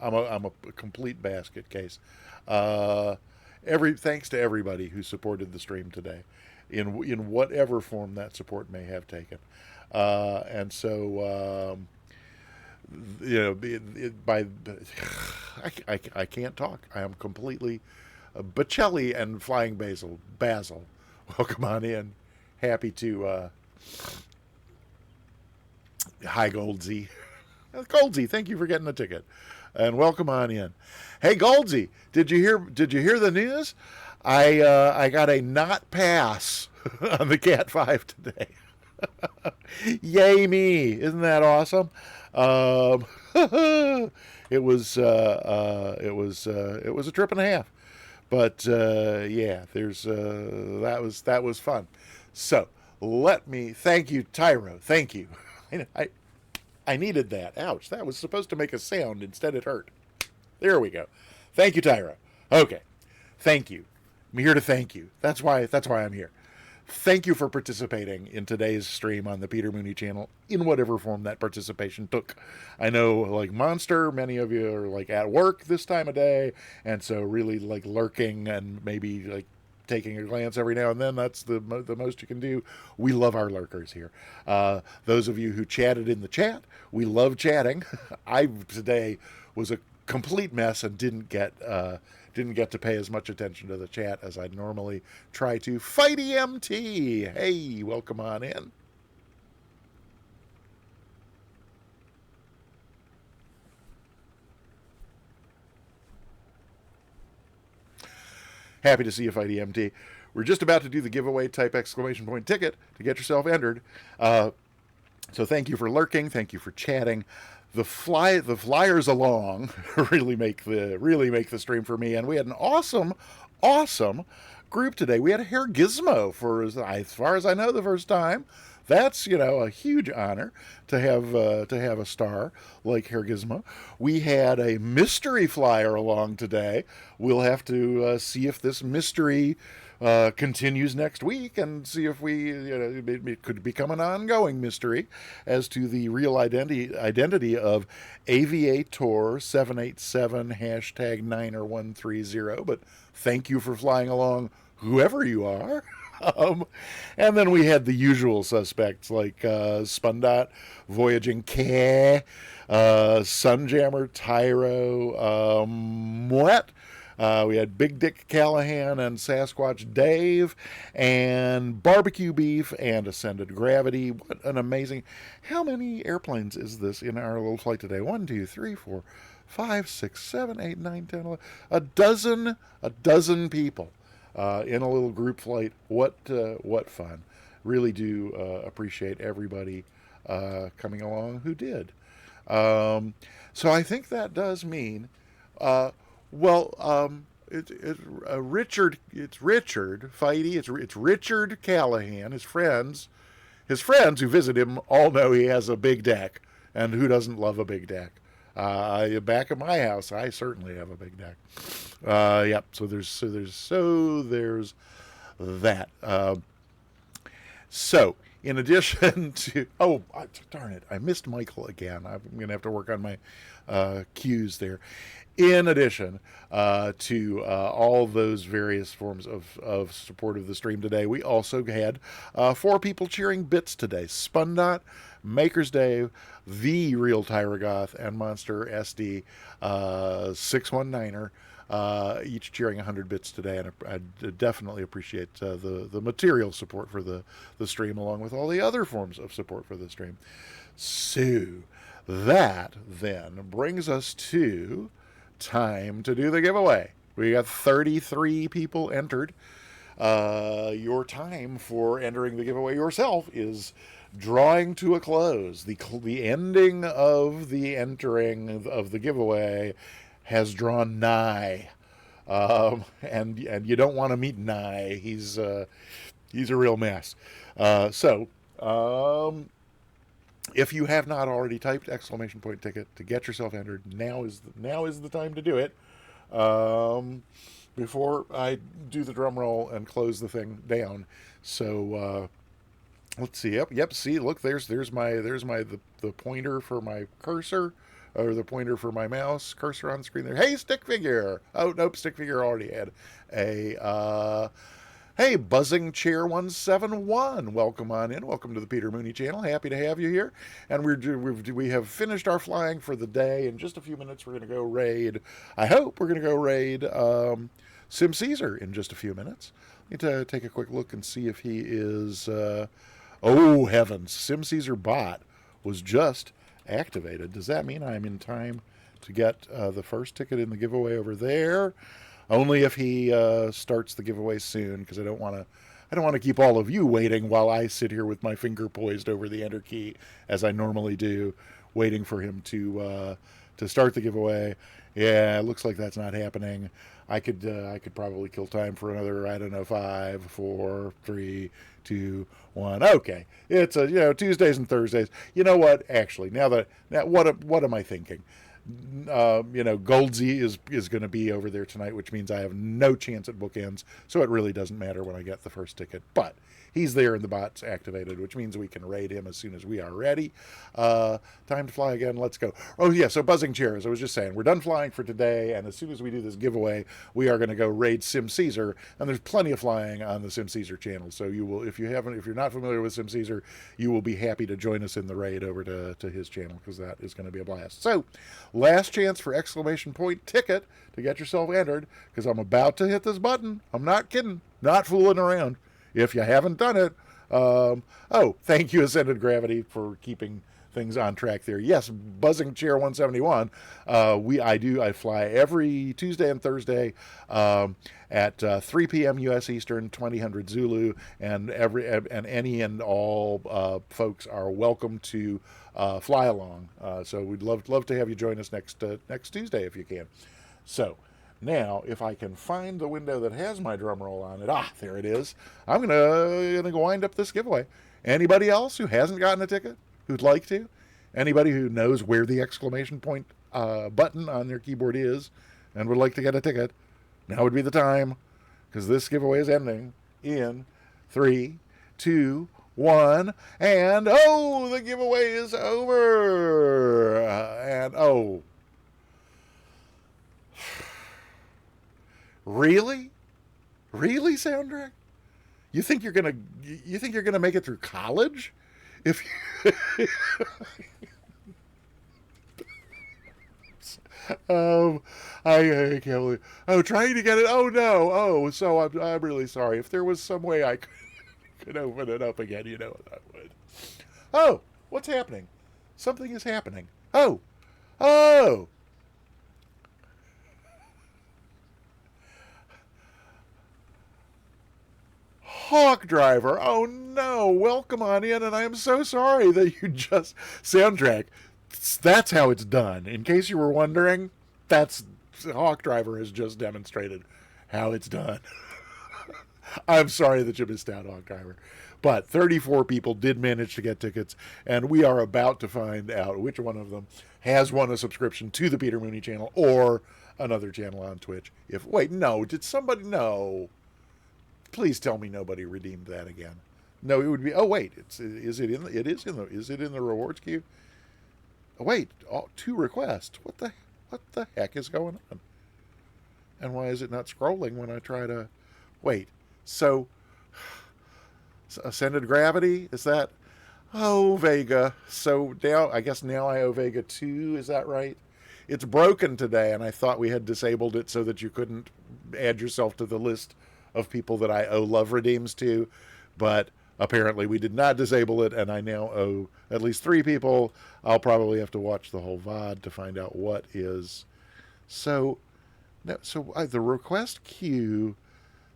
[SPEAKER 1] I'm a complete basket case. Thanks to everybody who supported the stream today, in whatever form that support may have taken, and so I can't talk. I am completely Bocelli and Flying Basil. Welcome on in. Happy to. Hi, Goldsy. Goldsy, thank you for getting the ticket, and welcome on in. Hey, Goldsy, did you hear the news? I got a not pass on the CAT-5 today. Yay me! Isn't that awesome? It was a trip and a half, but yeah, that was fun. So let me thank you, Tyro. Thank you. I needed that. Ouch! That was supposed to make a sound. Instead, it hurt. There we go. Thank you, Tyro. Okay. Thank you. I'm here to thank you. That's why I'm here. Thank you for participating in today's stream on the Peter Mooney channel in whatever form that participation took. I know, like Monster, many of you are like at work this time of day, and so really like lurking and maybe like taking a glance every now and then. That's the most you can do. We love our lurkers here. Those of you who chatted in the chat, we love chatting. I today was a complete mess and didn't get to pay as much attention to the chat as I normally try to. Fighty MT, hey, welcome on in. Happy to see you, Fighty MT. We're just about to do the giveaway. Type ! Ticket to get yourself entered. So thank you for lurking. Thank you for chatting. The flyers along really make the stream for me. And we had an awesome group today. We had a Hair Gizmo for, as far as I know, the first time. That's, a huge honor to have a star like Hair Gizmo. We had a mystery flyer along today. We'll have to see if this mystery continues next week and see if it could become an ongoing mystery as to the real identity of Aviator 787 #90130. But thank you for flying along, whoever you are. And then we had the usual suspects like Spundot, Voyaging K, Sunjammer, Tyro, Moet. We had Big Dick Callahan and Sasquatch Dave, and Barbecue Beef and Ascended Gravity. What an amazing... How many airplanes is this in our little flight today? 1, 2, 3, 4, 5, 6, 7, 8, 9, 10, 11. A dozen people in a little group flight. What fun. Really do appreciate everybody coming along who did. So I think that does mean... Richard Fighty. It's Richard Callahan. His friends who visit him all know he has a big deck, and who doesn't love a big deck? Back at my house, I certainly have a big deck. Yep. So there's that. So in addition to darn it, I missed Michael again. I'm gonna have to work on my cues there. In addition to all those various forms of support of the stream today, we also had 4 people cheering bits today. Spundot, Maker's Dave, The Real Tyragoth, and Monster SD 619er, each cheering 100 bits today. And I definitely appreciate the material support for the stream, along with all the other forms of support for the stream. So that then brings us to... time to do the giveaway. We got 33 people entered. Your time for entering the giveaway yourself is drawing to a close. The ending of the entering of the giveaway has drawn nigh, and you don't want to meet nigh. He's a real mess. If you have not already typed ! Ticket to get yourself entered, now is the time to do it. Before I do the drum roll and close the thing down. So let's see. Yep. See, look, there's the pointer for my cursor, or the pointer for my mouse cursor on the screen there. Hey, stick figure. Oh nope, stick figure already had a. Hey, Buzzing Chair 171, welcome on in. Welcome to the Peter Mooney channel. Happy to have you here. And we have finished our flying for the day. In just a few minutes, we're going to go raid. I hope we're going to go raid Sim Caesar in just a few minutes. Need to take a quick look and see if he is. Oh heavens! Sim Caesar bot was just activated. Does that mean I'm in time to get the first ticket in the giveaway over there? Only if he starts the giveaway soon, because I don't want to keep all of you waiting while I sit here with my finger poised over the enter key, as I normally do, waiting for him to start the giveaway. Yeah, it looks like that's not happening. I could probably kill time for another, I don't know, 5, 4, 3, 2, 1. Okay, it's Tuesdays and Thursdays. You know what? Actually, what am I thinking? Goldsy is going to be over there tonight, which means I have no chance at bookends, so it really doesn't matter when I get the first ticket. But he's there and the bot's activated, which means we can raid him as soon as we are ready. Time to fly again. Let's go. Oh yeah, so Buzzing Chair, as I was just saying, we're done flying for today, and as soon as we do this giveaway, we are going to go raid Sim Caesar, and there's plenty of flying on the Sim Caesar channel. So you will, if you're not familiar with Sim Caesar, you will be happy to join us in the raid over to his channel, because that is going to be a blast. So last chance for ! Ticket to get yourself entered, because I'm about to hit this button. I'm not kidding, not fooling around. If you haven't done it, thank you, Ascended Gravity, for keeping things on track there. Yes, Buzzing Chair 171. I fly every Tuesday and Thursday at 3 p.m. U.S. Eastern, 2000 Zulu, and any and all folks are welcome to fly along. So we'd love to have you join us next Tuesday if you can. So now, if I can find the window that has my drum roll on it, there it is. I'm gonna go wind up this giveaway. Anybody else who hasn't gotten a ticket, who'd like to? Anybody who knows where the ! Button on their keyboard is and would like to get a ticket, now would be the time, because this giveaway is ending in 3, 2, 1, and the giveaway is over. Really? Really, Soundtrack? You think you're gonna make it through college? If you I can't believe. Oh, trying to get it. Oh no. Oh, so I'm really sorry. If there was some way I could open it up again, you know what I would. Oh, what's happening? Something is happening. Oh, oh. Hawk Driver. Oh no. Welcome on in, and I am so sorry that you just soundtrack. That's how it's done. In case you were wondering, that's Hawk Driver has just demonstrated how it's done. I'm sorry that you missed out, Hawk Driver. But 34 people did manage to get tickets, and we are about to find out which one of them has won a subscription to the Peter Mooney channel or another channel on Twitch. Wait, no, did somebody? No. Please tell me nobody redeemed that again. No, it would be. Oh wait, is it in the rewards queue? Oh, wait, 2 requests. What the heck is going on? And why is it not scrolling when I try to wait? So Ascended Gravity, is that? Oh, Vega. So now I guess now I owe Vega 2, is that right? It's broken today, and I thought we had disabled it so that you couldn't add yourself to the list of people that I owe love redeems to, but apparently we did not disable it, and I now owe at least 3 people. I'll probably have to watch the whole VOD to find out what is. So the request queue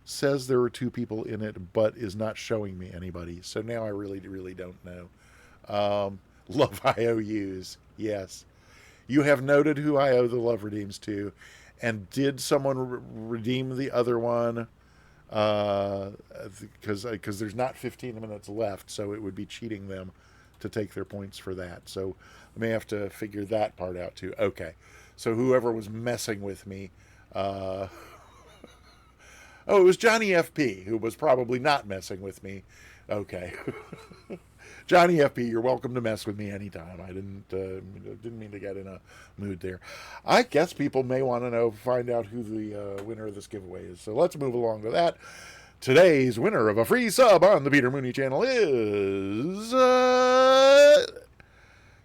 [SPEAKER 1] says there were 2 people in it, but is not showing me anybody. So now I really, really don't know. Love IOUs. Yes. You have noted who I owe the love redeems to. And did someone redeem the other one? Because there's not 15 minutes left, so it would be cheating them to take their points for that. So I may have to figure that part out too. Okay, so whoever was messing with me, oh, it was Johnny FP who was probably not messing with me. Okay. Johnny FP, you're welcome to mess with me anytime. I didn't mean to get in a mood there. I guess people may want to find out who the winner of this giveaway is. So let's move along to that. Today's winner of a free sub on the Peter Mooney channel is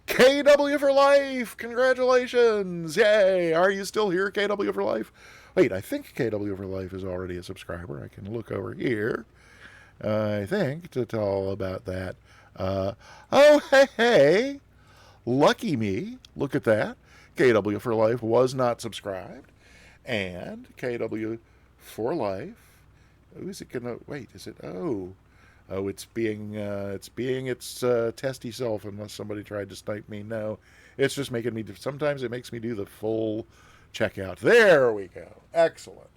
[SPEAKER 1] KW for Life. Congratulations. Yay. Are you still here, KW for Life? Wait, I think KW for Life is already a subscriber. I can look over here, I think, to tell about that. Oh, hey, lucky me. Look at that. KW for Life was not subscribed. And KW for Life, is it gonna, wait, is it, it's being its testy self unless somebody tried to snipe me. No, it's just making me, sometimes it makes me do the full checkout. There we go. Excellent.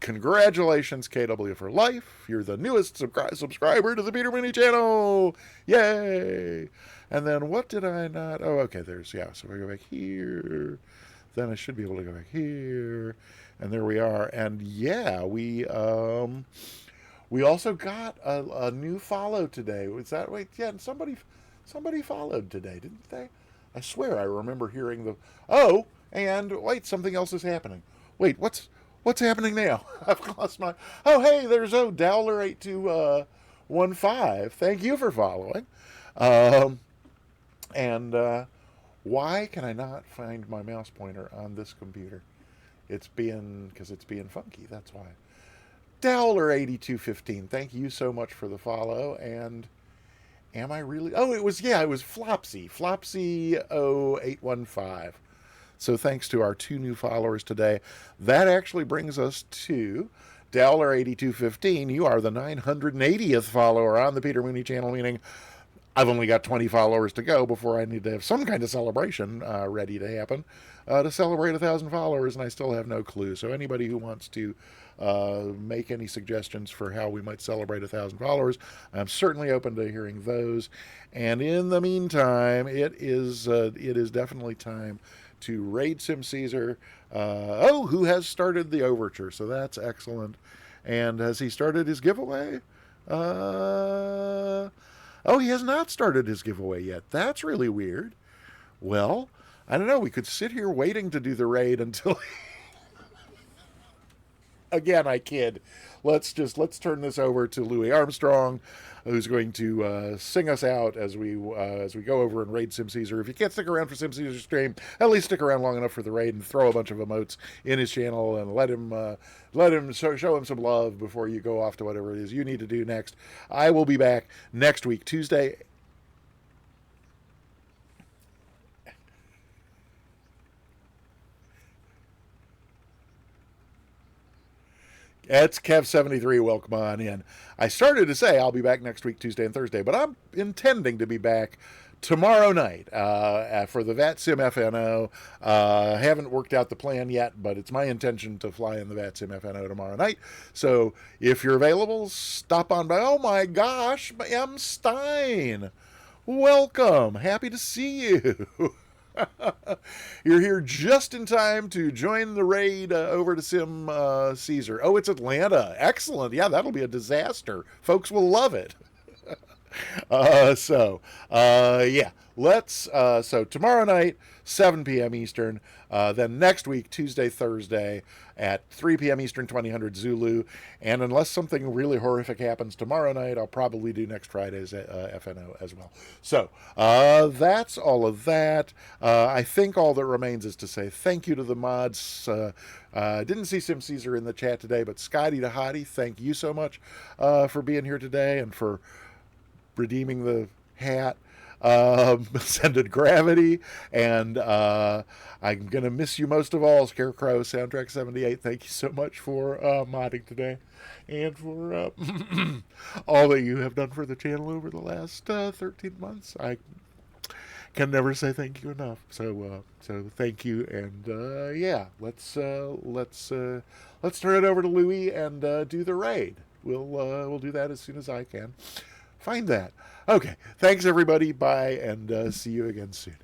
[SPEAKER 1] Congratulations, KW for Life. You're the newest subscriber to the Peter Mooney channel. Yay! And then what did I not? Oh, okay, so if I go back here, then I should be able to go back here. And there we are. And yeah, we also got a new follow today. Was that, wait, yeah, somebody followed today, didn't they? I swear I remember hearing and wait, something else is happening. Wait, what's happening now? I've lost my... Oh, hey, there's Dowler8215. Thank you for following. Why can I not find my mouse pointer on this computer? Because it's being funky, that's why. Dowler8215, thank you so much for the follow. And am I really... Oh, it was Flopsy. Flopsy0815. So thanks to our 2 new followers today. That actually brings us to Dowler8215. You are the 980th follower on the Peter Mooney channel, meaning I've only got 20 followers to go before I need to have some kind of celebration ready to happen to celebrate 1,000 followers, and I still have no clue. So anybody who wants to make any suggestions for how we might celebrate 1,000 followers, I'm certainly open to hearing those. And in the meantime, it is definitely time to raid Sim Caesar, who has started the overture, so that's excellent. And has he started his giveaway? He has not started his giveaway yet. That's really weird. Well, I don't know, we could sit here waiting to do the raid until again, I kid. Let's turn this over to Louis Armstrong, who's going to sing us out as we go over and raid Sim Caesar. If you can't stick around for Sim Caesar's stream, at least stick around long enough for the raid and throw a bunch of emotes in his channel and let him show him some love before you go off to whatever it is you need to do next. I will be back next week, Tuesday. It's Kev73. Welcome on in. I started to say I'll be back next week, Tuesday and Thursday, but I'm intending to be back tomorrow night for the VATSIM FNO. Haven't worked out the plan yet, but it's my intention to fly in the VATSIM FNO tomorrow night. So if you're available, stop on by. Oh my gosh, M. Stein. Welcome. Happy to see you. You're here just in time to join the raid over to Sim Caesar. Oh, it's Atlanta. Excellent. Yeah, that'll be a disaster. Folks will love it. Yeah, so tomorrow night, 7 p.m. Eastern, then next week, Tuesday, Thursday, at 3 p.m. Eastern, 2000 Zulu, and unless something really horrific happens tomorrow night, I'll probably do next Friday's FNO as well. So, that's all of that. I think all that remains is to say thank you to the mods. Didn't see Sim Caesar in the chat today, but Scotty the Hottie, thank you so much for being here today and for redeeming the hat. Ascended Gravity, and I'm gonna miss you most of all, Scarecrow Soundtrack 78. Thank you so much for modding today and for all that you have done for the channel over the last 13 months. I can never say thank you enough. So thank you, and yeah, let's turn it over to Louis and do the raid. We'll do that as soon as I can find that. Okay, thanks everybody. Bye, and see you again soon.